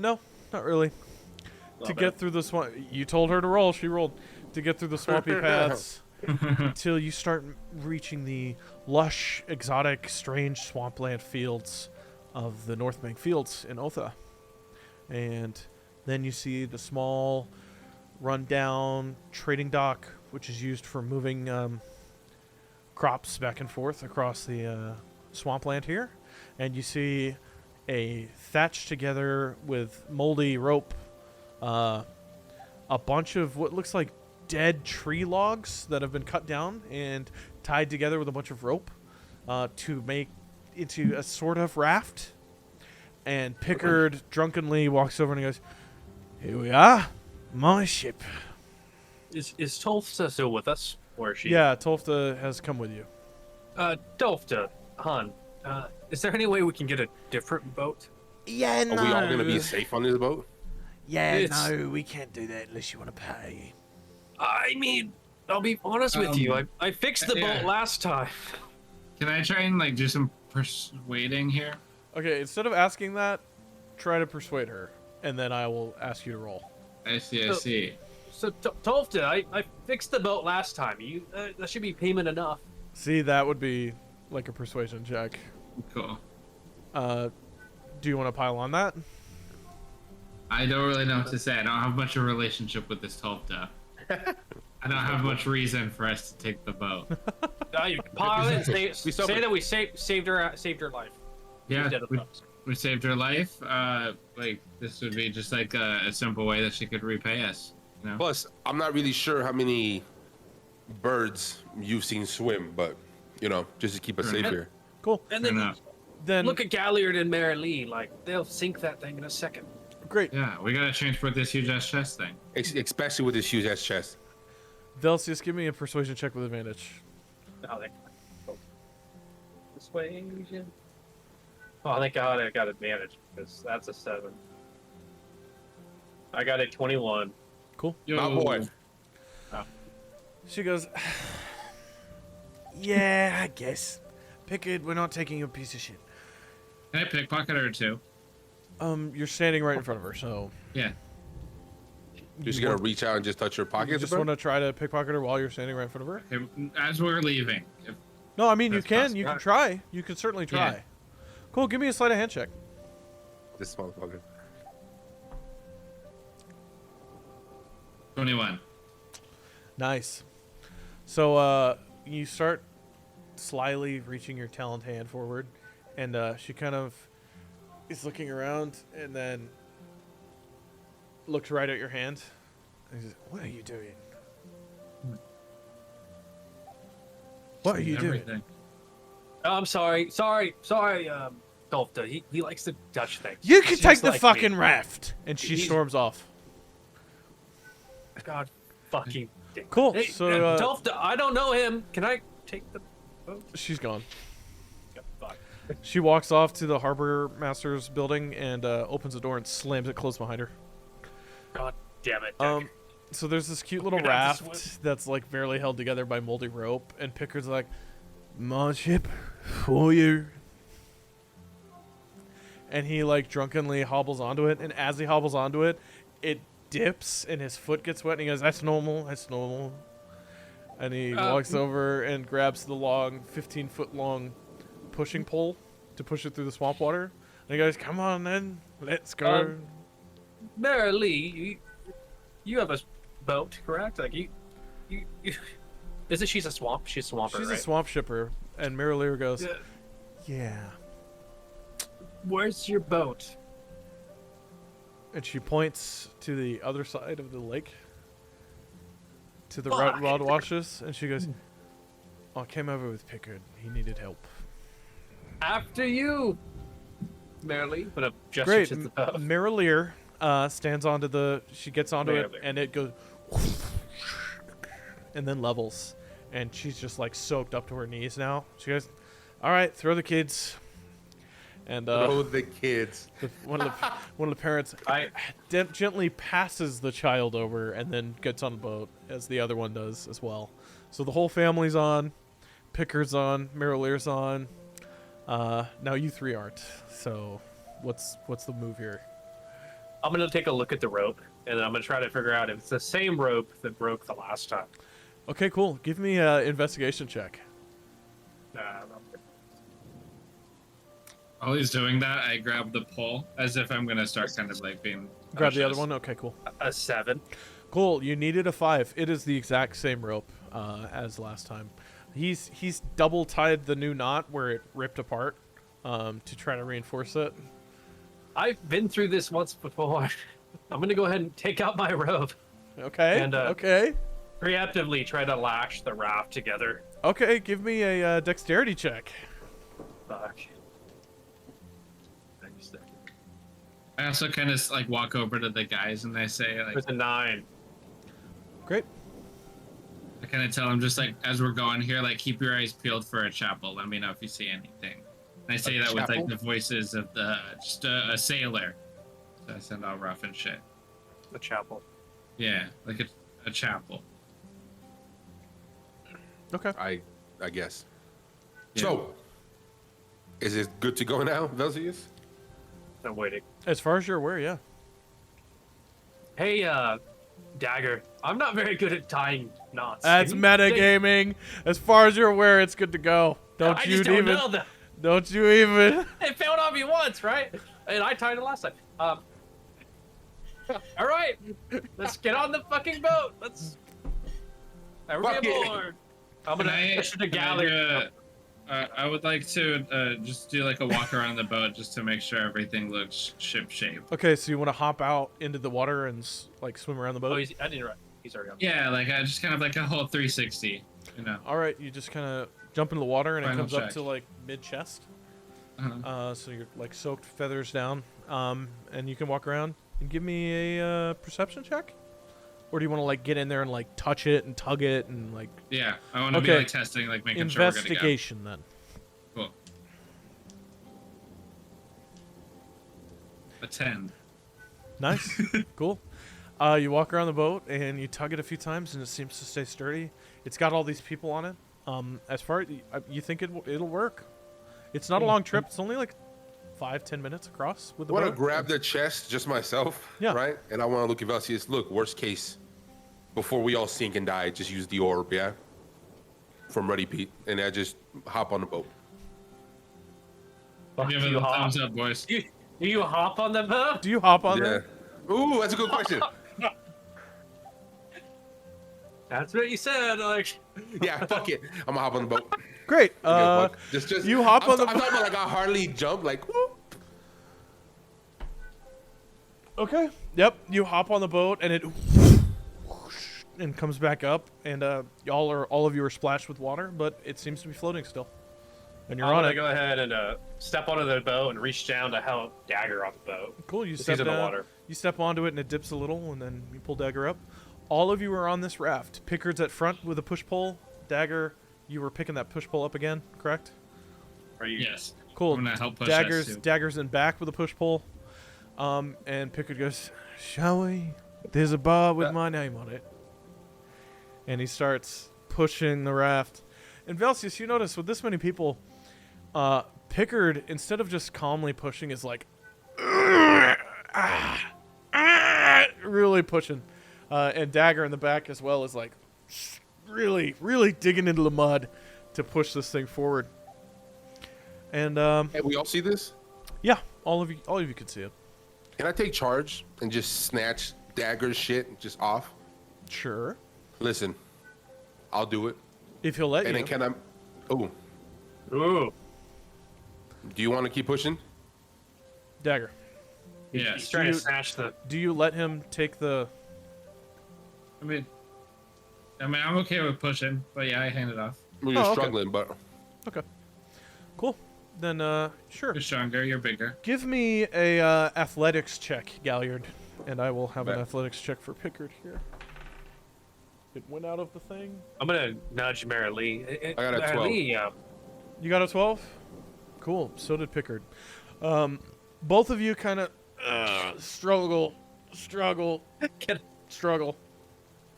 No, not really. To Love get it. through the swamp, you told her to roll, she rolled. To get through the swampy paths until you start reaching the lush, exotic, strange swampland fields of the North Bank Fields in Otha. And then you see the small, run-down trading dock, which is used for moving crops back and forth across the swampland here. And you see a thatched together with moldy rope, a bunch of what looks like dead tree logs that have been cut down and tied together with a bunch of rope to make into a sort of raft. And Pickard drunkenly walks over and he goes, "Here we are, my ship." Is Tolfta still with us, or is she? Yeah, Tolfta has come with you. Tolfta, Han. Is there any way we can get a different boat? Yeah, Are we all gonna be safe on this boat? Yeah, It's- no, we can't do that unless you want to pay. I mean, I'll be honest with you. I fixed the yeah. boat last time. Can I try and like do some persuading here? Okay, instead of asking that, try to persuade her, and then I will ask you to roll. I see. So Tolfta, I fixed the boat last time. That should be payment enough. See, that would be like a persuasion check. Cool. Do you want to pile on that? I don't really know what to say. I don't have much of a relationship with this Tolfta. I don't have much reason for us to take the boat. You pile it and say sober. that we saved her life. Yeah, Instead of us. we saved her life. Like this would be just like a simple way that she could repay us. You know? Plus, I'm not really sure how many birds you've seen swim, but you know, just to keep us safe here. Cool. And Fair then enough. Then look at Galliard and Marilee. Like they'll sink that thing in a second. great. Yeah, we gotta transport this huge ass chest thing. Especially with this huge ass chest. Velcius, give me a persuasion check with advantage. Oh, persuasion. Oh, thank God I got advantage because that's a 7. I got a 21. Cool. Yo, My boy. She goes, "Yeah, I guess. Pickard, we're not taking a piece of shit." Can I pickpocket her too? You're standing right in front of her, so Yeah. You're just gonna reach out and just touch her you pockets, just bro? want to try to pickpocket her while you're standing right in front of her? Okay, as we're leaving. If, No, I mean you That's can. possible. You can try. You can certainly try. Yeah. Cool. Give me a sleight of hand check. This motherfucker. 21. Nice. So you start slyly reaching your talent hand forward, and she kind of is looking around and then looks right at your hand. And says, "What are you doing? What are you doing?" Everything. Oh, I'm sorry. Tolfta. He likes the Dutch things. You can Just take the like fucking me. raft. And she He's- storms off. God fucking. damn. Cool, Hey, so, Tolfta, I don't know him. Can I take the boat? She's gone. Yeah, fuck. She walks off to the harbor master's building and opens the door and slams it closed behind her. God damn it. So there's this cute little We're gonna have to raft that's like barely held together by moldy rope, and Pickard's like, "My ship for you." and he like drunkenly hobbles onto it. And as he hobbles onto it, it dips, and his foot gets wet. And he goes, "That's normal. That's normal." And he walks over and grabs the long, 15-foot long pushing pole to push it through the swamp water. And he goes, "Come on, then, let's go." Mary Lee, you have a boat, correct? Like you is it? She's a swamp. She's a swamper. She's right? a swamp shipper. And Mirror goes, "Yeah." Where's your boat? And she points to the other side of the lake, to the Fuck. rod washes, and she goes, "I came over with Pickard. He needed help." After you, Merrily. But a gesture Great. to the boat. Mirror stands onto the. She gets onto it, Merrileer. and it goes, and then levels, and she's just like soaked up to her knees now. She goes, "All right, throw the kids." And Throw the kids. one of the parents gently passes the child over and then gets on the boat, as the other one does as well. So the whole family's on, Pickard's on, Mirror's on. Now you three aren't. So what's the move here? I'm gonna take a look at the rope, and then I'm gonna try to figure out if it's the same rope that broke the last time. Okay, cool. Give me an investigation check. While he's doing that, I grab the pole as if I'm gonna start kind of like being. Grab the other cautious. one. Okay, cool. A 7. Cool. You needed a 5. It is the exact same rope as last time. He's double tied the new knot where it ripped apart to try to reinforce it. I've been through this once before. I'm gonna go ahead and take out my rope. Okay. And, okay. Preemptively try to lash the raft together. Okay. Give me a dexterity check. Fuck. I also kind of like walk over to the guys and I say like, There's a 9. Great. I kind of tell them just like as we're going here, like keep your eyes peeled for a chapel. Let me know if you see anything. And I say that with like the voices of the just a sailor. So I sound all rough and shit. The chapel. Yeah, like a chapel. Okay. I guess. Yeah. So, is it good to go now, Velsius? I'm waiting. As far as you're aware, yeah. Hey, Dagger. I'm not very good at tying knots. That's Can you think- metagaming. As far as you're aware, it's good to go. Don't I you just don't even? know though. Don't you even? It failed on me once, right? And I tied it last time. All right, let's get on the fucking boat. Let's. Everybody Fuck it. aboard. I'm gonna push the galley. I would like to just do like a walk around the boat just to make sure everything looks ship shape. Okay, so you want to hop out into the water and like swim around the boat? Oh, I didn't write. He's already on. Yeah, like I just kind of like a whole 360, you know. All right, you just kind of jump into the water and it Final comes up check. to like mid chest. Uh-huh. So you're like soaked feathers down, and you can walk around and give me a perception check. Or do you want to like get in there and like touch it and tug it and like Yeah, I want to be like testing, like making sure we're good to go. investigation then? Cool. A 10. Nice, cool. You walk around the boat and you tug it a few times and it seems to stay sturdy. It's got all these people on it. As far as you think it'll work. It's not a long trip. It's only like 5-10 minutes across with the I want to boat. grab the chest just myself, Yeah. right? And I want to look at Velsius. Look, worst case, before we all sink and die, just use the orb, yeah? From Ruddy Pete. And I just hop on the boat. Fuck, Give it you a hop. thumbs up, boys. Do you hop on the boat? Do you hop on Yeah. there? Ooh, that's a good question. That's what you said. Like, Yeah, fuck it. I'm gonna hop on the boat. Great. Okay, fuck. Just you hop on the I'm talking about like a Harley jump, like whoop. Okay. Yep. You hop on the boat and it and comes back up and all of you are splashed with water, but it seems to be floating still. And you're I'm on gonna it. go ahead and step onto the boat and reach down to help Dagger on the boat. Cool. You He's step in the down, water. You step onto it and it dips a little, and then you pull Dagger up. All of you are on this raft. Pickard's at front with a push pole. Dagger, you were picking that push pole up again, correct? Are you? Yes. Cool. I'm gonna help push Dagger's us too. Dagger's in back with a push pole. And Pickard goes, "Shall we? There's a bar with my name on it." And he starts pushing the raft. And Velsius, you notice with this many people, Pickard, instead of just calmly pushing, is like really pushing, and Dagger in the back as well is like really, really digging into the mud to push this thing forward. And Hey, we all see this? yeah, all of you can see it. Can I take charge and just snatch Dagger's shit just off? Sure. Listen, I'll do it. If he'll let And you. then can I? Oh, Ooh. do you want to keep pushing? Dagger. Yes. He's trying to snatch the. Do you let him take the? I mean, I'm okay with pushing, but yeah, I hand it off. Well, you're Oh, okay. struggling, but Okay. Cool. Then sure. You're stronger. You're bigger. Give me a athletics check, Galliard, and I will have an Bet. athletics check for Pickard here. It went out of the thing. I'm gonna nudge Marilee. I got a 12. You got a 12? Cool. So did Pickard. Both of you kind of struggle.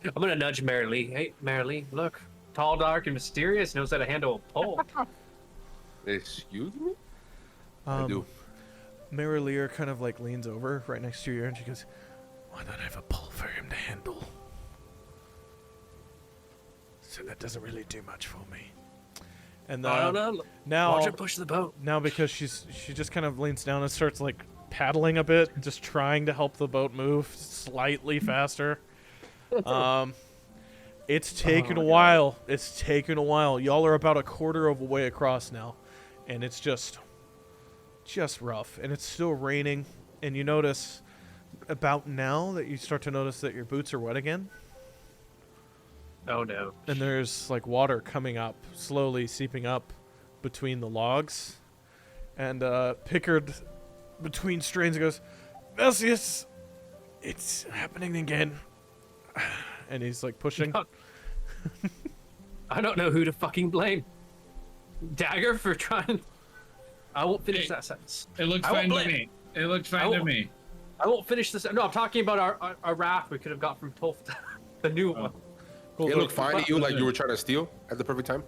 I'm gonna nudge Marilee. Hey, Marilee, look. Tall, dark, and mysterious. Knows how to handle a pole. excuse me. I do. Mary Lear kind of like leans over right next to you and she goes, "Why not have a pole for him to handle? So that doesn't really do much for me." And I don't know. now, Watch her push the boat. now because she just kind of leans down and starts like paddling a bit, just trying to help the boat move slightly faster. It's taken a while. It's taken a while. Y'all are about a quarter of a way across now, and it's just rough. And it's still raining, and you notice about now that you start to notice that your boots are wet again. Oh no. And there's like water coming up, slowly seeping up between the logs. And Pickard, between strains, goes, "Celsius, it's happening again." And he's like pushing. I don't know who to fucking blame. Dagger for trying. I won't finish that sentence. It looked I fine won't to blame- me. It looked fine to won't- me. I won't finish this. No, I'm talking about our raft we could have got from Tolf, the new one. Cool, It cool. looked fine to you, like you were trying to steal at the perfect time.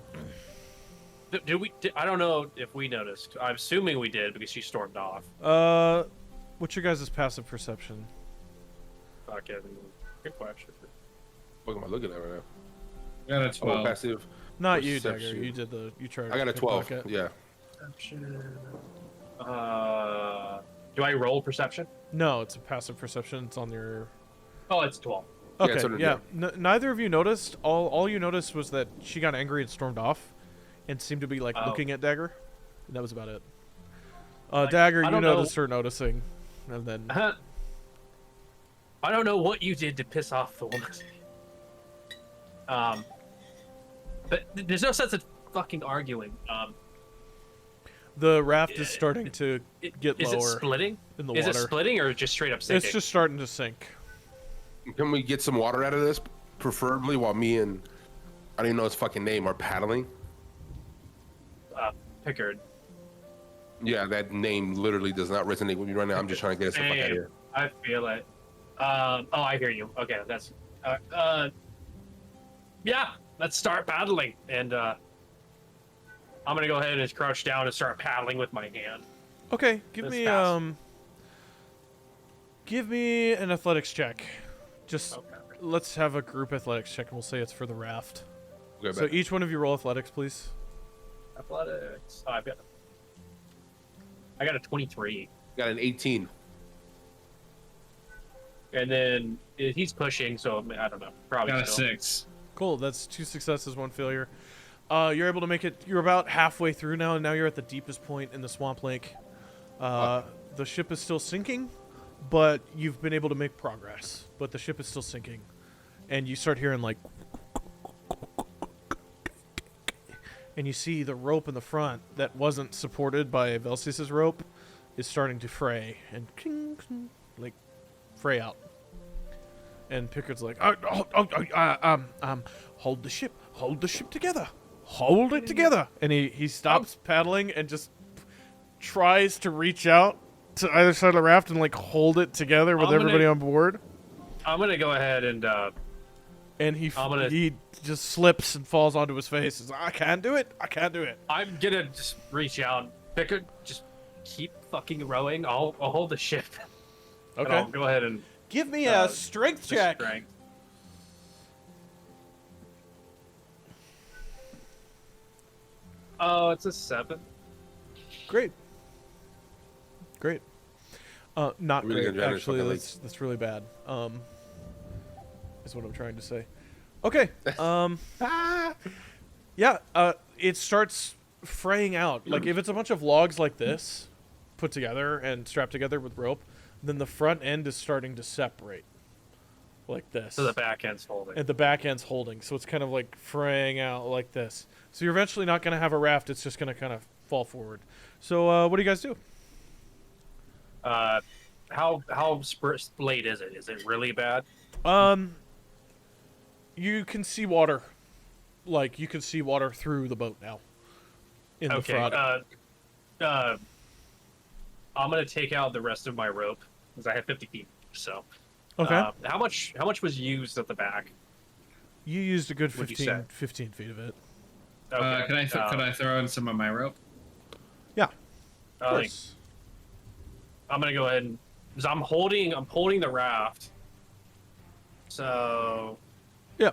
I don't know if we noticed. I'm assuming we did because she stormed off. What's your guys' passive perception? Fucking good question. What am I looking at right now? Got a Oh, 12. passive. Not you, Dagger. Perception. You did you tried. I got a 12. pickpocket. Yeah. Do I roll perception? No, it's a passive perception. It's on your. Oh, it's 12. Yeah, Okay, it's under- yeah. Neither of you noticed. All you noticed was that she got angry and stormed off, and seemed to be like Oh. looking at Dagger. And that was about it. Like, Dagger, I you don't know- noticed her noticing, and then I don't know what you did to piss off the woman. But there's no sense of fucking arguing. the raft is starting to get Is lower it splitting? in the Is water. it splitting or just straight up sinking? It's just starting to sink. Can we get some water out of this, preferably while me and I don't even know his fucking name are paddling? Pickard. Yeah, that name literally does not resonate with me right now. I'm just trying to get us the fuck out of here. I feel it. Oh, I hear you. Okay, that's. Yeah, let's start paddling, and I'm gonna go ahead and just crouch down and start paddling with my hand. Okay, give That's me fast. give me an athletics check. Just Okay. let's have a group athletics check, and we'll say it's for the raft. Okay, So bet. each one of you roll athletics, please. Athletics. Oh, I got a 23, Got an 18. and then he's pushing, so I don't know. Probably Got a still. 6. Cool. That's 2 successes, 1 failure. You're able to make it. You're about halfway through now, and now you're at the deepest point in the swamp lake. The ship is still sinking, but you've been able to make progress. But the ship is still sinking, and you start hearing like, and you see the rope in the front that wasn't supported by Velsius's rope is starting to fray and like fray out. And Pickard's like, hold the ship together, hold it together. And he stops paddling and just tries to reach out to either side of the raft and like hold it together with everybody on board. I'm gonna go ahead and And he just slips and falls onto his face. He's like, I can't do it. I'm gonna just reach out. Pickard, just keep fucking rowing. I'll hold the ship. And Okay. I'll go ahead and Give me a strength check. Strength. Oh, it's a 7. Great. Great. Not Really great, good advantage, actually. fucking That's really bad. Is what I'm trying to say. Okay. Yeah. It starts fraying out. Like if it's a bunch of logs like this, put together and strapped together with rope, then the front end is starting to separate, like this. So the back end's holding. And the back end's holding, so it's kind of like fraying out like this. So you're eventually not going to have a raft. It's just going to kind of fall forward. So what do you guys do? How late is it? Is it really bad? You can see water. Like you can see water through the boat now. In the front. I'm gonna take out the rest of my rope because I have 50 feet. So. Okay. How much was used at the back? You used a good What'd you 15 feet of it. Okay. Could I throw in some of my rope? Yeah. Of I think course. I'm gonna go ahead and because I'm holding the raft. So. Yeah.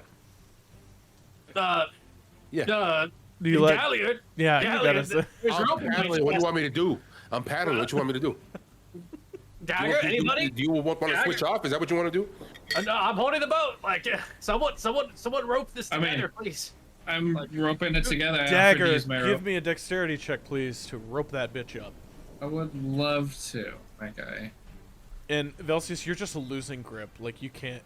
Yeah. Do you let? Galliard. Yeah. You Galliard, gotta say. there's I'm rope. paddling. What do you want me to do? I'm paddling. What you want me to do? Dagger? Anybody? Do you want to switch off? Is that what you want to do? No, I'm holding the boat. Like, someone rope this together, please. I'm roping it together. I offered to Dagger, use my give rope. me a dexterity check, please, to rope that bitch up. I would love to, my guy. And Velsius, you're just losing grip. Like you can't.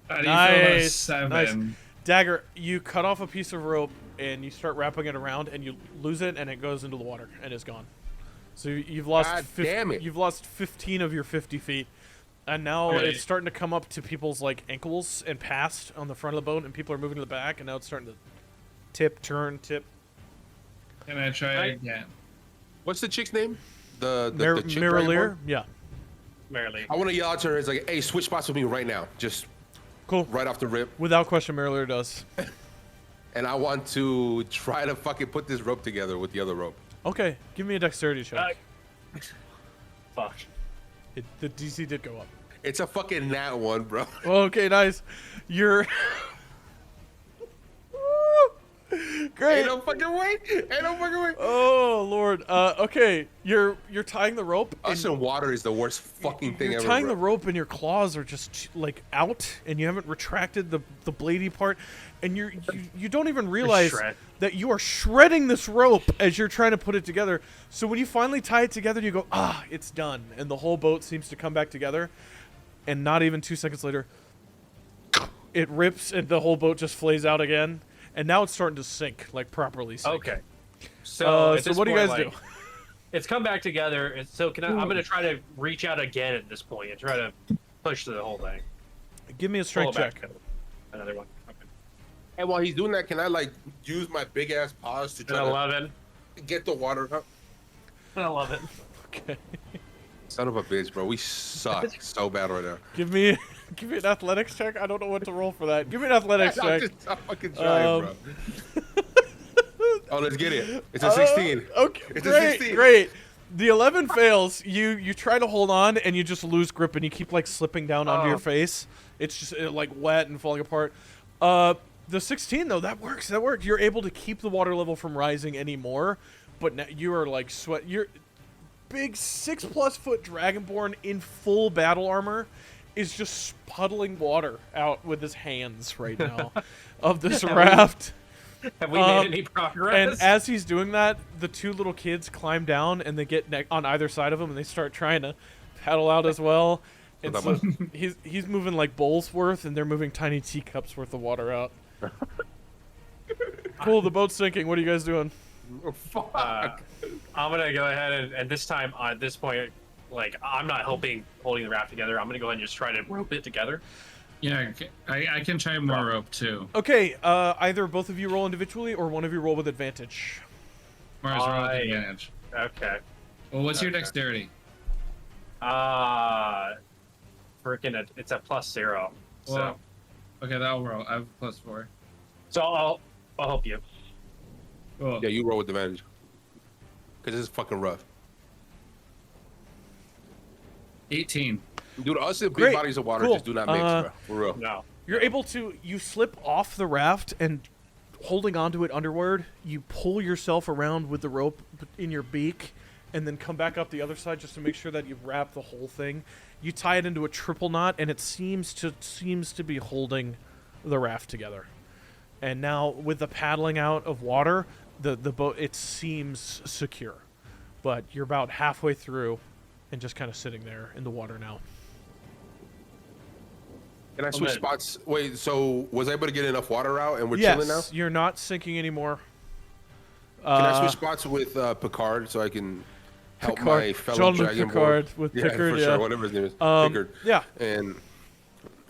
How do you feel about a Nice. 7? Nice. Dagger, you cut off a piece of rope and you start wrapping it around, and you lose it, and it goes into the water and is gone. So you've lost. God damn it. You've lost 15 of your 50 feet, and now Okay. it's starting to come up to people's like ankles and past on the front of the boat, and people are moving to the back, and now it's starting to tip, turn, tip. Can I try Right. again? What's the chick's name? The chick Mirror, dragonborn? yeah, Merrily. I want to yell out to her. It's like, hey, switch spots with me right now. Just cool. right off the rip. Without question, Mirror does. And I want to try to fucking put this rope together with the other rope. Okay, give me a dexterity check. Fuck. The DC did go up. It's a fucking nat one, bro. Okay, nice. You're great. Ain't no fucking way. Ain't no fucking way. Oh Lord. Okay, you're tying the rope. Us in water is the worst fucking thing You're ever. tying bro. the rope, and your claws are just like out, and you haven't retracted the bladey part, and you don't even realize shred. that you are shredding this rope as you're trying to put it together. So when you finally tie it together, you go, it's done, and the whole boat seems to come back together. And not even 2 seconds later, it rips, and the whole boat just flays out again. And now it's starting to sink, like properly sink. Okay. So, at so this what do you point, guys do? like, It's come back together. So I'm gonna try to reach out again at this point and try to push the whole thing. Give me a Pull strength it back. check. Another one. Okay. And while he's doing that, can I like use my big ass paws to An try 11. to get the water up? An 11. Okay. Son of a bitch, bro. We suck so bad right now. Give me an athletics check. I don't know what to roll for that. Give me an athletics check. I'm fucking trying, bro. Oh, let's get it. It's a 16. Okay, It's a great, 16. great. The 11 fails. You try to hold on, and you just lose grip, and you keep like slipping down onto your face. It's just like wet and falling apart. The 16 though, that works. That worked. You're able to keep the water level from rising anymore, but now you are like sweat. You're big 6+ foot dragonborn in full battle armor is just puddling water out with his hands right now of this raft. Have we made any progress? And as he's doing that, the two little kids climb down and they get on either side of him, and they start trying to paddle out as well. And so he's moving like bowls worth, and they're moving tiny teacups worth of water out. Cool, the boat's sinking. What are you guys doing? Fuck. I'm gonna go ahead and this time at this point, like I'm not holding the raft together. I'm gonna go ahead and just try to rope it together. Yeah, I can try more rope too. Okay, either both of you roll individually, or one of you roll with advantage. Or as roll with advantage. Okay. Well, what's your dexterity? Freaking it's a +0. So Well, okay, that'll roll. I have +4. so I'll help you. Cool. Yeah, you roll with advantage. Because this is fucking rough. 18. Dude, us and big Great. bodies of water Cool. just do not mix, bro. For real. No. You're able to, you slip off the raft and holding onto it underward, you pull yourself around with the rope in your beak and then come back up the other side just to make sure that you've wrapped the whole thing. You tie it into a triple knot and it seems to be holding the raft together. And now with the paddling out of water, the boat, it seems secure. But you're about halfway through and just kind of sitting there in the water now. Can I switch spots? Wait, so was I able to get enough water out and we're chilling now? Yes, you're not sinking anymore. Can I switch spots with Picard so I can help Picard. my fellow Jean-Luc Dragonborn? Picard with Picard, for yeah. sure, whatever his name is. Picard. Yeah. And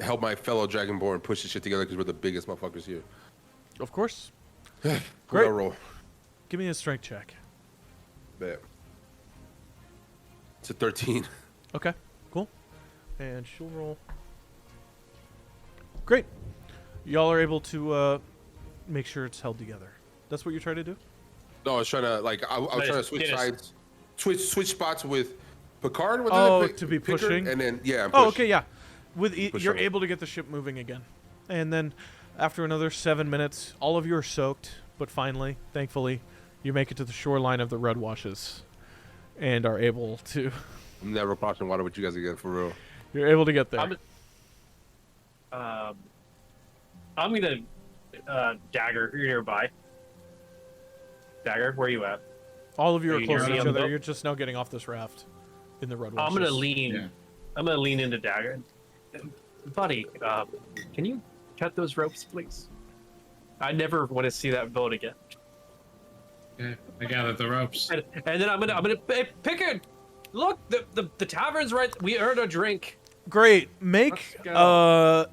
help my fellow Dragonborn push this shit together because we're the biggest motherfuckers here. Of course. Great. Great. Roll. Give me a strength check. Bet. It's a 13. Okay, cool. And she'll roll. Great. Y'all are able to make sure it's held together. That's what you're trying to do? No, I was trying to I was trying to switch sides, switch spots with Picard. To be Picker, pushing? and then yeah. Oh, push. okay, yeah. You're on. able to get the ship moving again. And then after another 7 minutes, all of you are soaked, but finally, thankfully, you make it to the shoreline of the Red Washes and are able to I'm never crossing water with you guys again, for real. you're able to get there. I'm gonna Dagger, you're nearby. Dagger, where are you at? All of you Are are you close near to me each on the other. boat? You're just now getting off this raft in the Red Washes. I'm gonna lean. Yeah. I'm gonna lean into Dagger. Buddy, can you cut those ropes, please? I never want to see that boat again. Yeah, I gathered the ropes. And then I'm gonna hey, Pickard, look, the tavern's right. We earned a drink. Great. Make Let's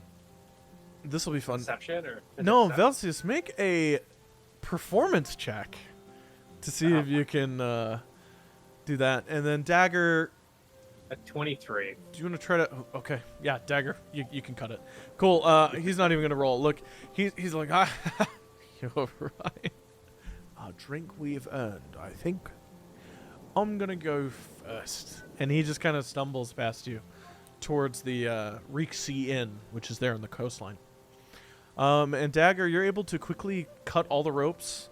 this will be fun. Deception or No, Velcius, make a performance check to see if you can do that. And then Dagger, a 23. do you want to try to? Okay, yeah, Dagger, you can cut it. Cool. He's not even gonna roll. Look, he's like, you're right. A drink we've earned, I think. I'm gonna go first, and he just kind of stumbles past you towards the Reek Sea Inn, which is there on the coastline. And Dagger, you're able to quickly cut all the ropes,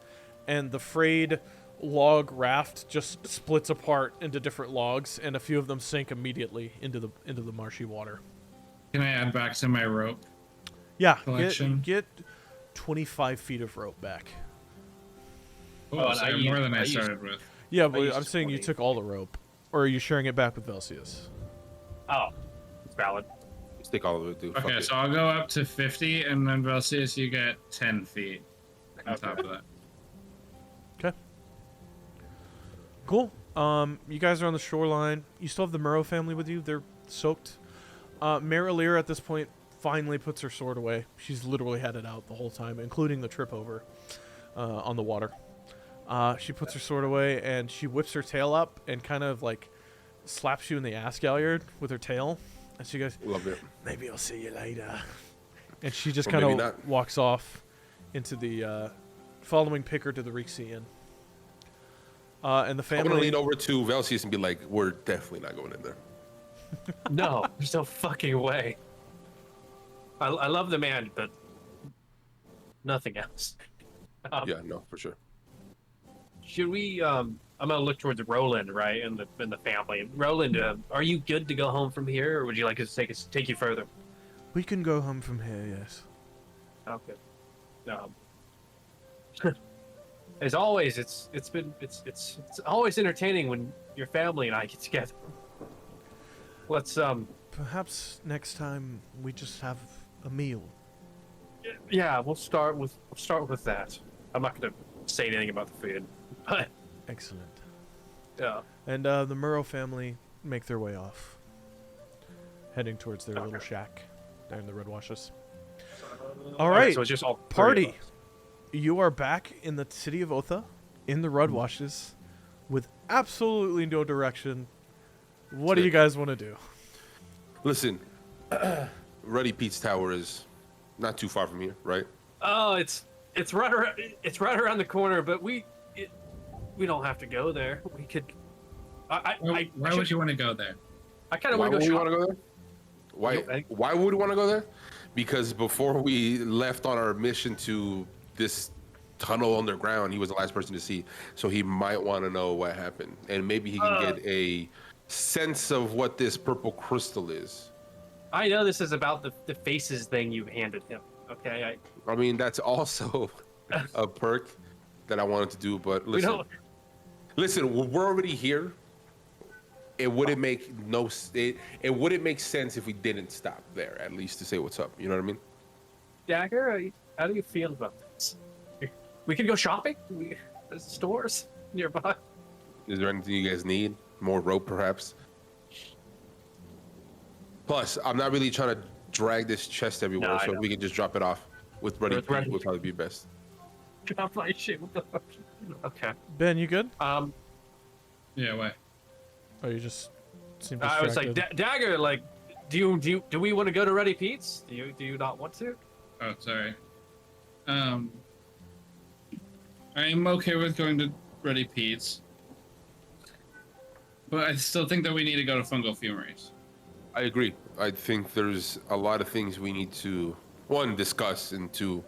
and the frayed log raft just splits apart into different logs, and a few of them sink immediately into the marshy water. Can I add back to my rope? Yeah, Collection. get 25 feet of rope back. Oh, Oh, and so I more used- than I I used- started with. Yeah, but used I'm saying you 20. took all the rope, or are you sharing it back with Velcius? Oh, it's valid. Stick all of it, dude. Fuck Okay, it. so I'll go up to 50, and then Velcius, you get 10 feet on top of that. Okay. Cool. You guys are on the shoreline. You still have the Murrow family with you. They're soaked. Marileer at this point finally puts her sword away. She's literally had it out the whole time, including the trip over on the water. She puts her sword away and she whips her tail up and kind of like slaps you in the ass galliard with her tail. And she goes, Love it. "Maybe I'll see you later." And she just Or kind maybe of not. walks off into the following Picker to the Reek Sea Inn. And the I'm gonna family. lean over to Velcius and be like, "We're definitely not going in there." No, there's no fucking way. I love the man, but nothing else. Yeah, no, for sure. Should we? I'm gonna look towards Roland, right, and the family. Roland, are you good to go home from here, or would you like us to take you further? We can go home from here, yes. Okay. As always, it's always entertaining when your family and I get together. Let's Perhaps next time we just have a meal. yeah, we'll start with that. I'm not gonna say anything about the food, but Excellent. yeah. And the Murrow family make their way off, heading towards their little shack there in the Red Washes. All Okay, right, so it's just all party. 3 of us. You are back in the city of Otha, in the Red Washes, with absolutely no direction. What do you guys want to do? Listen, Ruddy Pete's Tower is not too far from here, right? Oh, it's right around the corner, but we don't have to go there. We could. Why would you want to go there? I kind of Why want to would go we shop. want to go there? Why would we want to go there? Because before we left on our mission to this tunnel underground, he was the last person to see. So he might want to know what happened, and maybe he can get a sense of what this purple crystal is. I know this is about the faces thing you handed him. Okay. I mean, that's also a perk that I wanted to do. But listen, we're already here. It wouldn't make it wouldn't make sense if we didn't stop there, at least to say what's up. You know what I mean? Dagger, how do you feel about this? We could go shopping. There's stores nearby. Is there anything you guys need? More rope, perhaps? Plus, I'm not really trying to drag this chest everywhere, so if we can just drop it off with ready feet would probably be best. Drop my shit. What the fuck? Okay. Ben, you good? Yeah, why? Oh, you just seem distracted. I was like, Dagger, like, do we want to go to Ready Pete's? Do you not want to? Oh, sorry. I'm okay with going to Ready Pete's, but I still think that we need to go to Fungal Fumeries. I agree. I think there's a lot of things we need to, one, discuss, and two,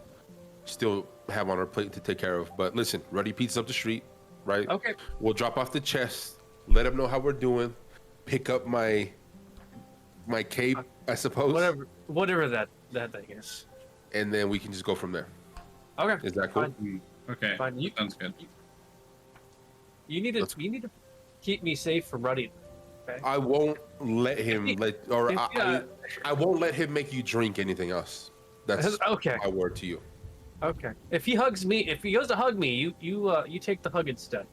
still have on our plate to take care of. But listen, Ready Pete's up the street, right? Okay. We'll drop off the chest, let them know how we're doing, pick up my cape, I suppose. Whatever that thing is. And then we can just go from there. Okay. Is that cool? Fine. Okay. Fine. Sounds good. You need to keep me safe from Ruddy. Okay? I won't let him I won't let him make you drink anything else. That's okay. my word to you. Okay. If he hugs me, if he goes to hug me, you take the hug instead.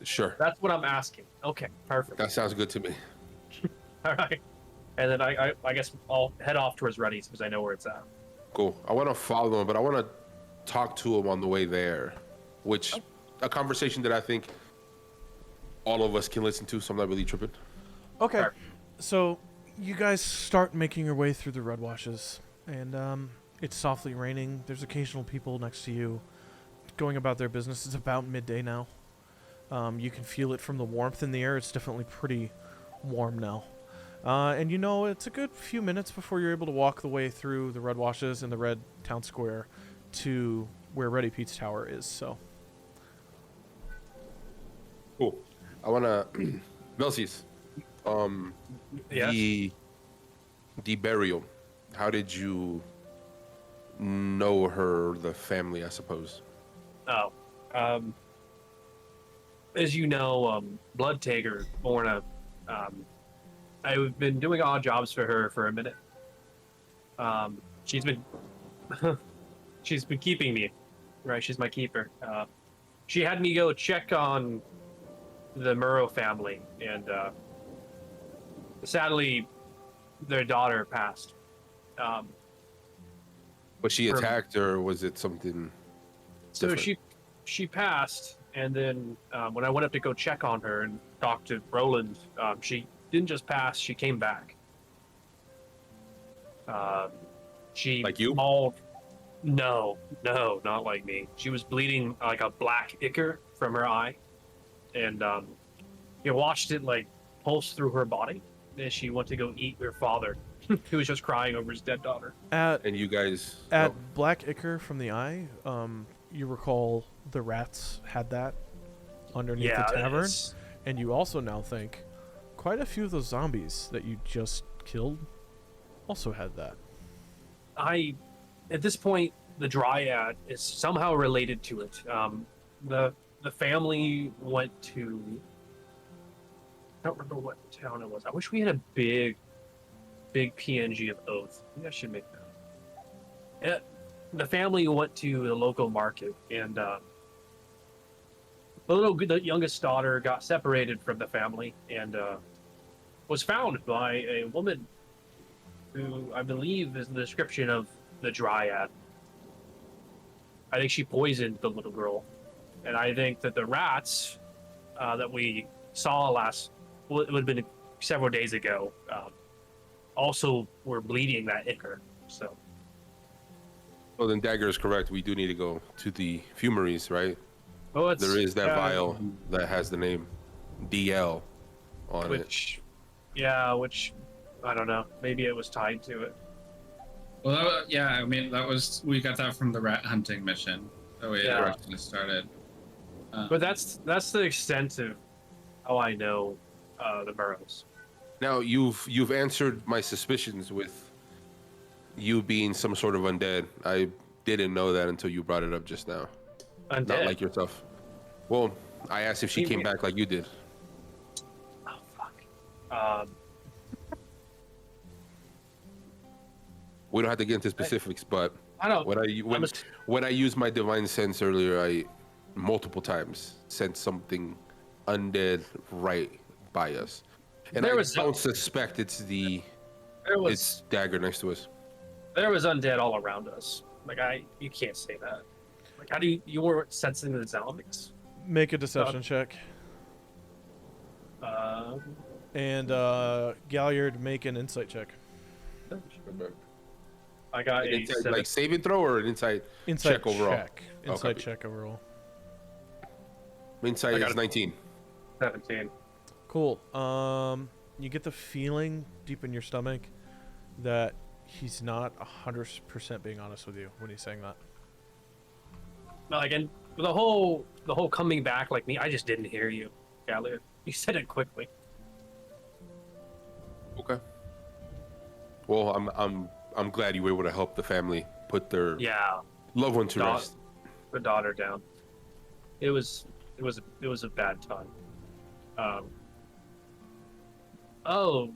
Sure. That's what I'm asking. Okay. Perfect. That sounds good to me. All right. And then I guess I'll head off towards Ruddy's because I know where it's at. Cool. I want to follow him, but I want to talk to him on the way there, which a conversation that I think all of us can listen to, so I'm not really tripping. Okay. Alright. So you guys start making your way through the red washes, and it's softly raining. There's occasional people next to you going about their business. It's about midday now. You can feel it from the warmth in the air. It's definitely pretty warm now. And you know, it's a good few minutes before you're able to walk the way through the red washes and the red town square to where Ready Pete's tower is. So cool. I want to Velsies, Yes? the burial. How did you know her, the family, I suppose? Oh. As you know, Blood Taker, Lorna, I've been doing odd jobs for her for a minute. She's been she's been keeping me, right? She's my keeper. She had me go check on the Murrow family, and sadly, their daughter passed. Was she attacked, or was it something different? So she passed, and then when I went up to go check on her and talk to Roland, she didn't just pass; she came back. She like you? No, not like me. She was bleeding like a black ichor from her eye, and you watched it like pulse through her body as she went to go eat her father, who was just crying over his dead daughter. And you guys at Black Ichor from the eye, you recall the rats had that underneath the tavern, and you also now think quite a few of those zombies that you just killed also had that. At this point, the Dryad is somehow related to it. The family went to, I don't remember what town it was. I wish we had a big PNG of Oath. Maybe I should make that. The family went to the local market, and the youngest daughter got separated from the family and was found by a woman who I believe is the description of the Dryad. I think she poisoned the little girl, and I think that the rats that we saw it would have been several days ago, also were bleeding that ichor. So. Well, then Dagger is correct. We do need to go to the fumeries, right? Oh, there is that vial that has the name DL on it. Yeah, which I don't know. Maybe it was tied to it. Well, yeah, I mean, we got that from the rat hunting mission that we originally started. But that's the extent of how I know the Burrows. Now you've answered my suspicions with you being some sort of undead. I didn't know that until you brought it up just now. Undead? Not like yourself. Well, I asked if she came back like you did. Oh fuck. We don't have to get into specifics, but I don't. When I used my divine sense earlier, I multiple times sent something undead right by us, and don't suspect it's it's dagger next to us. There was undead all around us. Like you can't say that. Like how do you were sensing the zombies? Make a deception check. And Galliard, make an insight check. I got an insight, like saving throw or an insight check overall. Insight check overall. Insight is 19. 17. Cool. You get the feeling deep in your stomach that he's not 100% being honest with you when he's saying that. No, again, the whole coming back like me, I just didn't hear you, Galliard. You said it quickly. Okay. Well, I'm glad you were able to help the family put their loved one to rest. The daughter down. It was a bad time. Oh,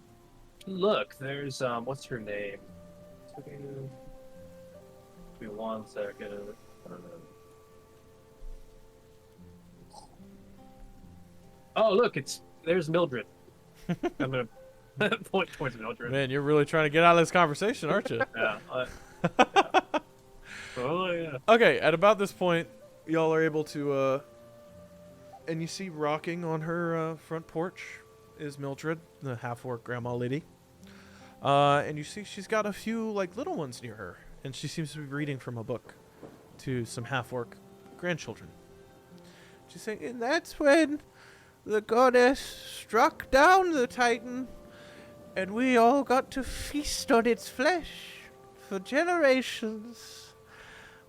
look, there's what's her name? Give me 1 second. Oh, look, there's Mildred. I'm gonna point towards Mildred. Man, you're really trying to get out of this conversation, aren't you? Yeah. Oh yeah. Okay, at about this point, y'all are able to, and you see rocking on her front porch is Mildred, the half-orc grandma lady. And you see she's got a few like little ones near her, and she seems to be reading from a book to some half-orc grandchildren. She's saying, and that's when the goddess struck down the Titan, and we all got to feast on its flesh for generations.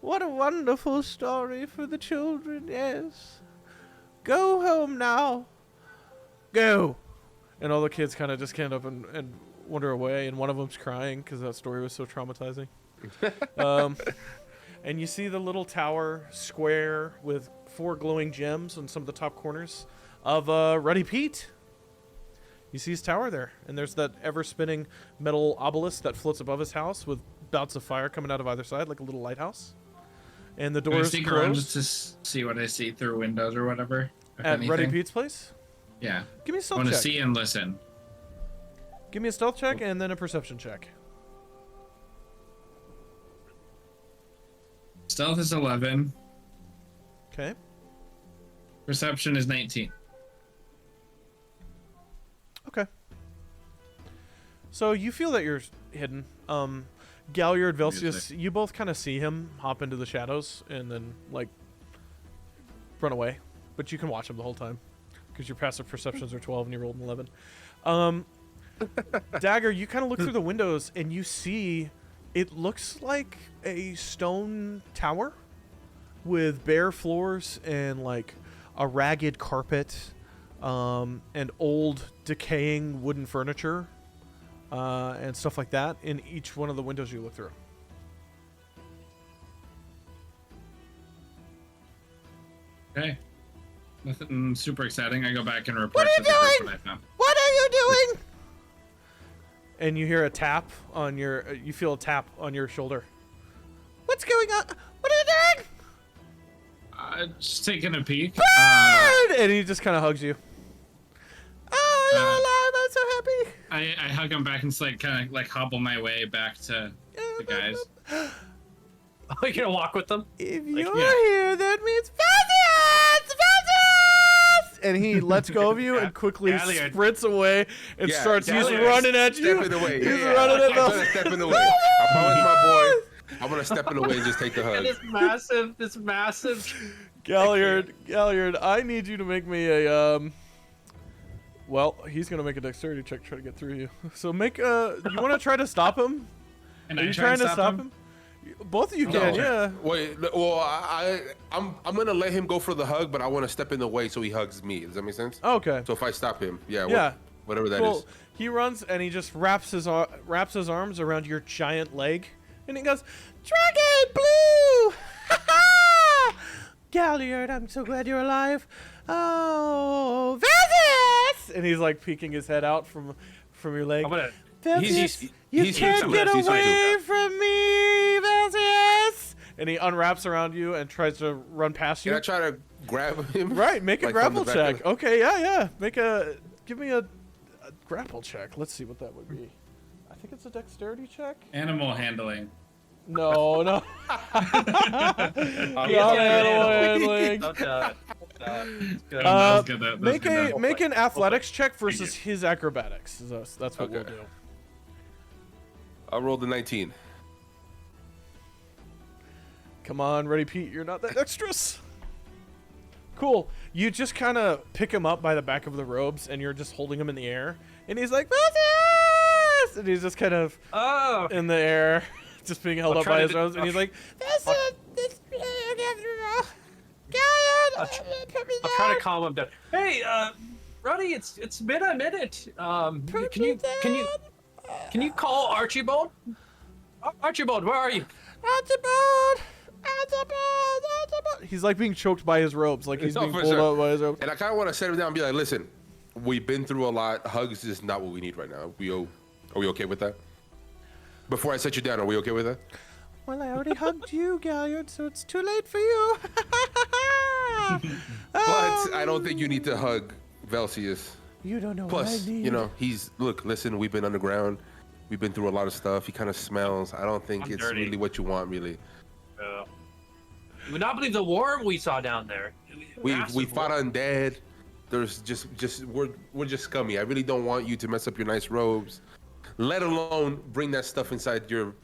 What a wonderful story for the children, yes. Go home now. Go. And all the kids kind of just stand up and wander away, and one of them's crying because that story was so traumatizing. And you see the little tower square with 4 glowing gems on some of the top corners of Ruddy Pete. You see his tower there, and there's that ever-spinning metal obelisk that floats above his house with bouts of fire coming out of either side, like a little lighthouse. And the doors closed. Around just to see what I see through windows or whatever. At Ruddy Pete's place? Yeah. Give me a stealth check. I want to check. see and listen. Give me a stealth check and then a perception check. Stealth is 11. Okay. Perception is 19. Okay. So you feel that you're hidden. Galliard, Velcius, you both kind of see him hop into the shadows and then, like, run away. But you can watch him the whole time because your passive perceptions are 12 and you rolled an 11. Dagger, you kind of look through the windows and you see it looks like a stone tower with bare floors and, like, a ragged carpet and old decaying wooden furniture and stuff like that in each one of the windows you look through. Okay. Nothing super exciting. I go back and report What are you what I found. What are you doing? And you hear a tap on your you feel a tap on your shoulder. What's going on? What are you doing? Just taking a peek. Bird! And he just kind of hugs you. Oh, you're alive! I'm so happy. I hug him back and just like kind of like hobble my way back to the guys. Are you gonna walk with them? If you're here, that means Velcius! Velcius! And he lets go of you and quickly sprints away and starts. He's running at you. Stepping away. He's running at I'm stepping away. I promise my boy. I'm gonna step in the way and just take the hug. And this massive. Galliard, I need you to make me a Well, he's gonna make a dexterity check to try to get through you. So make a. You want to try to stop him? And Are I you try trying and to stop stop him? Both of you can, No. yeah. Wait, well, I'm gonna let him go for the hug, but I want to step in the way so he hugs me. Does that make sense? Okay. So if I stop him, yeah, Yeah. whatever that is. Cool. He runs and he just wraps his arms around your giant leg, and he goes, "Dragon Blue! Ha ha! Galliard, I'm so glad you're alive. Oh, Vegas!" And he's like peeking his head out from your leg. I'm gonna. Vegas, He's- you he's can't used to get it. He's used to away it. from me, Vegas! And he unwraps around you and tries to run past you. Can I try to grab him? Right, make a Like, from the grapple back check. of the- Okay, yeah. Give me a grapple check. Let's see what that would be. I think it's a dexterity check. Animal handling. No. Yeah, handling. Don't do it. It's good. That was good, that was Make good. make an athletics check versus his acrobatics. That's what we'll Okay. do. I rolled a 19. Come on, ready, Pete. You're not that dexterous. Cool. You just kind of pick him up by the back of the robes, and you're just holding him in the air. And he's like, "Vegas!" And he's just kind of Oh. in the air, just being held I'm up by trying his to- robes. And he's like, I'm trying to calm him down. Hey, Ruddy, it's been a minute. Can you call Archibald? Archibald, where are you? Archibald! He's like being choked by his robes, like he's No, being for pulled sure. out by his robes. And I kind of want to set him down and be like, listen, we've been through a lot. Hugs is not what we need right now. Are we okay with that? Before I set you down, are we okay with that? Well, I already hugged you, Galliard, so it's too late for you. But I don't think you need to hug Velcius. You don't know Plus, what I need. you know, listen, we've been underground. We've been through a lot of stuff. He kind of smells. I don't think I'm it's dirty. really what you want, really. You would not believe the war we saw down there. We Massive fought war. undead. There's we're just scummy. I really don't want you to mess up your nice robes, let alone bring that stuff inside your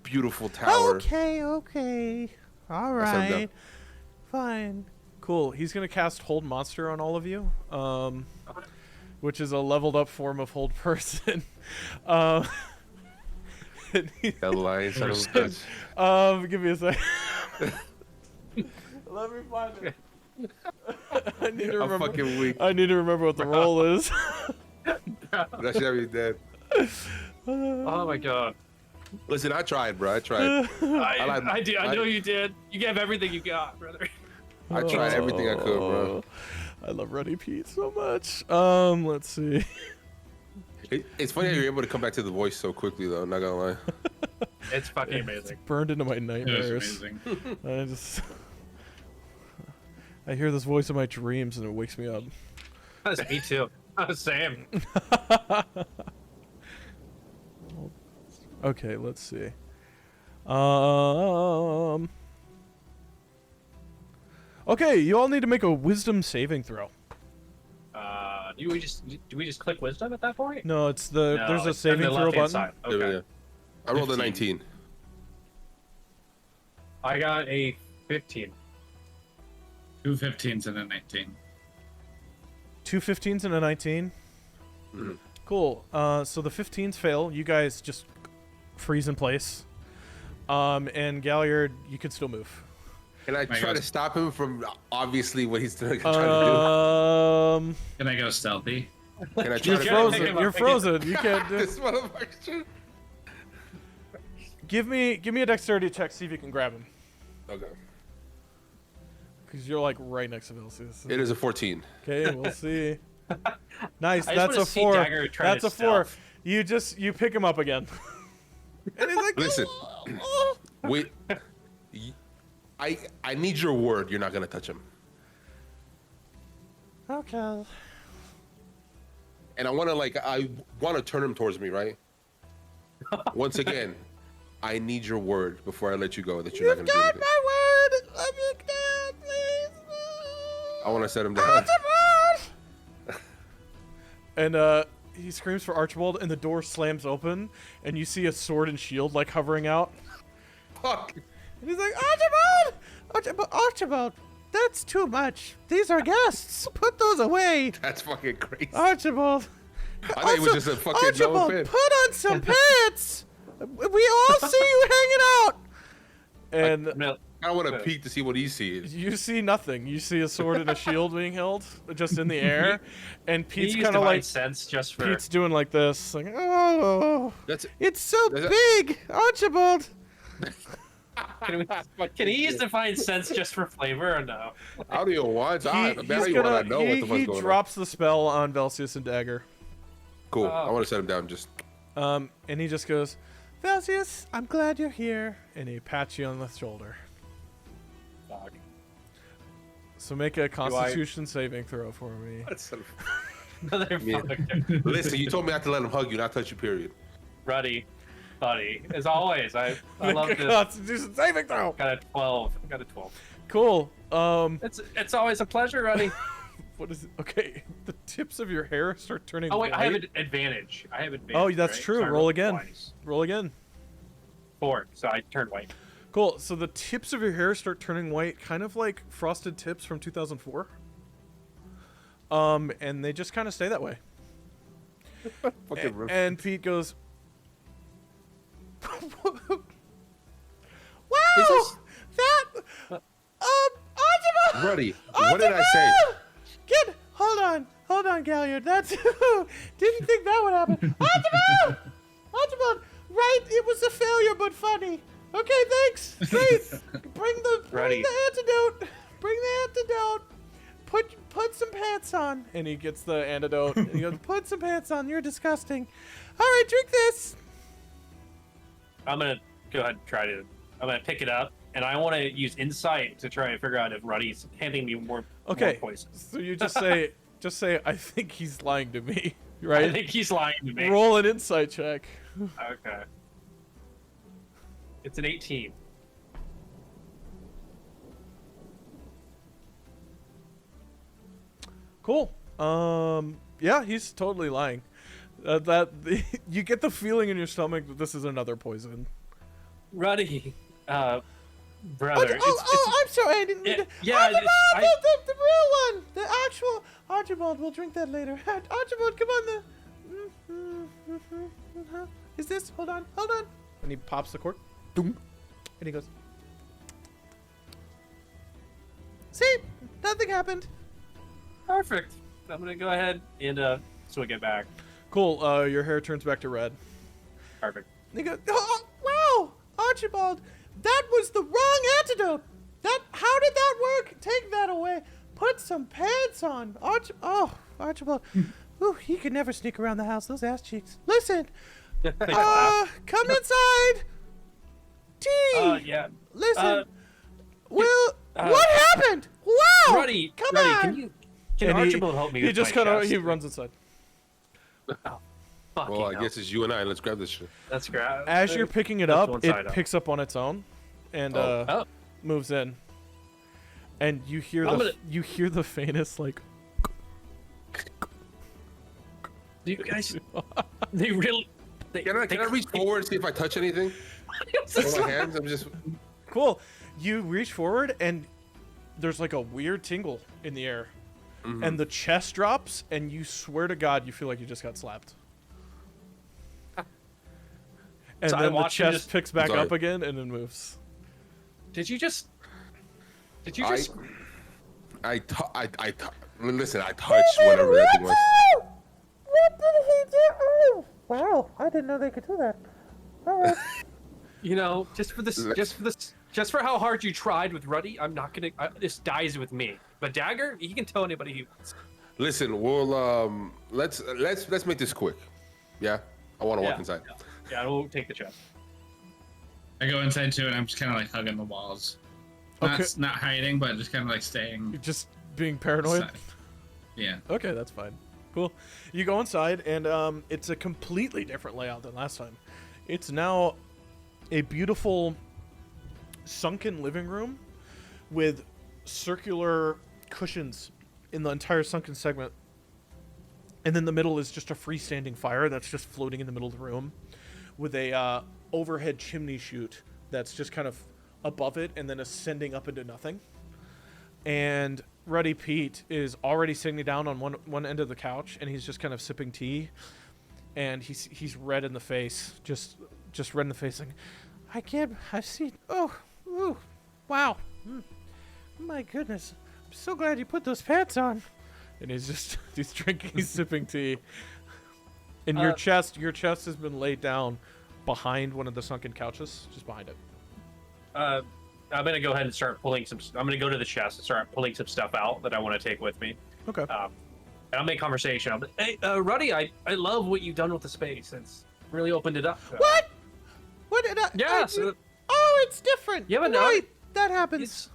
beautiful tower. Okay. All That's what I'm right. done. Fine. Cool. He's gonna cast Hold Monster on all of you, which is a leveled up form of Hold Person. and That line son of a bitch. give me a second. Let me find it. I need to I'm remember. fucking weak. I need to remember what the roll is. That should have me dead. Oh my god. Listen, I tried, bro. I tried. I do. I know you did. You gave everything you got, brother. I tried everything I could, bro. I love Ruddy Pete so much. Let's see. It's funny how you're able to come back to the voice so quickly, though. Not gonna lie. It's fucking amazing. Burned into my It was nightmares. amazing. I hear this voice in my dreams and it wakes me up. That's me too. Same. Okay, let's see. Okay, you all need to make a wisdom saving throw. Do we just click wisdom at that point? No, it's No, there's a it's on saving the throw left-hand button. side. Yeah, Okay. yeah. I rolled a 15. 19. I got a 15. 2 15s and a 19. 2 15s and a 19. Mhm. Cool. So the 15s fail. You guys just freeze in place. And Galliard, you can still move. Can I My try God. to stop him from obviously what he's trying to do? Can I go stealthy? Can I try You're to frozen. pick him up, You're pick him frozen. You can't do. This motherfucker. Give me a dexterity check. See if you can grab him. Okay. Because you're like right next to Vilcius. It is a 14. Okay, we'll see. Nice. I just That's wanna a see 4. Dagger try That's to a 4. stealth. You pick him up again. And he's like, Listen. Wait. I need your word. You're not gonna touch him. okay. And I want to turn him towards me, right? Once again, I need your word before I let you go that you're not You've gonna do got anything. my word. Let me down, please. I want to set him down. Archibald! And he screams for Archibald, and the door slams open, and you see a sword and shield like hovering out. Fuck. And he's like, Archibald! Archibald! Archibald! That's too much. These are guests. Put those away. That's fucking crazy. Archibald. I thought it was just a fucking Archibald, no put on some pants. We all see you hanging out. And I want to peek to see what he sees. you see nothing. You see a sword and a shield being held just in the air, and Pete's He kind of like sense just for. Pete's doing like this, like, oh, That's it's so big, Archibald. Can he use divine sense just for flavor or no? I don't even want. I He's barely want gonna to know what the fuck's he going drops the spell on Velcius and Dagger. Cool. Oh. I want to set him down. Just And he just goes, Velcius, I'm glad you're here, and he pats you on the shoulder. Fuck. So make a Constitution saving throw for me. Motherfucker. listen. You told me not to let him hug you, not touch you. Period. Ruddy, buddy, as always. I love Make a this. Constitution saving throw. Got a 12. Got a 12. Cool. It's always a pleasure, Ruddy. What is it? Okay, the tips of your hair start turning Oh wait, white. I have an advantage. Oh, that's right? true. So I Roll rolled again. twice. Roll again. 4, so I turned white. Cool. So the tips of your hair start turning white, kind of like frosted tips from 2004. And they just kind of stay that way. Fucking rip. And Pete goes, "Wow, Is this- that Archibald, Ruddy, what did I say? Kid, hold on, Galliard. That's didn't think that would happen. Archibald, right? It was a failure, but funny. Okay, thanks. Great. Bring the antidote. Bring the antidote. Put some pants on. And he gets the antidote. And he goes, put some pants on. You're disgusting. All right, drink this. I'm gonna go ahead and try to. I'm gonna pick it up, and I want to use insight to try and figure out if Ruddy's handing me more poison. So you just say, I think he's lying to me, right? I think he's lying to me. Roll an insight check. Okay. It's an 18. Cool. Yeah, he's totally lying. You get the feeling in your stomach that this is another poison. Ruddy, brother. I'm sorry, I didn't mean to. Yeah, Archibald, it's- the real one, the actual Archibald. We'll drink that later. Archibald, come on. Is this? Hold on. And he pops the cork. Doom. And he goes. See, nothing happened. Perfect. I'm gonna go ahead and swig it back. Cool. Your hair turns back to red. Perfect. And he goes, oh, wow, Archibald, that was the wrong antidote. How did that work? Take that away. Put some pants on. Archibald. Ooh, he could never sneak around the house. Those ass cheeks. Listen, come inside. Tea. Yeah. Listen. What happened? Wow. Ruddy, come Ruddy, on. Can And Archibald help me He with just my kind of chest? he runs inside. Fucking Well, I hell. guess it's you and I. Let's grab this shit. That's great. As you're picking it That's up, one side it picks up on its own, and Oh. moves in. And you hear you hear the faintest like. You guys, they really. Can I reach forward and see if I touch anything? With my hands, I'm just. Cool. You reach forward and there's like a weird tingle in the air, and the chest drops, and you swear to God you feel like you just got slapped. And So I then the watch him chest just- picks back Sorry. up again and then moves. Did you just? Listen, I touched whatever that thing was. What did he do? Wow, I didn't know they could do that. All right. You know, just for how hard you tried with Ruddy, I'm not gonna. This dies with me. But Dagger, he can tell anybody he wants. Listen, we'll let's make this quick. Yeah, I want to walk inside. Yeah, we'll take the chest. I go inside too, and I'm just kind of like hugging the walls. Okay. Not hiding, but just kind of like staying. You're just being paranoid. inside. Yeah. Okay, that's fine. Cool. You go inside, and it's a completely different layout than last time. It's now a beautiful sunken living room with circular cushions in the entire sunken segment. And then the middle is just a freestanding fire that's just floating in the middle of the room with a overhead chimney chute that's just kind of above it and then ascending up into nothing. and Ruddy Pete is already sitting down on one end of the couch, and he's just kind of sipping tea, and he's red in the face, just red in the face, like, I've seen, ooh, wow, my goodness, I'm so glad you put those pants on, and he's drinking, he's sipping tea, and your chest has been laid down behind one of the sunken couches, just behind it. I'm gonna go ahead and start pulling some. I'm gonna go to the chest and start pulling some stuff out that I want to take with me. Okay. And I'll make conversation. Hey, Ruddy, I love what you've done with the space. It's really opened it up. What? What did I? Yeah. It's different. Yeah, but right. That happens.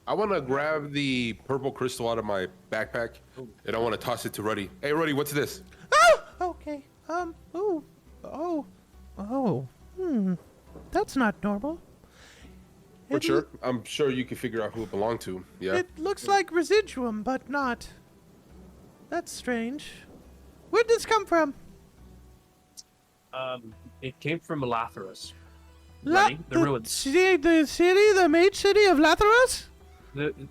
I want to grab the purple crystal out of my backpack, and I want to toss it to Ruddy. Hey, Ruddy, what's this? Oh, okay. That's not normal. For sure. I'm sure you can figure out who it belonged to. Yeah. It looks like residuum, but not. That's strange. Where'd this come from? It came from Latharus. The ruins. The mage city of Latharus?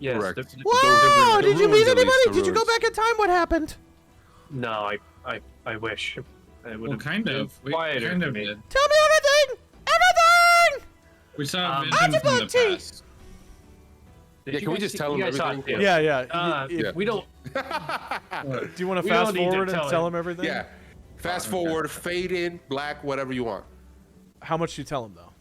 Yes. Correct. Wow! the Did you ruins, meet at least, anybody? the Did you go ruins. back in time? What happened? No, I wish. It would Well, kind of. We quieter kind for of me. did. Tell me everything! Everything! We saw a vision Archibald from the T. past. Yeah, can we just tell him everything? Yeah. If we don't, Do you want to We fast don't need to forward and tell tell him. him everything? Yeah. Fast forward, fade in, black, whatever you want. How much do you tell him though?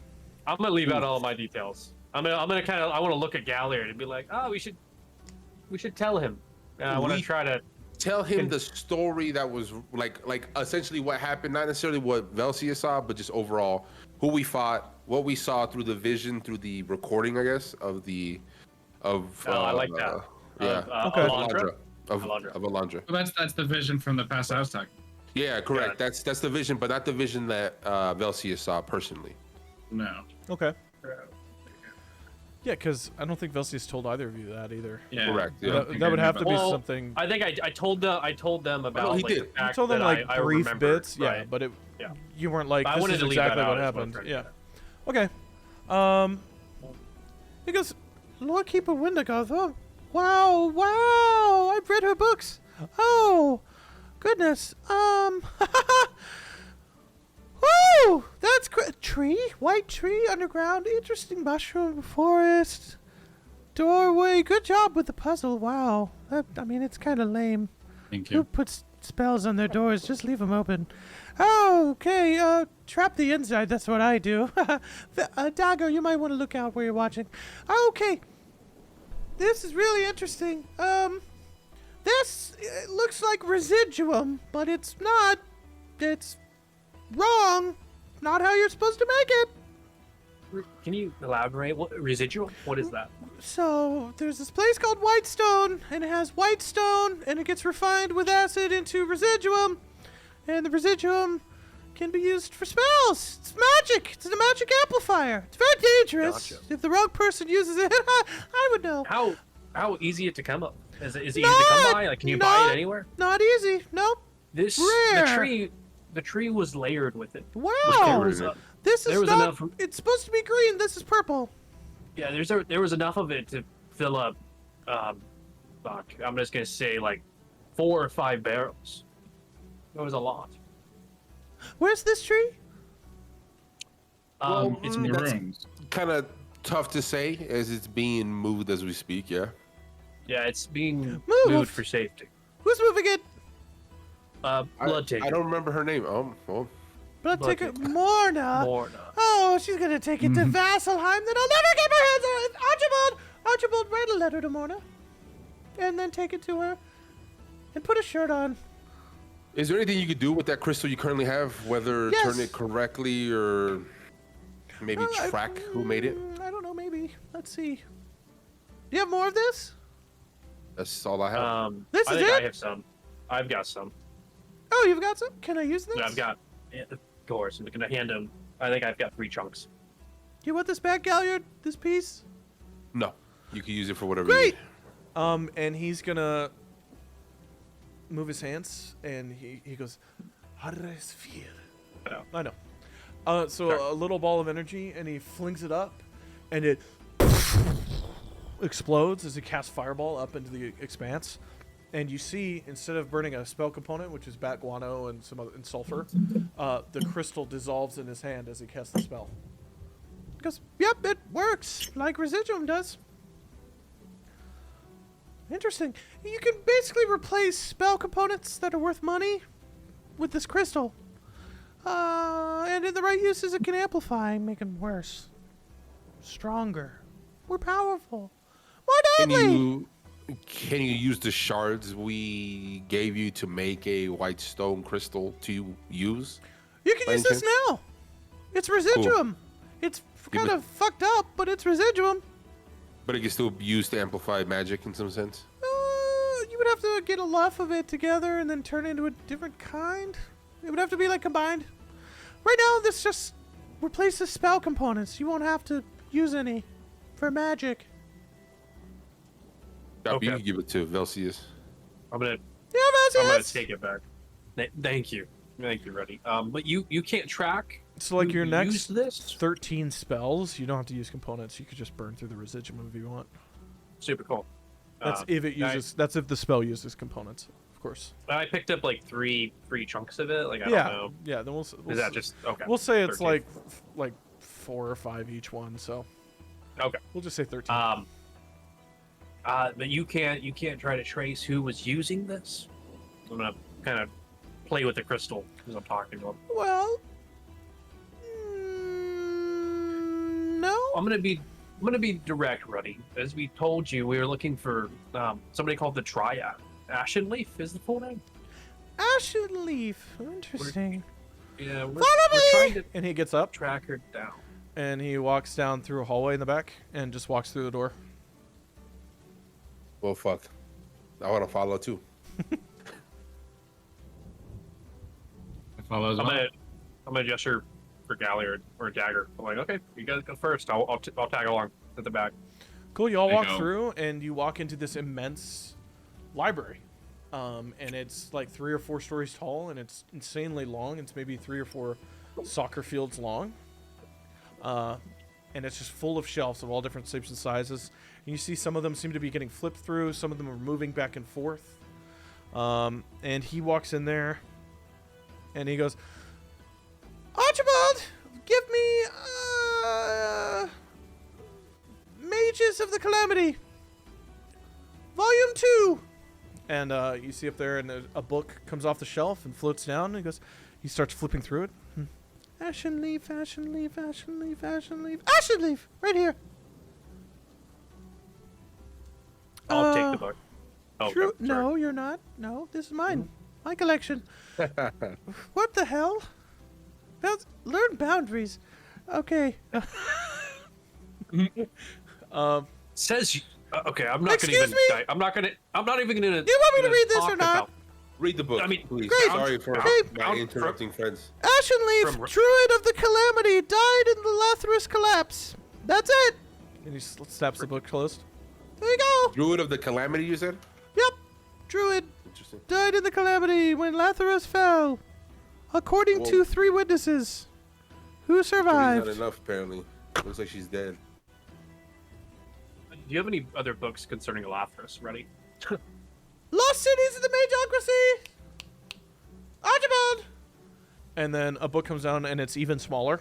I'm gonna leave out all my details. I want to look at Galliard and be like, oh, we should tell him. I want to We- try to. Tell him the story that was like essentially what happened, not necessarily what Velcia saw, but just overall who we fought, what we saw through the vision, through the recording, I guess, of I like that. Yeah. Okay. Alondra? Of Alondra. Alondra. Well, that's the vision from the past I was talking. Yeah, correct. That's the vision, but not the vision that Velcia saw personally. No. Okay. Yeah, because I don't think Velcia's told either of you that either. Yeah. Correct, yeah. That would have to be Well, something. I think I told them about. he like, did. the You fact told them that like I brief remembered, bits, yeah, right. but Yeah. you weren't like, I this wanted is to leave exactly that what out as well, happened. right. Yeah. Okay. He goes, Lord Keeper Windigoth. Oh, wow. I've read her books. Oh, goodness. Woo! That's tree, white tree, underground, interesting mushroom, forest, doorway. Good job with the puzzle. Wow. It's kind of lame. Thank Who you. puts spells on their doors? Just leave them open. Oh, okay. Trap the inside. That's what I do. Dago, you might want to look out where you're watching. Okay. This is really interesting. This looks like residuum, but it's not. It's wrong. Not how you're supposed to make it. Can you elaborate? What residual? What is that? So, there's this place called Whitestone, and it has whitestone, and it gets refined with acid into residuum, and the residuum can be used for spells. It's magic. It's a magic amplifier. It's very dangerous. Gotcha. If the wrong person uses it, I would know. How easy it to come up? Is it easy to come by? Like, can you buy it anywhere? Not easy. Nope. Rare. The tree was layered with it. Wow. There was This there is was not. enough- It's supposed to be green. This is purple. Yeah, there was enough of it to fill up. Fuck, I'm just gonna say like 4 or 5 barrels. It was a lot. Where's this tree? It's in the that's- rooms. Kind of tough to say as it's being moved as we speak. Yeah. Yeah, it's being Move. moved for safety. Who's moving it? Blood taker. I don't remember her name. Well, Blood Blood taker. taker. Morna. Morna. Oh, she's gonna take it to Vasselheim. Then I'll never get my hands on it. Archibald, write a letter to Morna, and then take it to her, and put a shirt on. is there anything you could do with that crystal you currently have? Whether Yes. turn it correctly or maybe track who made it? I don't know. Maybe. Let's see. Do you have more of this? That's all I have. This I is think I it? have some. I've got some. Oh, you've got some. Can I use this? Yeah, I've got. Yeah, of course, I'm gonna hand him. I think I've got 3 chunks. Do you want this back, Galliard? This piece? No, you can use it for whatever. Great. You need. And he's gonna move his hands, and he goes, Harresfir. I know. So a little ball of energy, and he flings it up, and it explodes as he casts Fireball up into the expanse. And you see, instead of burning a spell component, which is bat guano and and sulfur, the crystal dissolves in his hand as he casts the spell. He goes, yep, it works, like Residuum does. Interesting. You can basically replace spell components that are worth money with this crystal. And in the right uses, it can amplify, make them worse. Stronger. More powerful. More deadly! Can you use the shards we gave you to make a white stone crystal to use? You can use this now. It's Residuum. Cool. It's kind of fucked up, but it's Residuum. But it can still be used to amplify magic in some sense? You would have to get enough of it together and then turn it into a different kind. It would have to be like combined. Right now, this just replaces spell components. You won't have to use any for magic. Okay. You can give it to Velcius. I'm gonna take it back. Thank you, Reddy. But you can't track. So like your next 13 spells, you don't have to use components. You could just burn through the Residuum if you want. Super cool. That's if it uses. That's if the spell uses components, of course. I picked up like three chunks of it. Like I don't know. Yeah. Then we'll is that just okay? We'll say it's 13. like 4 or 5 each one. So. Okay. We'll just say 13. But you can't try to trace who was using this. I'm gonna kind of play with the crystal as I'm talking to him. Well, no. I'm gonna be direct, Ruddy. As we told you, we were looking for somebody called the Triad. Ashen Leaf is the full name. Ashen Leaf. Interesting. We're trying to. And he gets up. Track her down. And he walks down through a hallway in the back and just walks through the door. Well, fuck. I want to follow too. I follow as well. I'm gonna gesture for Galley or Dagger. I'm like, okay, you guys go first. I'll tag along at the back. Cool. You all walk through, and you walk into this immense library. And it's like 3 or 4 stories tall, and it's insanely long. It's maybe 3 or 4 soccer fields long. And it's just full of shelves of all different shapes and sizes. And you see some of them seem to be getting flipped through. Some of them are moving back and forth. And he walks in there, and he goes, Archibald, give me Mages of the Calamity, Volume 2. And you see up there, and a book comes off the shelf and floats down. And he starts flipping through it. Ashen Leaf, Ashen Leaf, Ashen Leaf, Ashen Leaf, Ashen Leaf, right here. I'll take the book. Oh, true. No, you're not. No, this is mine. My collection. What the hell? Learn boundaries. Okay. Says you. Okay, I'm not Excuse gonna even. I'm not even gonna. Do you want me to read this or not? Read the book, please. Great. Sorry for interrupting friends. Ashen Leaf, Druid of the Calamity, died in the Lathrus collapse. That's it. And he snaps the book closed. There you go. Druid of the Calamity, you said? Yep. Druid died in the Calamity when Lathrus fell. According to 3 witnesses who survived. Not enough, apparently. Looks like she's dead. Do you have any other books concerning Lathrus? Ready? Lost Cities of the Magocracy! Archibald! And then a book comes down, and it's even smaller.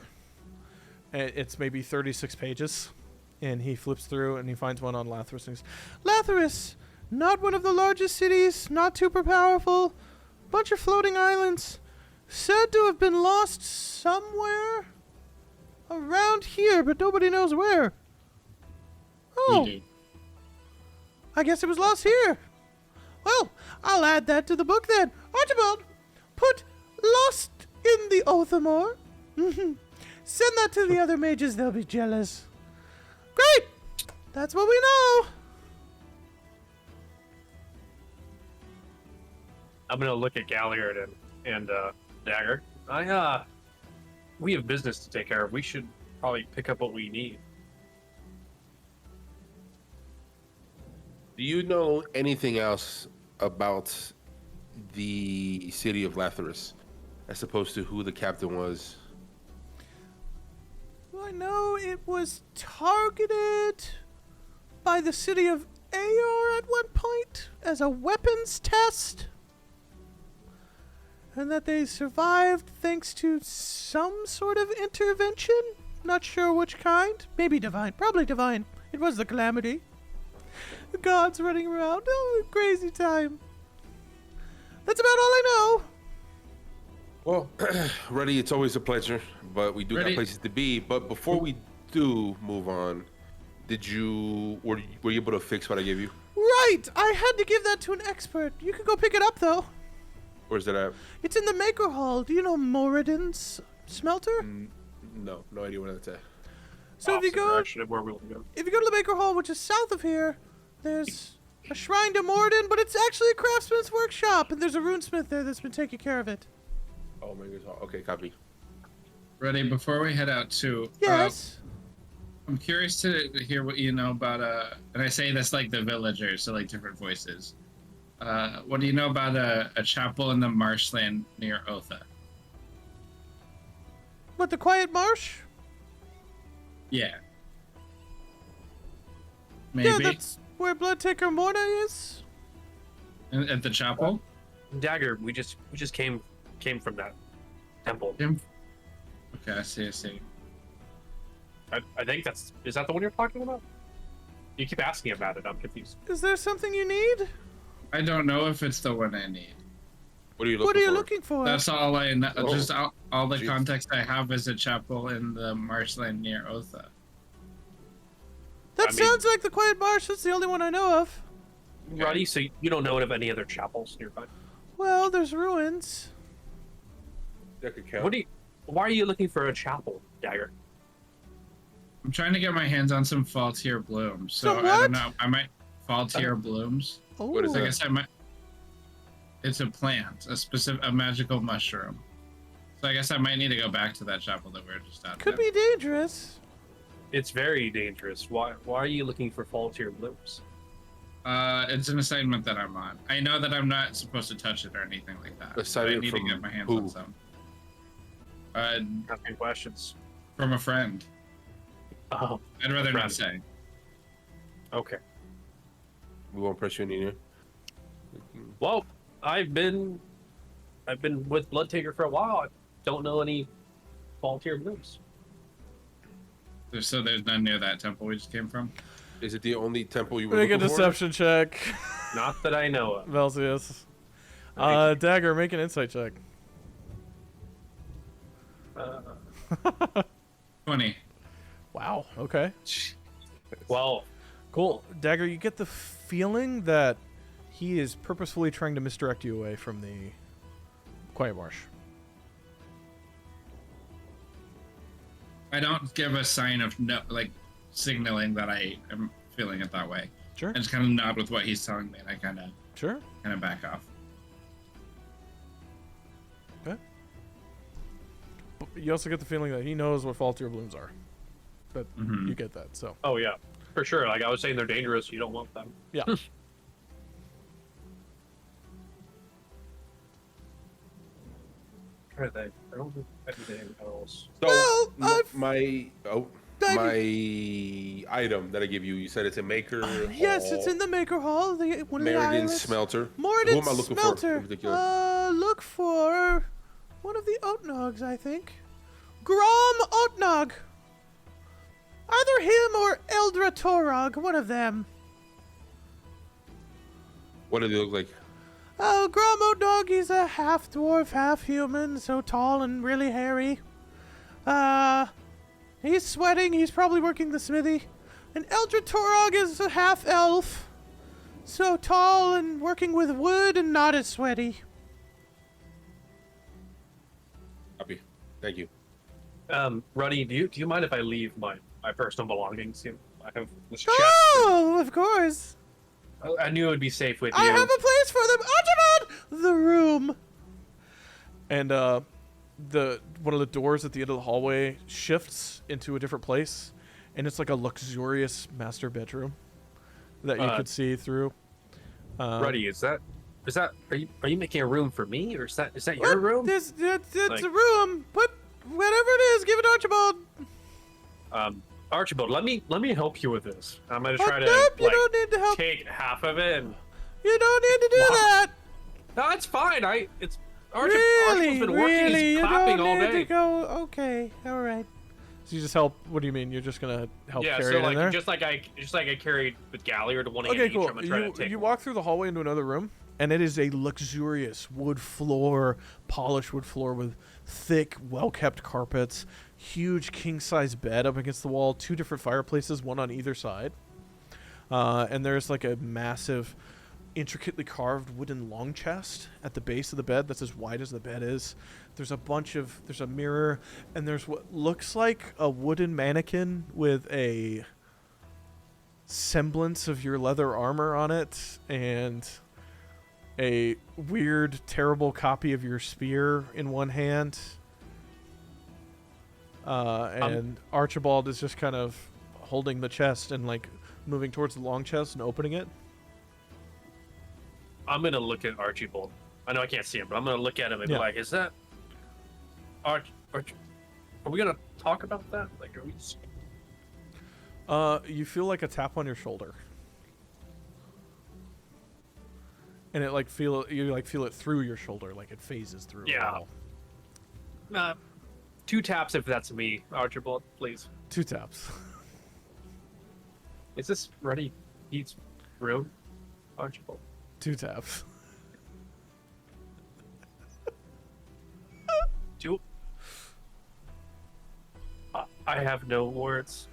And it's maybe 36 pages. And he flips through, and he finds one on Lathrus. And he's, Lathrus! Not one of the largest cities, not super powerful. Bunch of floating islands. Said to have been lost somewhere around here, but nobody knows where. Oh. I guess it was lost here. Well, I'll add that to the book then. Archibald, put Lost in the Othamore. Send that to the other mages. They'll be jealous. Great. That's what we know. I'm going to look at Galliard and Dagger. We have business to take care of. We should probably pick up what we need. Do you know anything else about the city of Lathrus, as opposed to who the captain was? Well, I know it was targeted by the city of Aor at one point as a weapons test. And that they survived thanks to some sort of intervention. Not sure which kind. Maybe divine. Probably divine. It was the calamity. The gods running around. Oh, crazy time. That's about all I know. Well, Ruddy, it's always a pleasure, but we do have places to be. But before we do move on, were you able to fix what I gave you? Right! I had to give that to an expert. You can go pick it up, though. Where's that at? It's in the Maker Hall. Do you know Moradin's smelter? No idea where that's at. So if you go to the Maker Hall, which is south of here, there's a shrine to Moradin, but it's actually a craftsman's workshop, and there's a runesmith there that's been taking care of it. Oh, Maker's Hall. Okay, copy. Ready, before we head out too. Yes. I'm curious to hear what you know about and I say this like the villagers, so like different voices. What do you know about a chapel in the marshland near Otha? What, the Quiet Marsh? Yeah. Maybe. Yeah, that's where Bloodtaker Morna is. At the chapel? Dagger, we just came from that temple. Okay, I see. I think is that the one you're talking about? You keep asking about it, I'm confused. Is there something you need? I don't know if it's the one I need. What are you looking for? What are you looking for? That's all I know. Oh. Just all the Jeez. context I have is a chapel in the marshland near Otha. That I mean- sounds like the Quiet Marsh. That's the only one I know of. Roddy, so you don't know of any other chapels nearby? Well, there's ruins. That could count. Why are you looking for a chapel, Dagger? I'm trying to get my hands on some fall tier blooms. So Some I what? don't know. I might fall tier blooms. Oh, What is I that? guess I might. It's a plant, a magical mushroom. So I guess I might need to go back to that chapel that we were just at. could be dangerous. It's very dangerous. Why are you looking for fall tier blooms? It's an assignment that I'm on. I know that I'm not supposed to touch it or anything like that. But I Assignment need to from get my hands who? on some. Asking questions. From a friend. Oh, I'd rather Friend. not say. okay. We won't press you in here. Well, I've been with Bloodtaker for a while. I don't know any fall tier blooms. So there's none near that temple we just came from. Is it the only temple you were Make a looking for? deception check. Not that I know of. Velsius. Thank you. Dagger, make an insight check. 20. Wow, okay. Well, Cool. Dagger, you get the feeling that he is purposefully trying to misdirect you away from the Quiet Marsh. I don't give a sign of signaling that I am feeling it that way. Sure. I just kind of nod with what he's telling me, and I kind Sure. of back off. Okay. But you also get the feeling that he knows what faultier blooms are. But Mhm. you get that, so. oh yeah, for sure. Like I was saying, they're dangerous. You don't want them. Yeah. Trying to think. I don't think anything else. So Well, I've- my item that I give you, you said it's a maker. Yes, it's in the Maker Hall. One of the Meridin islands. smelter. Moradin Who am I looking smelter. for in particular? Look for one of the Oatnogs, I think. Grom Oatnog. Either him or Eldra Torog, one of them. What do they look like? Oh, Grom Oatnog, he's a half dwarf, half human, so tall and really hairy. He's sweating, he's probably working the smithy. And Eldra Torog is a half elf, so tall and working with wood and not as sweaty. Copy. Thank you. Ruddy, do you mind if I leave my personal belongings here? I have this chest. Oh, of course. I knew it would be safe with you. I have a place for them. Archibald! The room. And one of the doors at the end of the hallway shifts into a different place, and it's like a luxurious master bedroom that you could see through. Ruddy, is that are you making a room for me, or is that your room? It's Like- a room. But whatever it is, give it Archibald. Archibald, let me help you with this. I'm gonna try to nope, you like don't need to help. take half of it and. You don't need to do that. No, it's fine. It's Really, Archibald's been working. really, He's you clapping don't all need day. to go. Okay, all right. So you just help. What do you mean? You're just gonna help Yeah, carry so it in like there? just like I carried with Galliard one Okay, hand cool. each. I'm gonna try to take You one. walk through the hallway into another room, and it is a luxurious wood floor, polished wood floor with thick, well-kept carpets, huge king-size bed up against the wall, 2 different fireplaces, one on either side, and there's like a massive, intricately carved wooden long chest at the base of the bed that's as wide as the bed is. There's a mirror, and there's what looks like a wooden mannequin with a semblance of your leather armor on it, and a weird, terrible copy of your spear in one hand. And Archibald is just kind of holding the chest and like moving towards the long chest and opening it. I'm gonna look at Archibald. I know I can't see him, but I'm gonna look at him and be like, "Is that Arch? Are we gonna talk about that? Like, are we?" You feel like a tap on your shoulder, and it like feel it through your shoulder, like it phases through. Yeah. 2 taps if that's me, Archibald, please. 2 taps. Is this Ruddy Pete's room, Archibald? 2 taps. I have no words.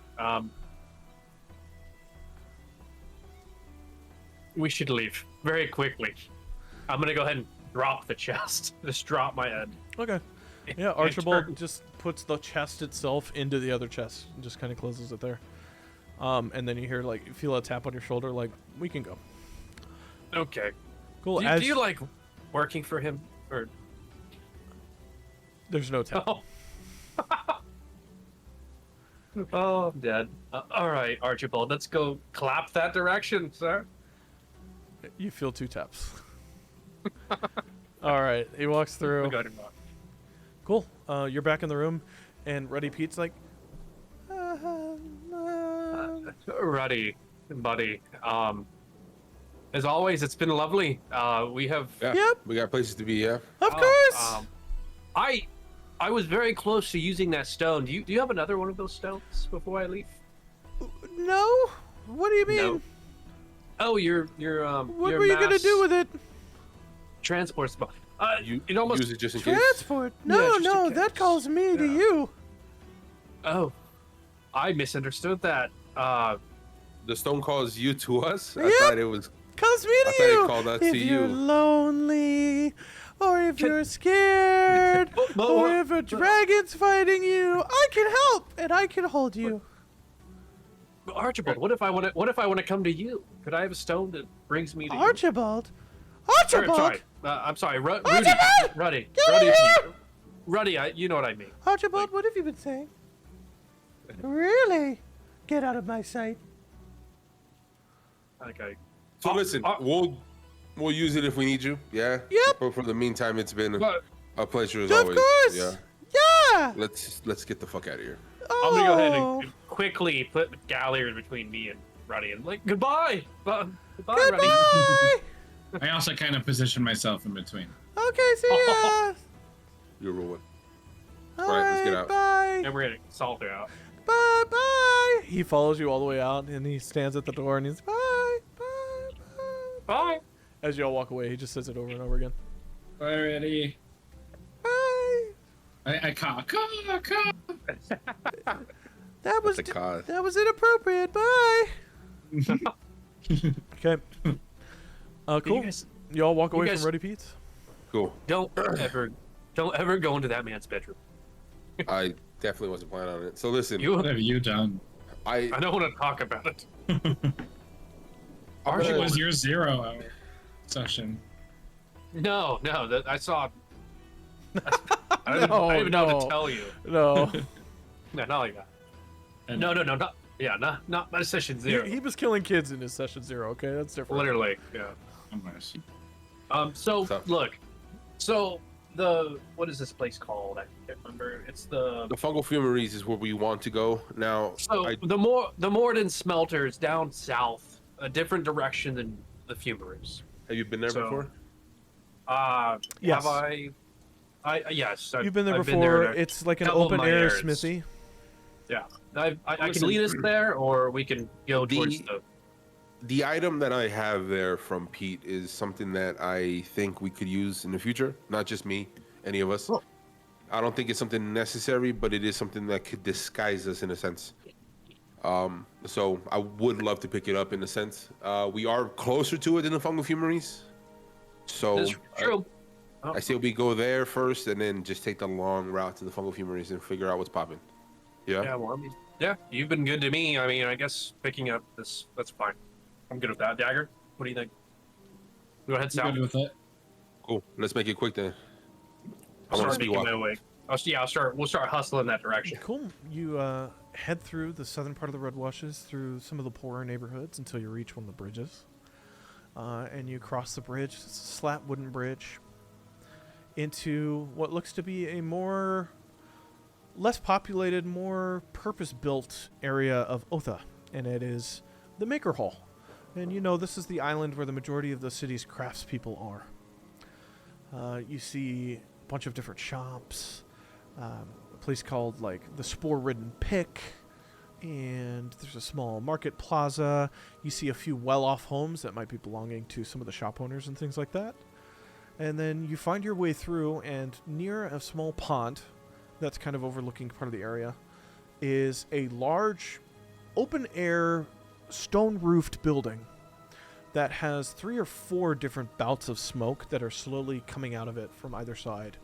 We should leave very quickly. I'm gonna go ahead and drop the chest. Just drop my head. Okay. Yeah, Archibald just puts the chest itself into the other chest and just kind of closes it there. And then you hear like you feel a tap on your shoulder, like we can go. Okay. Cool. Do you like working for him or? There's no tap. Oh. Oh, I'm dead. All right, Archibald, let's go clap that direction, sir. You feel 2 taps. All right, he walks through. Cool. You're back in the room, and Ruddy Pete's like, Ruddy, buddy. As always, it's been lovely. We have. Yeah. Yep. We got places to be. Yeah. of course. I was very close to using that stone. Do you have another one of those stones before I leave? No. What do you mean? No. Oh, your What your were you gonna mass do with it? transport spot? You it almost. use it just in case. Transport? No, just in no, case. that calls me to you. Oh, I misunderstood that. The stone calls you to us. I Yep. thought it was. Calls me I to thought you. it called us if to you're you. lonely, or if you're scared, or if a dragon's fighting you, I can help and I can hold you. Archibald, what if I want to come to you? Could I have a stone that brings me to Archibald. you? Archibald. Sorry, I'm sorry, Rudy, Archibald! Ruddy, Get over here! Ruddy, you know what I mean. Archibald, what have you been saying? Really? Get out of my sight. Okay. So listen, we'll use it if we need you. Yeah. Yep. But for the meantime, it's been But a pleasure as Of always. course. Yeah. Yeah. Let's get the fuck out of here. Oh. I'm gonna go ahead and quickly put Galliard between me and Ruddy and like goodbye, goodbye, Ruddy. Goodbye. I also kind of position myself in between. Okay, see ya. You're rolling. All right, let's get out. Bye. And we're gonna salt her out. Bye. Bye. He follows you all the way out, and he stands at the door, and he's bye. Bye. Bye. Bye. As y'all walk away, he just says it over and over again. Already. Bye. I caw. That was That's a cause. that was inappropriate. Bye. Okay. Cool. You guys Y'all walk away guys- from Ruddy Pete's. Cool. don't ever go into that man's bedroom. I definitely wasn't planning on it. So listen, What have you done? I don't want to talk about it. It was your 0 hour session. No, that I saw. I don't No, even know no. what to tell you. No. No, not like that. No, not. Yeah, not my session he, 0. he was killing kids in his session 0. Okay, that's different. Literally, yeah. Almost. So Tough. look, so what is this place called? I can't remember. It's the The fungal fumeries is where we want to go now. so the Morden smelters down south, a different direction than the fumeries. Have you been there So, before? Yes. Have I? Yes. You've been there I've before. there It's like an couple of open my air errands. smithy. Yeah, I can Listen. lead us there, or we can go towards the. The item that I have there from Pete is something that I think we could use in the future. Not just me, any of us. Oh. I don't think it's something necessary, but it is something that could disguise us in a sense. So I would love to pick it up in a sense. We are closer to it than the fungal fumeries. So That's true. I say we go there first and then just take the long route to the fungal fumeries and figure out what's popping. Yeah? Yeah, well, I mean, yeah, you've been good to me. I mean, I guess picking up that's fine. I'm good with that. Dagger, what do you think? Go ahead, Sal. Good with it. Cool. Let's make it quick then. I I'll want to start speed making walk. my way. We'll start hustling that direction. Cool. You head through the southern part of the Red Washes, through some of the poorer neighborhoods until you reach one of the bridges. And you cross the bridge. It's a slat wooden bridge into what looks to be a more less populated, more purpose-built area of Otha, and it is the Maker Hall. And you know this is the island where the majority of the city's craftspeople are. You see a bunch of different shops, a place called like the Spore-Ridden Pick, and there's a small market plaza. You see a few well-off homes that might be belonging to some of the shop owners and things like that. And then you find your way through, and near a small pond that's kind of overlooking part of the area is a large open-air stone-roofed building that has 3 or 4 different bouts of smoke that are slowly coming out of it from either side.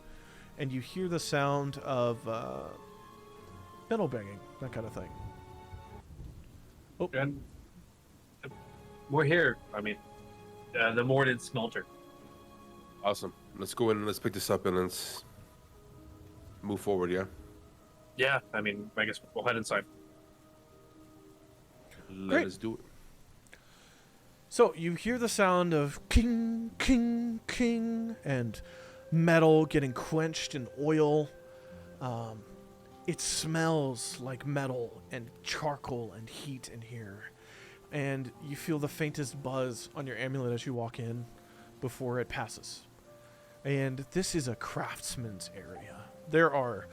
And you hear the sound of metal banging, that kind of thing. Oh, And we're here. I mean, the Morden smelter. Awesome. Let's go in and let's pick this up and let's move forward, yeah? Yeah, I mean, I guess we'll head inside. Let us do it. so you hear the sound of king, king, king, and metal getting quenched in oil. It smells like metal and charcoal and heat in here. And you feel the faintest buzz on your amulet as you walk in before it passes. And this is a craftsman's area. There are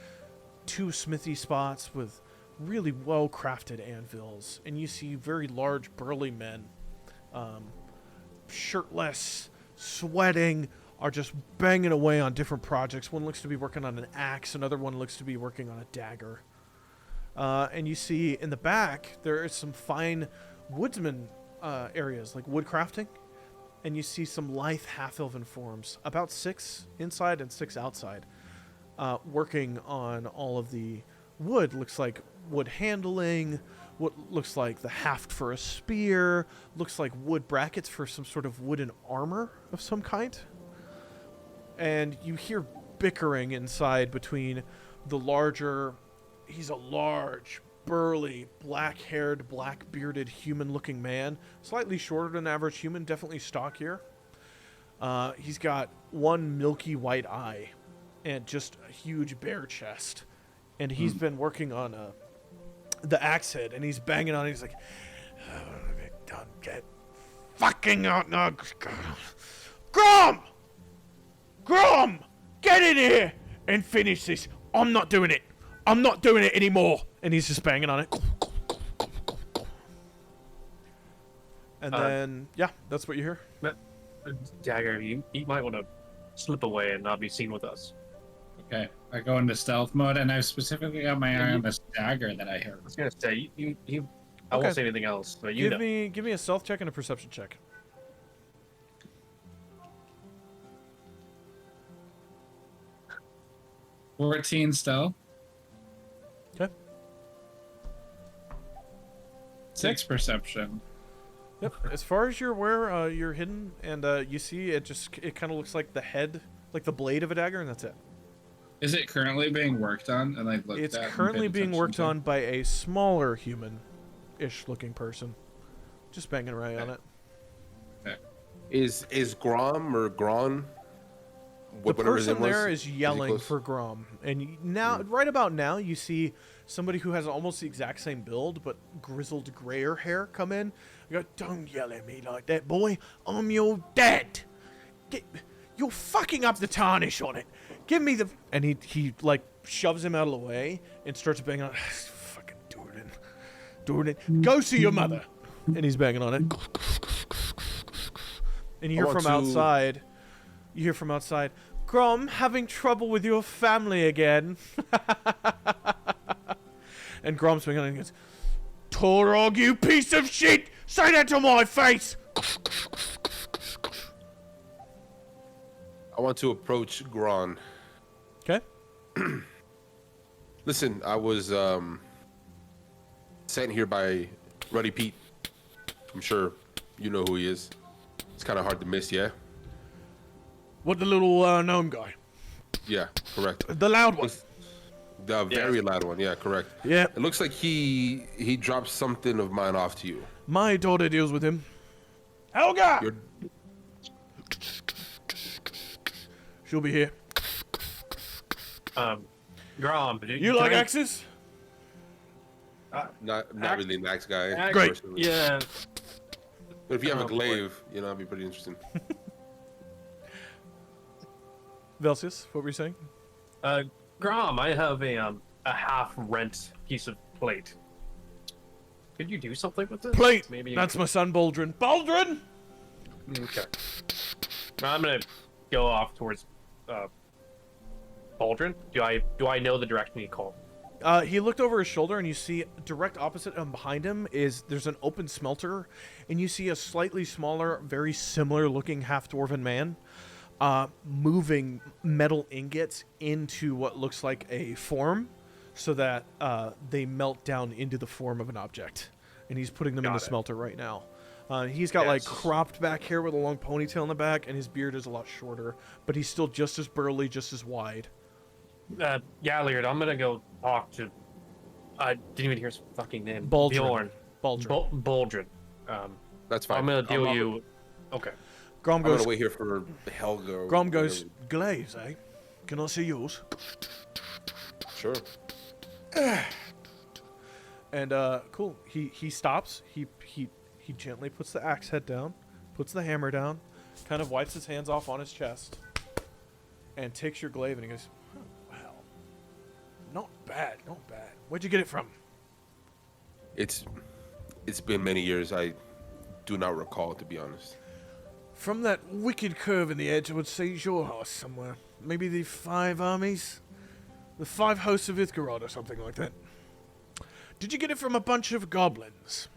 2 smithy spots with really well-crafted anvils, and you see very large, burly men, shirtless, sweating, are just banging away on different projects. One looks to be working on an axe, another one looks to be working on a dagger. And you see in the back, there is some fine woodsman areas, like wood crafting. And you see some lithe half-elven forms, about 6 inside and 6 outside, working on all of the wood. Looks like wood handling, what looks like the haft for a spear, looks like wood brackets for some sort of wooden armor of some kind. And you hear bickering inside between the larger... He's a large, burly, black-haired, black-bearded, human-looking man. Slightly shorter than average human, definitely stockier. He's got one milky white eye and just a huge bare chest. And he's been working on the axe head, and he's banging on it. He's like, "Don't get fucking out now. Grom! Grom! Get in here and finish this. I'm not doing it. I'm not doing it anymore." And he's just banging on it. And then, yeah, that's what you hear. Dagger, you might want to slip away and not be seen with us. Okay, I go into stealth mode, and I specifically got my eye on this dagger that I heard. I was gonna say you I Okay. won't say anything else, but you Give know. me a stealth check and a perception check. 14 stealth. Okay. 6 perception. Yep. As far as you're aware, you're hidden, and you see it kind of looks like the head, like the blade of a dagger, and that's it. Is it currently being worked on and like looked It's at and currently paid being attention worked to? on by a smaller human-ish looking person, just banging away on it. Is Grom or Gron The whatever his name person there was. is yelling close? for Grom, and now, right about now, you see somebody who has almost the exact same build but grizzled grayer hair come in. You go, "Don't yell at me like that, boy. I'm your dad. You're fucking up the tarnish on it. Give me the..." And he like shoves him out of the way and starts banging on. Fucking Jordan, go see your mother. And he's banging on it. And you hear from outside. You hear from outside, "Grom, having trouble with your family again." And Grom's banging on and goes, "Torog, you piece of shit! Say that to my face!" I want to approach Gron. Okay. Listen, I was sent here by Ruddy Pete. I'm sure you know who he is. It's kind of hard to miss, yeah? What, the little gnome guy? Yeah, correct. The loud one. The very loud one, yeah, correct. Yeah. It looks like he dropped something of mine off to you. My daughter deals with him. Helga! You're, She'll be here. Grom, You like axes? not really an axe guy. Great. Personally. Yeah. But if you have a Oh, boy. glaive, you know, that'd be pretty interesting. Velsius, what were you saying? Grom, I have a half-rent piece of plate. Could you do something with this? Plate! Maybe. That's my son, Baldrin. Baldrin! Okay. I'm gonna go off towards Baldrin. Do I know the direction he called? He looked over his shoulder, and you see direct opposite him behind him there's an open smelter, and you see a slightly smaller, very similar looking half-dwarven man moving metal ingots into what looks like a form so that they melt down into the form of an object. And he's putting them in the smelter right now. He's got like cropped back hair with a long ponytail in the back, and his beard is a lot shorter, but he's still just as burly, just as wide. Galliard, I'm gonna go talk to. I didn't even hear his fucking name. Baldrin. Bjorn. Baldrin. Baldrin. That's fine. I'm gonna deal you. Okay. Grom I'm goes, gonna wait here for Helga. or Grom goes, whatever. "Glaives, eh? Can I see yours?" Sure. And cool. He stops. He gently puts the axe head down, puts the hammer down, kind of wipes his hands off on his chest, and takes your glaive and he goes, "Oh, wow, not bad, not bad. Where'd you get it from?" It's been many years. I do not recall, to be honest. "From that wicked curve in the edge, I would say it's your house somewhere. Maybe the 5 armies, the 5 hosts of Ithgarad or something like that. Did you get it from a bunch of goblins?"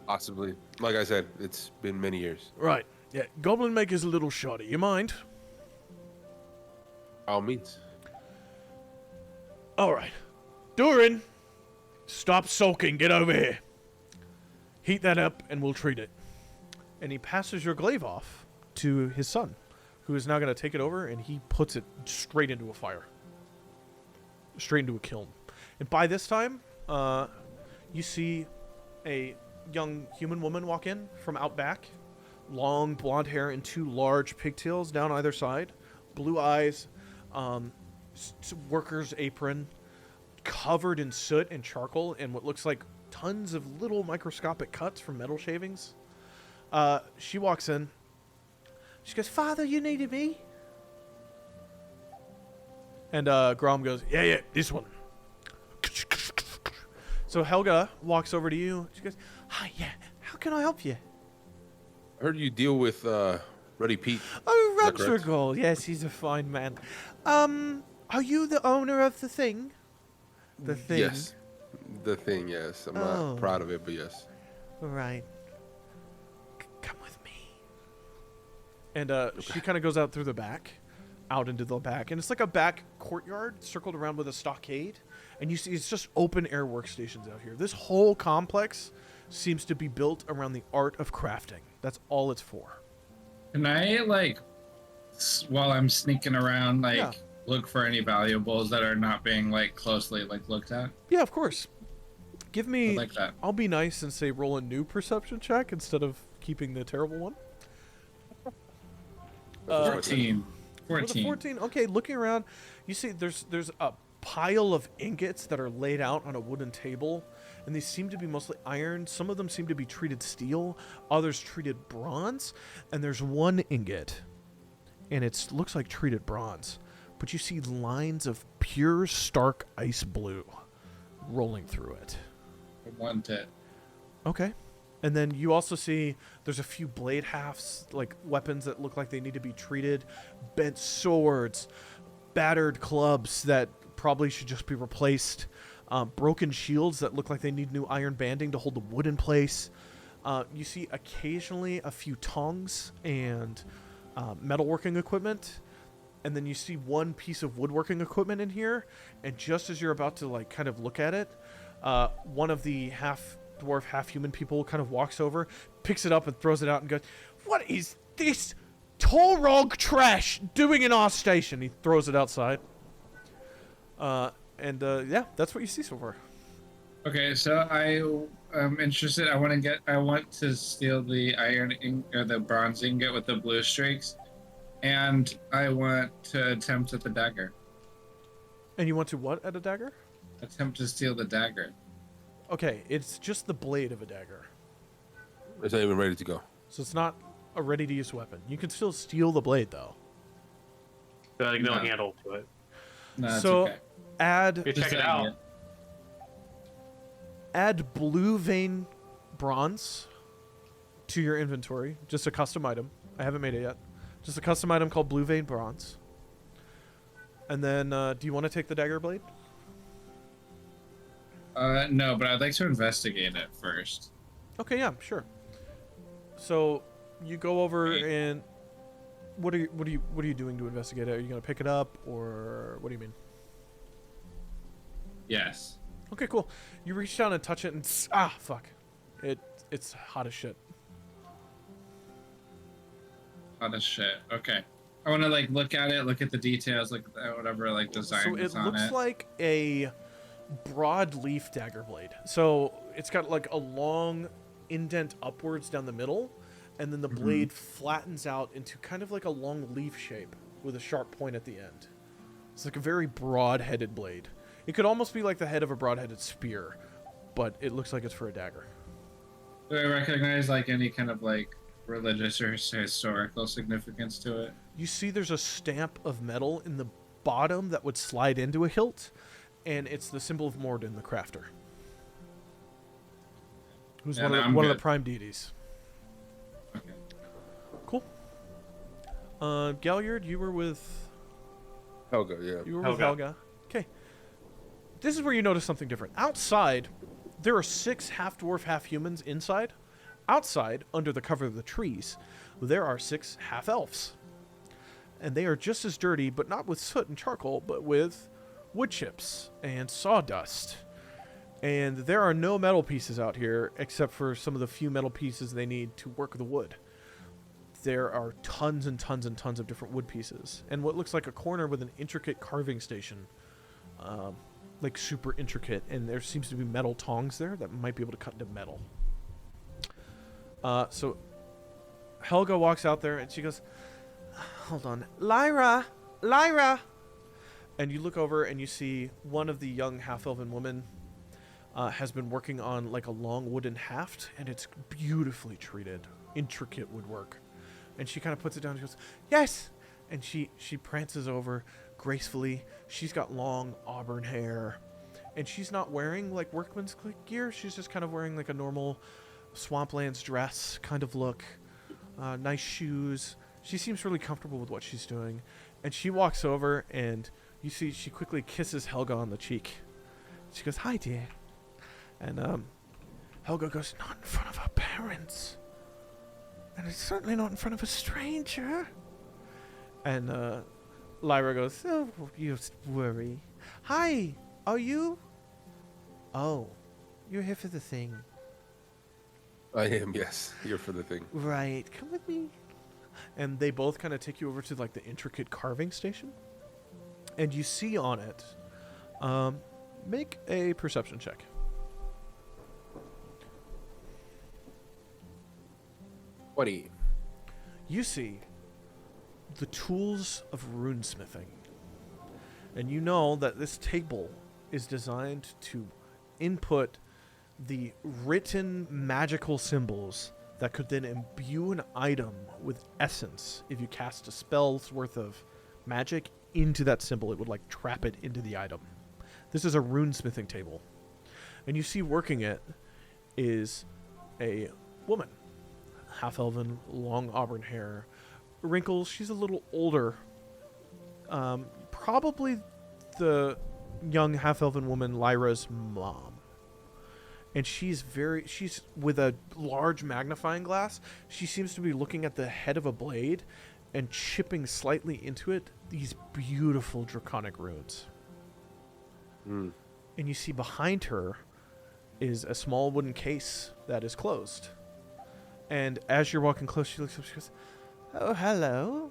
Possibly. Like I said, it's been many years. "Right. Yeah, goblin maker's a little shoddy. You mind?" By all means. "All right. Durin, stop sulking. Get over here. Heat that up, and we'll treat it." And he passes your glaive off to his son, who is now going to take it over, and he puts it straight into a fire. Straight into a kiln. And by this time, you see a young human woman walk in from out back. Long blonde hair and 2 large pigtails down either side. Blue eyes. Worker's apron. Covered in soot and charcoal and what looks like tons of little microscopic cuts from metal shavings. She walks in. She goes, "Father, you needed me?" And Grom goes, yeah, this one. So Helga walks over to you. She goes, "Hi, yeah, how can I help you?" I heard you deal with Ruddy Pete. "Oh, Is that correct? Ruxragol. Yes, he's a fine man. Are you the owner of the thing?" The thing. Yes. The thing, yes. I'm Oh. not proud of it, but yes. Right. Come with me. And she kind of goes out through the back, out into the back, and it's like a back courtyard circled around with a stockade. And you see it's just open air workstations out here. This whole complex seems to be built around the art of crafting. That's all it's for. Can I, while I'm sneaking around, Yeah. look for any valuables that are not being, closely, looked at? Yeah, of course. Give me. I like that. I'll be nice and say roll a new perception check instead of keeping the terrible one. 14. With a 14, okay. Looking around, you see there's a pile of ingots that are laid out on a wooden table, and these seem to be mostly iron. Some of them seem to be treated steel, others treated bronze, and there's one ingot, and it looks like treated bronze, but you see lines of pure stark ice blue rolling through it. I want it. Okay. And then you also see there's a few blade halves, like weapons that look like they need to be treated, bent swords, battered clubs that probably should just be replaced, broken shields that look like they need new iron banding to hold the wood in place. You see occasionally a few tongs and metalworking equipment, and then you see one piece of woodworking equipment in here, and just as you're about to like kind of look at it, one of the half dwarf, half human people kind of walks over, picks it up and throws it out and goes, "What is this Torog trash doing in our station?" He throws it outside. Yeah, that's what you see so far. Okay, so I am interested. I want to steal the or the bronze ingot with the blue streaks, and I want to attempt at the dagger. And you want to what at a dagger? Attempt to steal the dagger. Okay, it's just the blade of a dagger. It's not even ready to go. So it's not a ready-to-use weapon. You can still steal the blade, though. Like no handle to it. No, it's So okay. add Check it out. add blue vein bronze to your inventory. Just a custom item. I haven't made it yet. Just a custom item called blue vein bronze. And then, do you want to take the dagger blade? No, but I'd like to investigate it first. Okay, yeah, sure. So you go over and what are you doing to investigate it? Are you gonna pick it up, or what do you mean? Yes. Okay, cool. You reach down and touch it, and fuck, it's hot as shit. Hot as shit. Okay. I want to like look at it, look at the details, look at whatever like design So is it on looks it. like a broad leaf dagger blade. So it's got like a long indent upwards down the middle, and then the blade flattens out into kind of like a long leaf shape with a sharp point at the end. It's like a very broad-headed blade. It could almost be like the head of a broad-headed spear, but it looks like it's for a dagger. Do I recognize like any kind of like religious or historical significance to it? You see there's a stamp of metal in the bottom that would slide into a hilt, and it's the symbol of Morden, the crafter, who's Yeah, one of the good. prime deities. Okay. Cool. Galliard, you were with Helga, yeah. Helga. Okay. This is where you notice something different. Outside, there are 6 half-dwarf, half-humans inside. Outside, under the cover of the trees, there are 6 half-elves. And they are just as dirty, but not with soot and charcoal, but with wood chips and sawdust. And there are no metal pieces out here, except for some of the few metal pieces they need to work the wood. There are tons and tons and tons of different wood pieces. And what looks like a corner with an intricate carving station. Like super intricate. And there seems to be metal tongs there that might be able to cut into metal. So Helga walks out there and she goes, "Hold on. Lyra! Lyra!" And you look over and you see one of the young half-elven women has been working on like a long wooden haft, and it's beautifully treated, intricate woodwork. And she kind of puts it down and she goes, "Yes!" And she prances over gracefully. She's got long auburn hair, and she's not wearing like workman's gear. She's just kind of wearing like a normal Swamplands dress kind of look. Nice shoes. She seems really comfortable with what she's doing. And she walks over, and you see she quickly kisses Helga on the cheek. She goes, "Hi, dear." And Helga goes, "Not in front of her parents. And it's certainly not in front of a stranger." And Lyra goes, "Oh, you worry. Hi, are you? Oh, you're here for the thing. I am, yes. Here for the thing. Right, come with me." And they both kind of take you over to like the intricate carving station. And you see on it, make a perception check. What do you? You see the tools of runesmithing. And you know that this table is designed to input the written magical symbols that could then imbue an item with essence. If you cast a spell's worth of magic into that symbol, it would like trap it into the item. This is a runesmithing table. And you see working it is a woman. Half-elven, long auburn hair, wrinkles. She's a little older. Probably the young half-elven woman, Lyra's mom. And she's with a large magnifying glass. She seems to be looking at the head of a blade and chipping slightly into it these beautiful draconic runes. And you see behind her is a small wooden case that is closed. And as you're walking close, she looks up, she goes, "Oh, hello.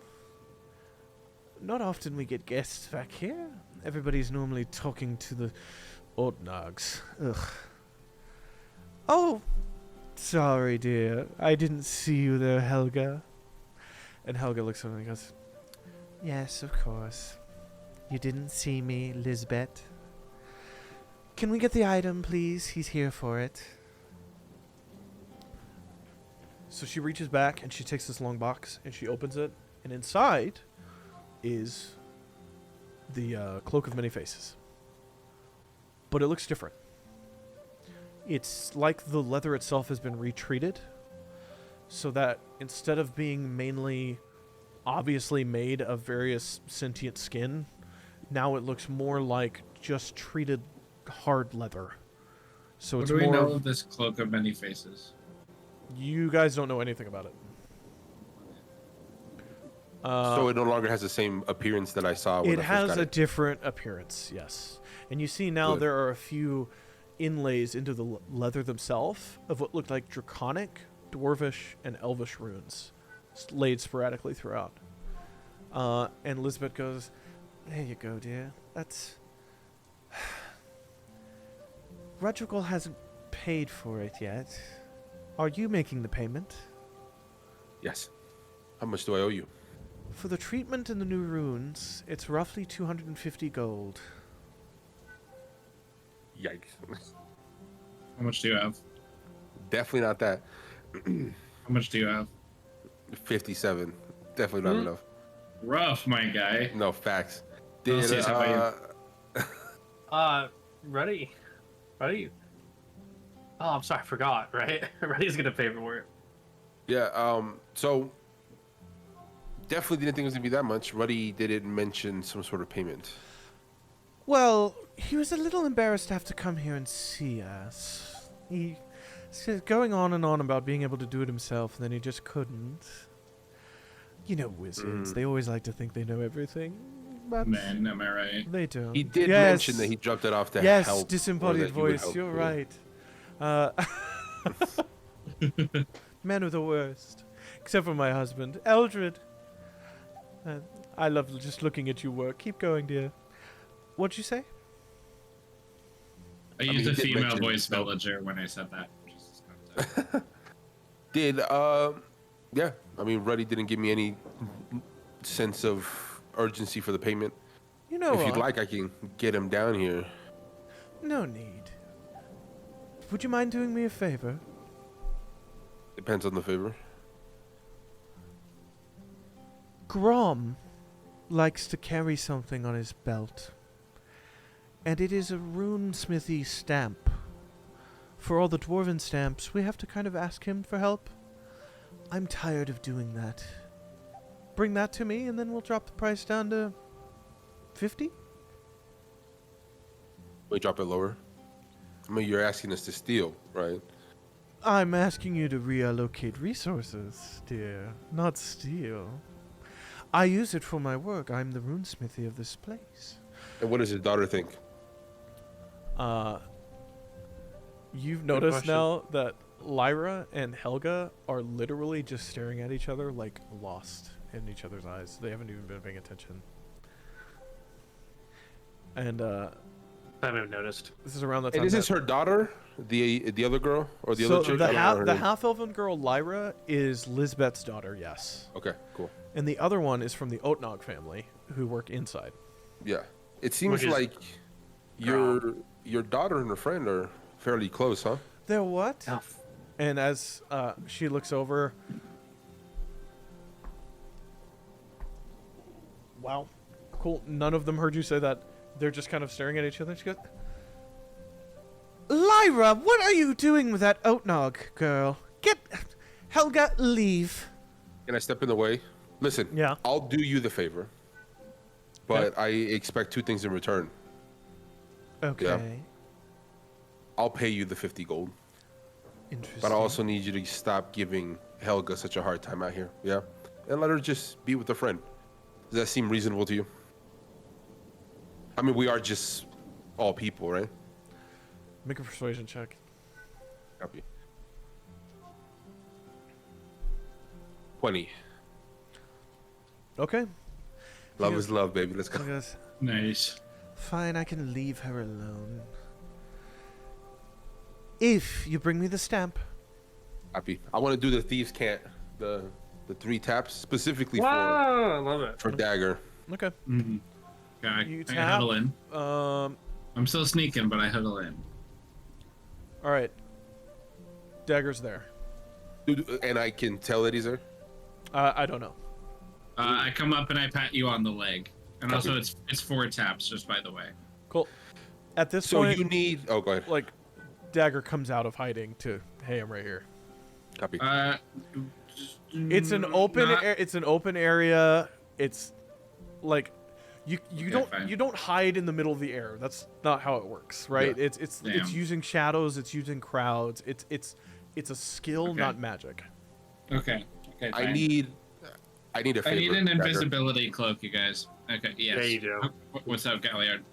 Not often we get guests back here. Everybody's normally talking to the Ortnags. Ugh. Oh, sorry, dear. I didn't see you there, Helga." And Helga looks over and goes, "Yes, of course. You didn't see me, Lisbeth. Can we get the item, please? He's here for it." So she reaches back and she takes this long box and she opens it. And inside is the Cloak of Many Faces. But it looks different. It's like the leather itself has been retreated, so that instead of being mainly obviously made of various sentient skin, now it looks more like just treated hard leather. So What it's do we more know of this Cloak of Many Faces? You guys don't know anything about it. So it no longer has the same appearance that I saw when It I first has got a it. different appearance, yes. And you see now Good. there are a few inlays into the leather themselves of what looked like draconic, dwarvish, and elvish runes laid sporadically throughout. And Elizabeth goes, "There you go, dear. That's... Rodrigal hasn't paid for it yet. Are you making the payment?" Yes. How much do I owe you? "For the treatment and the new runes, it's roughly 250 gold. Yikes. How much do you have? Definitely not that. How much do you have? 57. Definitely not enough. Rough, my guy. No, facts. Celsius, how about Ready? Oh, I'm sorry, I forgot, right? Ready's gonna pay for it. Yeah, so definitely didn't think it was gonna be that much. Ruddy didn't mention some sort of payment. Well, he was a little embarrassed to have to come here and see us. He said going on and on about being able to do it himself, and then he just couldn't. You know wizards, they always like to think they know everything, but Man, am I right? they don't. He did Yes. mention that he dropped it off to Yes, help. or disembodied that he would voice, help, you're yeah. right. Men are the worst. Except for my husband, Eldred. I love just looking at you work. Keep going, dear. What'd you say? I mean, used he a did female mention voice help. villager when I said that. Just context. Yeah, I mean, Ruddy didn't give me any sense of urgency for the payment. You know If you'd what? like, I can get him down here. No need. Would you mind doing me a favor? Depends on the favor. Grom likes to carry something on his belt. And it is a runesmithy stamp. For all the dwarven stamps, we have to kind of ask him for help. I'm tired of doing that. Bring that to me, and then we'll drop the price down to 50? We drop it lower. I mean, you're asking us to steal, right? I'm asking you to reallocate resources, dear, not steal. I use it for my work. I'm the runesmithy of this place. And what does his daughter think? You've noticed question. now that Lyra and Helga are literally just staring at each other like lost in each other's eyes. They haven't even been paying attention. And I haven't even noticed. this is around the time. And is this that- her daughter? The other girl? Or the so other chick? the I don't know her the name. half-elven girl Lyra is Lisbeth's daughter. Yes. Okay, cool. and the other one is from the Oatnog family, who work inside. Yeah. It seems like your daughter and her friend are fairly close, huh? They're what? Oh, And as she looks over, wow, cool. None of them heard you say that. They're just kind of staring at each other. She goes, Lyra, what are you doing with that Oatnog girl? Get Helga, leave. Can I step in the way? Listen, Yeah. I'll do you the favor, but I expect 2 things in return. Okay. I'll pay you the 50 gold, Interesting. but I also need you to stop giving Helga such a hard time out here. Yeah, and let her just be with a friend. Does that seem reasonable to you? I mean, we are just all people, right? Make a persuasion check. Copy. 20. Okay. Love She is love, baby. Let's go. goes, Nice. fine, I can leave her alone. If you bring me the stamp. Copy. I want to do the thieves' cant, the 3 taps specifically wow, I love it. for dagger. Okay. Mm-hmm. Yeah, You I tap. huddle in. Um. I'm still sneaking, but I huddle in. All right. Dagger's there. And I can tell that he's there. I don't know. I come up and I pat you on the leg, and Copy. also it's 4 taps, just by the way. Cool. At this So point, you need. Oh, go ahead. like, Dagger comes out of hiding to, hey, I'm right here. Copy. It's an open. It's an open area. It's like you don't hide in the middle of the air. That's not how it works, right? Yeah. It's Damn. using shadows. It's using crowds. It's a skill, Okay. not magic. Okay. Okay. I fine. need a favor. I need an Dagger. invisibility cloak, you guys. Okay. Yes. Yeah, you do. What's up, Galliard?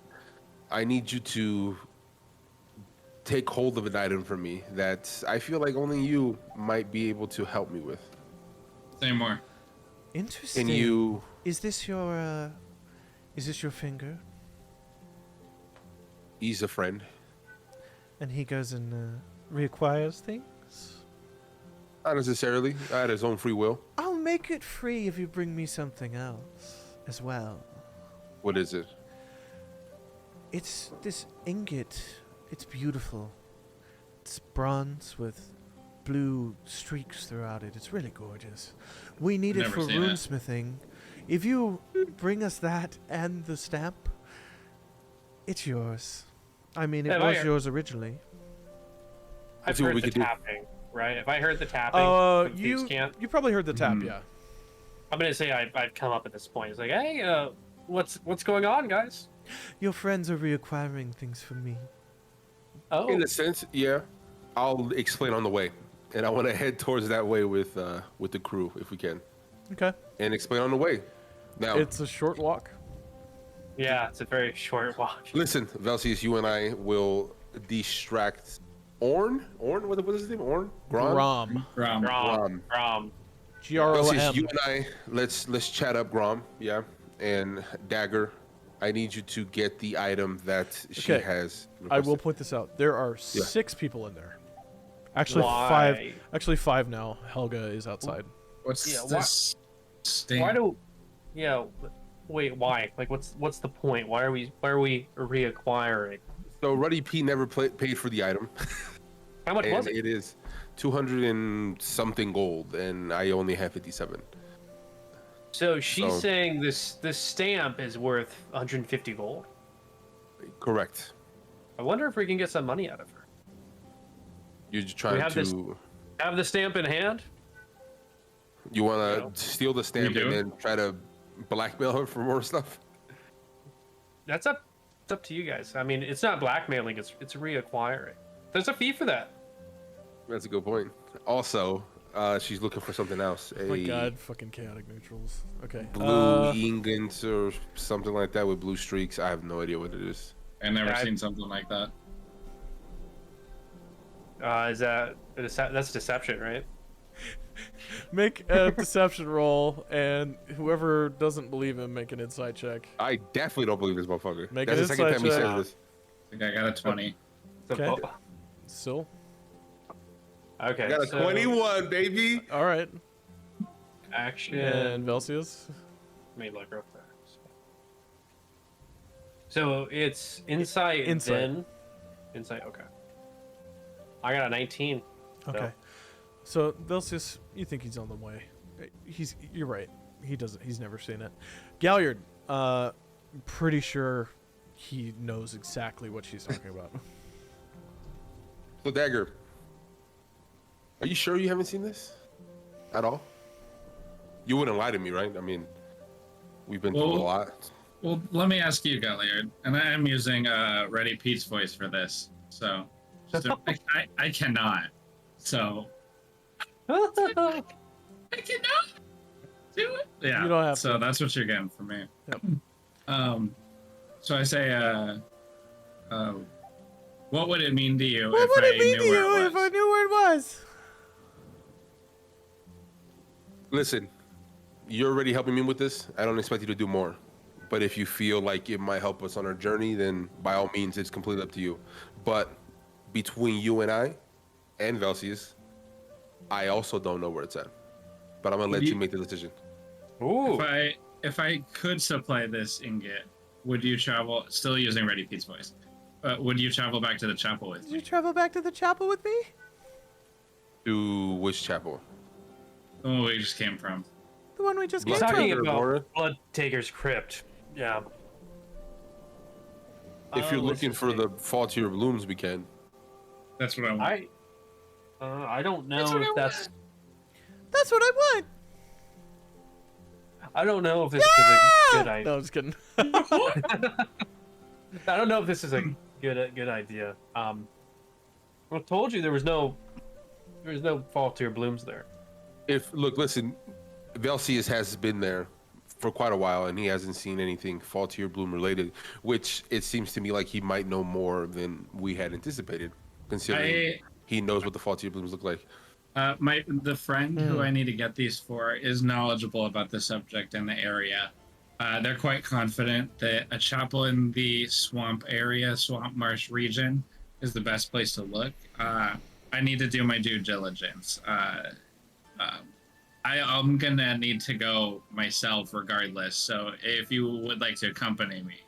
I need you to take hold of an item for me that I feel like only you might be able to help me with. Say more. Interesting. Can you? Is this your finger? He's a friend. And he goes and reacquires things? Not necessarily. At his own free will. I'll make it free if you bring me something else as well. What is it? It's this ingot. It's beautiful. It's bronze with blue streaks throughout it. It's really gorgeous. We need it Never for seen it. runesmithing. If you bring us that and the stamp, it's yours. I mean, it Yeah, was I- yours originally. I've see what heard we the can do. tapping, right? If I heard the tapping, from Thieves' You Cant, you probably heard the tap, Mhm. yeah. I'm gonna say I've come up at this point. It's like, hey, what's going on, guys? Your friends are reacquiring things for me. Oh, In a sense, yeah. I'll explain on the way, and I want to head towards that way with the crew if we can, Okay. and explain on the way. Now, It's a short walk. yeah, it's a very short walk. listen, Velsius, you and I will distract Orn. What is his name? Orn? Grom. Rom. Grom. Velsius, Grom. you and I let's chat up Grom, yeah, and Dagger. I need you to get the item that she Okay. has. I will requested. point this out. There are Yeah. 6 people in there. Actually, Why? 5. Actually, 5 now. Helga is outside. What's Yeah, this? Stain? Why do? Yeah. Wait. Why? Like, what's the point? Why are we reacquiring? So Ruddy P never paid for the item, How much and was it? it is 200 and something gold, and I only have 57. So she's so- saying this stamp is worth 150 gold. Correct. I wonder if we can get some money out of her. You're just trying have to. this- Have the stamp in hand? You want No. to steal the stamp do. and then try to blackmail her for more stuff? That's up. It's up to you guys. I mean, it's not blackmailing. It's reacquiring. There's a fee for that. That's a good point. Also, she's looking for something else. Oh my god, fucking chaotic neutrals. Okay. Blue ingots or something like that with blue streaks. I have no idea what it is. I've never I- seen something like that. Is that that's deception, right? Make a deception roll, and whoever doesn't believe him, make an insight check. I definitely don't believe this motherfucker. Make That's an the second time he insight says check. this. I think I got a 20. So- Okay. Still. Okay. I got a so 21, baby. All right. Action. And Velcius? Made like real fast. So it's insight. Insight. Then insight. Okay. I got a 19. Okay. So Velcius, you think he's on the way. You're right. He's never seen it. Galliard, pretty sure he knows exactly what she's talking about. So Dagger, are you sure you haven't seen this at all? You wouldn't lie to me, right? I mean, we've been through a lot. Well, let me ask you, Galliard, and I am using Ready Pete's voice for this, so I cannot. So I cannot do it. Yeah. You don't have so to. that's what you're getting from me. Yep. So I say, what would it mean to you What if would I it mean knew to where you it if was? I knew where it was? Listen, you're already helping me with this. I don't expect you to do more. But if you feel like it might help us on our journey, then by all means, it's completely up to you. But between you and I, and Velcius, I also don't know where it's at. But I'm gonna let you make the decision. Ooh. If I could supply this ingot, would you travel? Still using Ready Pete's voice. Would you travel back to the chapel with Did me? you travel back to the chapel with me? To which chapel? The one we just came from. The one we just came He's Blood from. talking Taker, about Laura? Blood Taker's crypt. Yeah. If you're Oh, looking let's for see. the fall to your blooms, we can. That's what I want. I don't know That's what if I that's. That's what I want. I don't know if this is a good idea. No, I'm just kidding. I don't know if this is a good idea. I told you there was no fall to your blooms there. Listen, Velcius has been there for quite a while, and he hasn't seen anything fall to your bloom related, which it seems to me like he might know more than we had anticipated, considering he knows what the fall to your blooms look like. The friend who I need to get these for is knowledgeable about the subject and the area. They're quite confident that a chapel in the swamp marsh region, is the best place to look. I need to do my due diligence. I'm gonna need to go myself regardless. So if you would like to accompany me,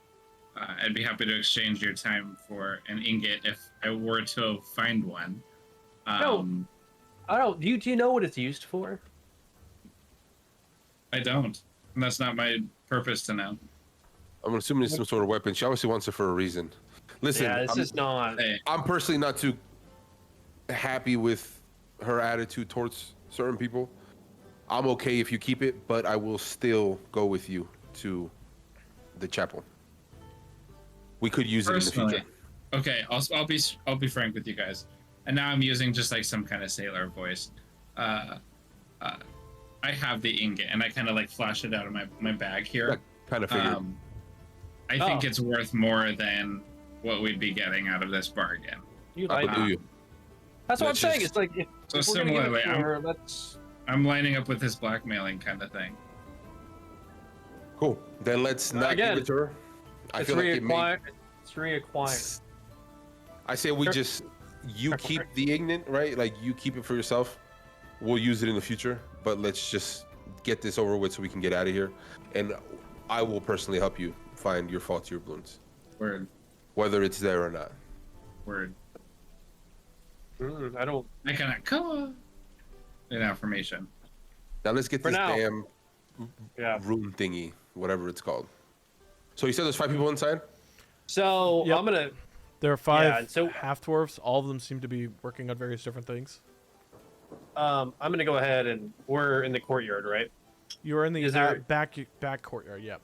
I'd be happy to exchange your time for an ingot if I were to find one. No. I don't. Do you know what it's used for? I don't. And that's not my purpose to know. I'm assuming it's some sort of weapon. She obviously wants it for a reason. Listen, Yeah, this is not. Hey, I'm personally not too happy with her attitude towards certain people. I'm okay if you keep it, but I will still go with you to the chapel. We could use it in the personally, future. okay, I'll be frank with you guys. And now I'm using just like some kind of sailor voice. I have the ingot, and I kind of like flash it out of my bag here. Kind of figured. I think it's worth more than what we'd be getting out of this bargain. You I like believe you. That's what I'm Let's saying. just- It's like if So we're gonna give it similarly, to her, let's. I'm lining up with this blackmailing kind of thing. Cool. Then let's not Again, give it to her. I It's feel like it may. reacquired. It's reacquired. I say we just you keep the ignorant, right? Like you keep it for yourself. We'll use it in the future, but let's just get this over with so we can get out of here. And I will personally help you find your fall to your blooms, Word. whether it's there or not. Word. I don't. I kind of come on. An affirmation. Now let's get For this now. damn Yeah. room thingy, whatever it's called. So you said there's 5 people inside? So Yep. I'm gonna. There are 5 Yeah, so- half dwarves. All of them seem to be working on various different things. I'm gonna go ahead and we're in the courtyard, right? You are in the Is there- back courtyard. Yep.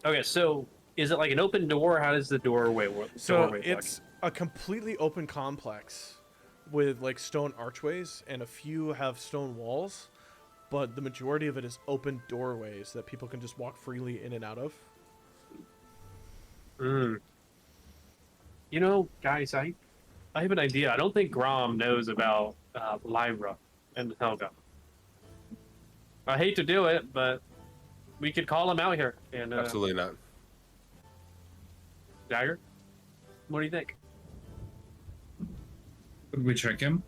Okay, so is it like an open door? How does the doorway work? So it's a completely open complex with like stone archways, and a few have stone walls, but the majority of it is open doorways that people can just walk freely in and out of. You know, guys, I have an idea. I don't think Grom knows about Lyra and Helga. I hate to do it, but we could call him out here. And Absolutely not. Dagger, what do you think? Would we trick him?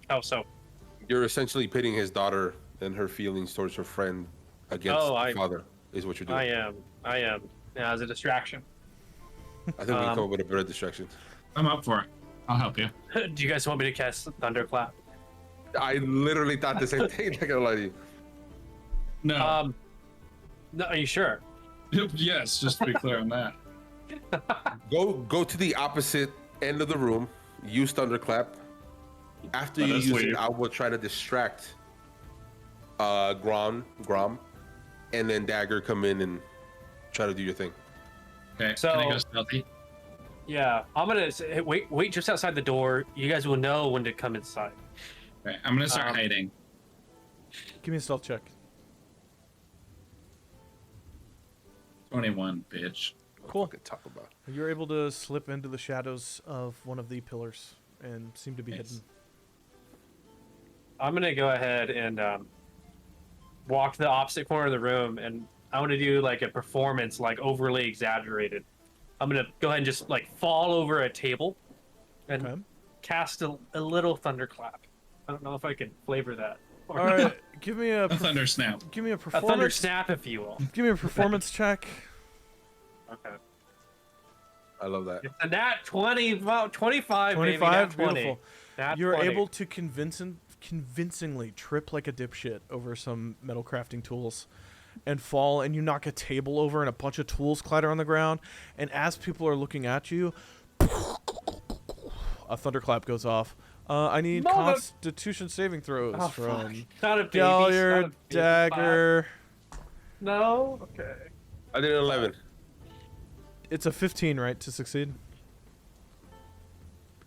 How so? You're essentially pitting his daughter and her feelings towards her friend against the father is what you're doing. I am. Yeah, as a distraction. I think we can come up with a better distraction. I'm up for it. I'll help you. Do you guys want me to cast Thunderclap? I literally thought the same thing. Not gonna lie to you. No. No, are you sure? Yes, just to be clear on that. Go to the opposite end of the room. Use Thunderclap. After you use it, I will try to distract Grom, and then Dagger come in and try to do your thing. Okay, So- can I go stealthy? Yeah, I'm gonna wait just outside the door. You guys will know when to come inside. Okay, I'm gonna start hiding. Give me a stealth check. 21, bitch. Cool. Could talk about. You're able to slip into the shadows of one of the pillars and seem to be Nice. hidden. I'm gonna go ahead and walk to the opposite corner of the room, and I want to do like a performance, like overly exaggerated. I'm gonna go ahead and just like fall over a table and Okay. cast a little thunderclap. I don't know if I can flavor that. All right, give me a A thunder snap. give me a A thunder performance. snap, if you will. Give me a performance check. Okay. I love that. It's a nat 20, well, 25, baby, 25, nat 20. beautiful. Nat You're 20. able to convincingly trip like a dipshit over some metal crafting tools and fall, and you knock a table over and a bunch of tools clatter on the ground, and as people are looking at you, a thunderclap goes off. I need Mother- Constitution saving throws Oh, from fuck. Not a baby. Galliard, not a baby. Dagger. No? Okay. I did an 11. It's a 15, right, to succeed?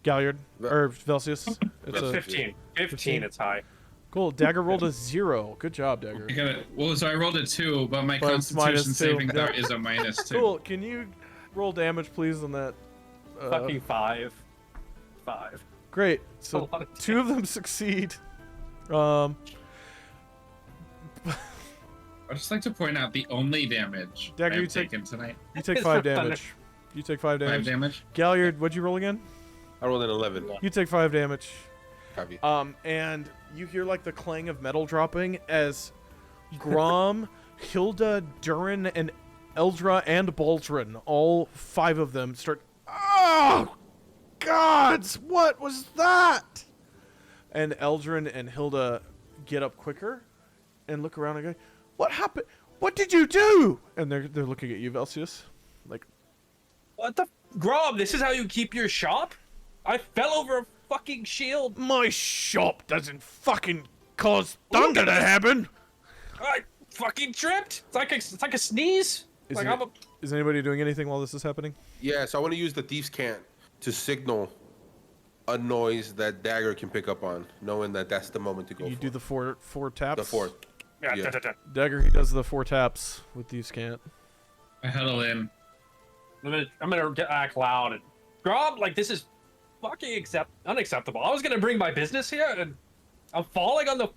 Galliard, Ve- or Velcius? It's It's a 15. 15, it's high. cool. Dagger rolled a 0. Good job, Dagger. I got it. Well, so I rolled a 2, but my But it's Constitution -2. saving throw Yeah. is a -2. Cool. Can you roll damage, please, on that? Fucking 5. 5. Great. A So lot of 2 of them succeed. Um, I'd just like to point out the only damage Dagger, you I've take- taken tonight. you take It's 5 for thunder. damage. You take 5 5 damage. damage. Galliard, what'd you roll again? I rolled an 11. You take 5 damage. Copy. And you hear like the clang of metal dropping as Grom, Hilda, Durin, and Eldra and Baldrin, all 5 of them, start. Oh, gods! What was that? And Eldrin and Hilda get up quicker and look around and go, "What happened? What did you do?" And they're looking at you, Velcius, like, What the? Grom, this is how you keep your shop? I fell over a fucking shield. "My shop doesn't fucking cause thunder to happen." I fucking tripped. It's like a sneeze. Is, Like it- I'm a. is anybody doing anything while this is happening? Yeah, so I want to use the Thieves' Cant to signal a noise that Dagger can pick up on, knowing that that's the moment to go You for. do the four taps. The fourth. Yeah. Yeah. Dagger, he does the 4 taps with Thieves' Cant. I huddle in. I'm gonna act loud and Grom, like this is fucking unacceptable. I was gonna bring my business here and I'm falling on the.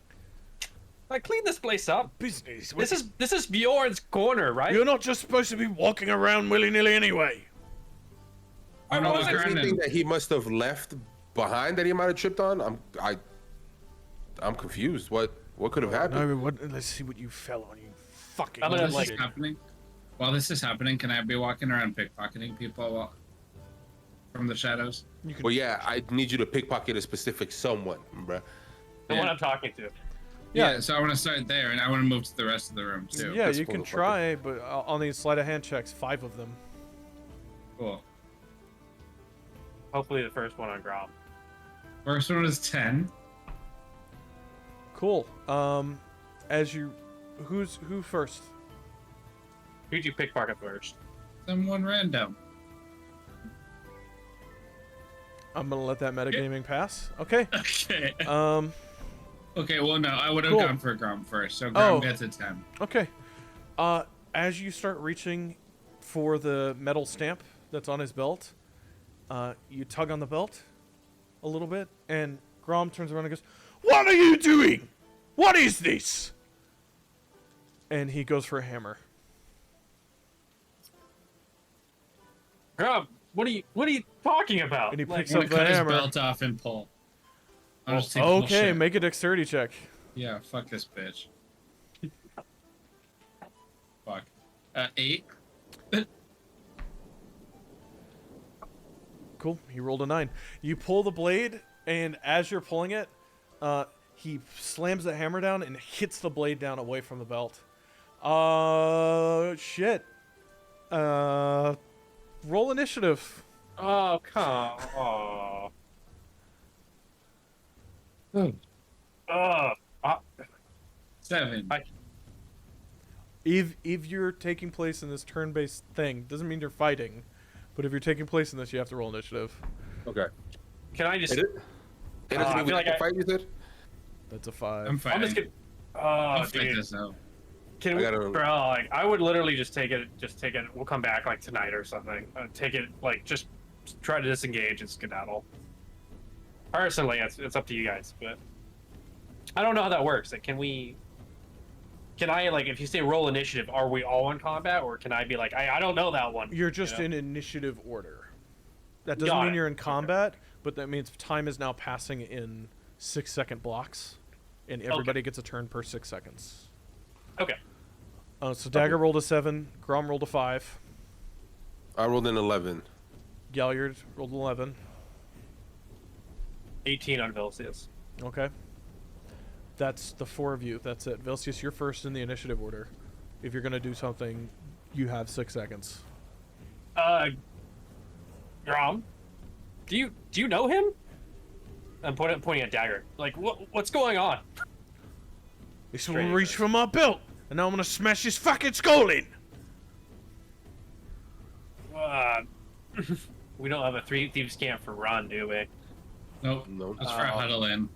Like clean this place up. Business. This is Bjorn's corner, right? You're not just supposed to be walking around willy-nilly anyway. I'm not Is there looking anything that he must have left behind that he might have tripped on? I'm confused. What could have happened? Let's see what you fell on, you fucking I'm While gonna, this like- is happening, while this is happening, can I be walking around pickpocketing people from the shadows? You can, Well, yeah, I need you to pickpocket a specific someone, bruh. The one Yeah. I'm talking to. Yeah. So I want to start there, and I want to move to the rest of the room too. yeah, That's you cool, can fucker. try, but I'll need sleight of hand checks, 5 of them. Cool. Hopefully the first one on Grom. First one is 10. Cool. Who first? Who'd you pickpocket first? Someone random. I'm gonna let that metagaming pass. Okay. Okay. Okay. Well, no, I would have Cool. gone for Grom first. So Grom Oh. gets a 10. Okay. As you start reaching for the metal stamp that's on his belt, you tug on the belt a little bit, and Grom turns around and goes, "What are you doing? What is this?" And he goes for a hammer. Grom, what are you talking about? And he Like, picks I'm up gonna the cut hammer. his belt off and pull. I'll just take the whole Okay, shit. make a dexterity check. Yeah, fuck this bitch. Fuck. 8. Cool. He rolled a 9. You pull the blade, and as you're pulling it, he slams the hammer down and hits the blade down away from the belt. Shit. Roll initiative. Oh, come on. Oh. 7. If you're taking place in this turn-based thing, doesn't mean you're fighting, but if you're taking place in this, you have to roll initiative. Okay. Can I just... Hit it? Hit it I feel like fight, you said? That's a 5. I'm fighting. I'm just gonna... I'll Oh, fight dude. this out. Can we, gotta- bro, like, I would literally just take it. We'll come back, like, tonight or something. Take it, like, just try to disengage and skedaddle. Personally, it's up to you guys, but... I don't know how that works. Like, can I, like, if you say roll initiative, are we all in combat? Or can I be like, I don't know that one? You're just you know? in initiative order. That doesn't Got mean it. you're in combat, but that means time is now passing in 6-second blocks, and everybody gets a turn per 6 seconds. Okay. So Dagger rolled a 7, Grom rolled a 5, I rolled an 11. Galliard rolled an 11. 18 on Velcius. Okay. That's the 4 of you. That's it. Velcius, you're first in the initiative order. If you're going to do something, you have 6 seconds. Grom, do you know him? I'm pointing at Dagger. Like, what's going on? This will reach for my belt, and now I'm going to smash his fucking skull in. We don't have a 3 thieves camp for Ron, do we? Nope. No. That's for huddle in.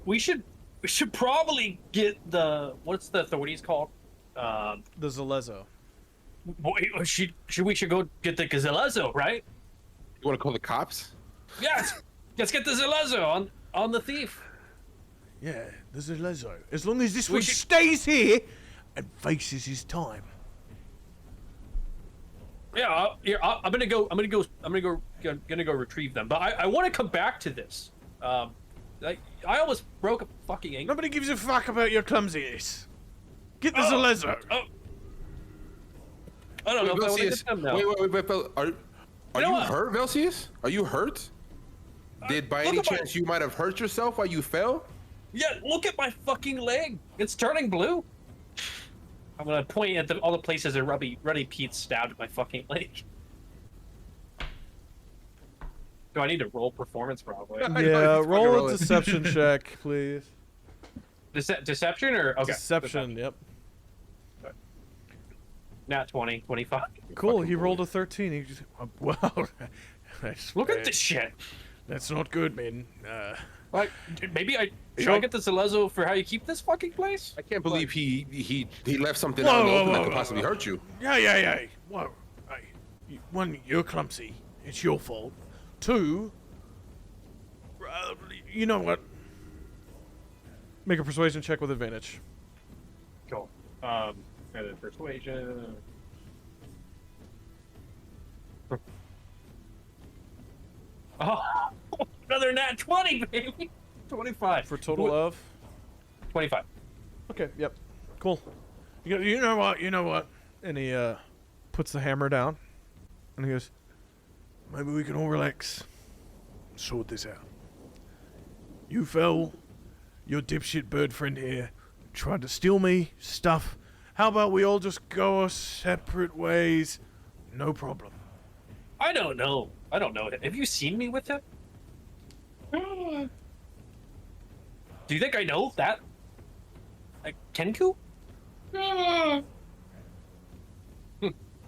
We should probably get the what's the authorities called? The Zalezo. We should go get the Gazelazo, right? You want to call the cops? Yes. Let's get the Zalezo on the thief. Yeah, the Zalezo. As long as this We one should- stays here and faces his time. Yeah, I'm gonna go retrieve them. But I want to come back to this. I almost broke a fucking ankle. Nobody gives a fuck about your clumsiness. Get the Zalezo. I don't know if I want to Velcius, get them now. wait, are know you what? hurt, Velcius? Are you hurt? Did by look any at my- chance you might have hurt yourself while you fell? Yeah, look at my fucking leg. It's turning blue. I'm gonna point at all the places that Ruddy Pete stabbed my fucking leg. Do I need to roll performance, probably? I know, Yeah, he's roll fucking a deception check, please. Deception or okay? Deception, yep. Nat 20, 25. Cool, he rolled a 13. He just, well, that's Look at bad. this shit. That's not good, man. Like, dude, maybe should I get the Zalezo for how you keep this fucking place? I can't believe he left something Whoa, out in the whoa, open that whoa, could whoa, possibly whoa. hurt you. Yeah. Whoa. Hey, one, you're clumsy. It's your fault. 2, you know what? Make a persuasion check with advantage. Cool. And then persuasion. Oh, another nat 20, baby. 25. For total of? 25. Okay, yep. Cool. You know what? And he puts the hammer down. And he goes, maybe we can all relax. Sort this out. You fell. Your dipshit bird friend here tried to steal me stuff. How about we all just go our separate ways? No problem. I don't know. Have you seen me with him? Do you think I know that? Like, Kenku?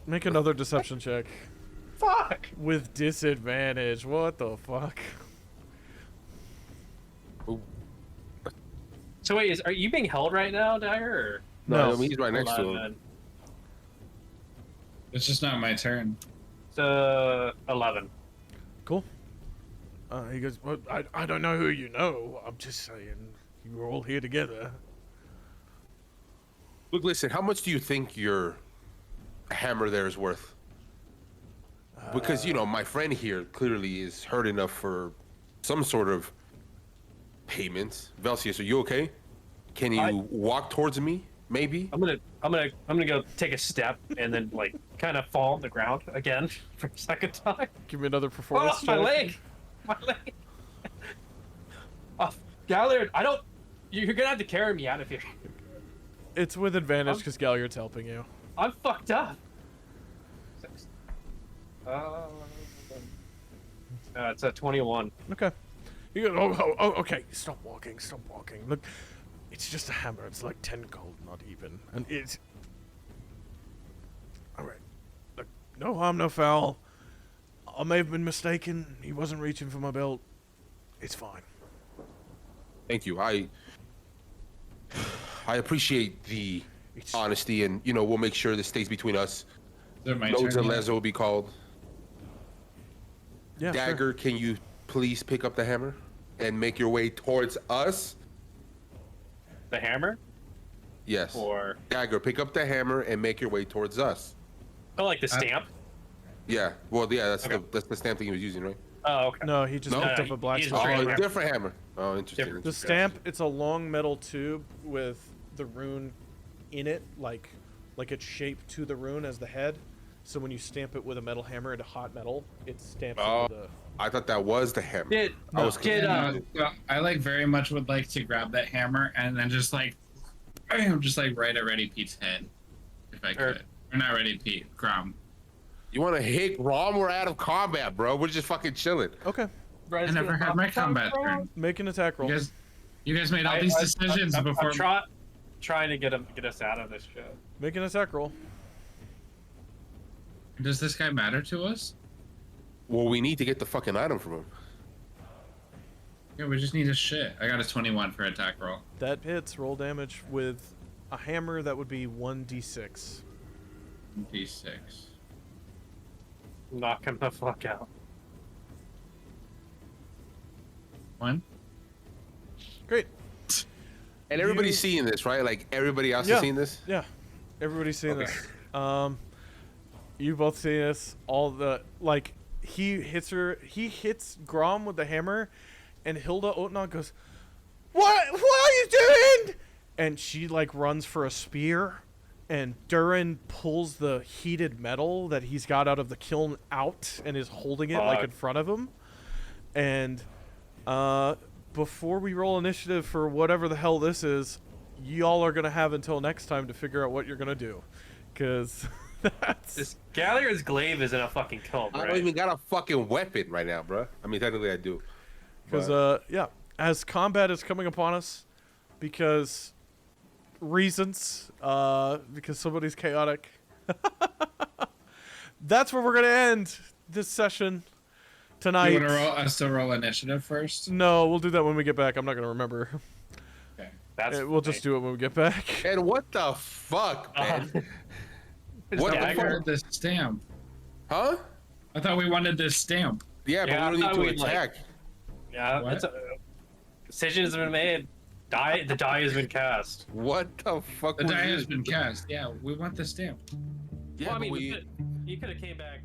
Make another deception check. Fuck! With disadvantage. What the fuck? So wait, are you being held right now, Dagger? Or? No, No. I mean, he's right next to him. 11. It's just not my turn. It's 11. Cool. He goes, well, I don't know who you know. I'm just saying, you were all here together. Look, listen, how much do you think your hammer there is worth? Because, my friend here clearly is hurt enough for some sort of payments. Velsius, are you okay? Can you walk towards me? Maybe. I'm gonna go take a step and then like kind of fall on the ground again for a second time. Give me another performance Oh, my check. leg! My leg! Oh, Gallard, I don't. You're gonna have to carry me out of here. It's with advantage because Galliard's helping you. I'm fucked up. It's a 21. Okay. You go, oh, okay. Stop walking. Stop walking. Look, it's just a hammer. It's like 10 gold, not even. And it's... Alright. Look, no harm, no foul. I may have been mistaken. He wasn't reaching for my belt. It's fine. Thank you. I appreciate the honesty, and we'll make sure this stays between us. Nodes and Lezo will be called. Yeah, Dagger, can you please pick up the hammer and make your way towards us? The hammer? Yes. Or Dagger, pick up the hammer and make your way towards us. oh, like the stamp? Yeah. Well, yeah, that's Okay. the stamp thing he was using, right? Oh, okay. No, he just No? picked No, up a black he's stone. straight Oh, hammer. a different hammer. Oh, interesting. Different. The stamp, it's a long metal tube with the rune in it, like it's shaped to the rune as the head. So when you stamp it with a metal hammer into hot metal, it stamps into the... I thought that was the hammer. Did I was did So I like very much would like to grab that hammer and then just like, bam, just like right at Ready Pete's head, if I could. Or not Ready Pete, Grom. You want to hit Rom? We're out of combat, bro. We're just fucking chilling. Okay. I never had my combat turn. Make an attack roll. You guys made all these decisions before. I'm trying to get us out of this shit. Make an attack roll. Does this guy matter to us? Well, we need to get the fucking item from him. Yeah, we just need his shit. I got a 21 for attack roll. That hits. Roll damage with a hammer. That would be 1d6. D6. Knock him the fuck out. 1. Great. And everybody's seeing this, right? Like everybody else Yeah. is seeing this. Yeah. Everybody's seeing Okay. this. You both see this. All the he hits Grom with the hammer, and Hilda Otnag goes, What are you doing? And she runs for a spear, and Durin pulls the heated metal that he's got out of the kiln out and is holding it in front of him. And before we roll initiative for whatever the hell this is, y'all are gonna have until next time to figure out what you're gonna do, because that's This Galliard's glaive is in a fucking kiln, I right? don't even got a fucking weapon right now, bro. I mean, technically I do. because as combat is coming upon us, because reasons, because somebody's chaotic. That's where we're gonna end this session tonight. You want to roll us to roll initiative first? No, we'll do that when we get back. I'm not gonna remember. Okay. That's We'll just do it when we get back. And what the fuck, man? What the I fuck? wanted this stamp. Huh? I thought we wanted this stamp. Yeah, but Yeah, we I don't thought need to we'd, attack. Yeah, What? decisions have been made. The die has been cast. What the fuck? The was die this? has been cast. Yeah, we want the stamp. Yeah, Well, I but mean, we. you could have came back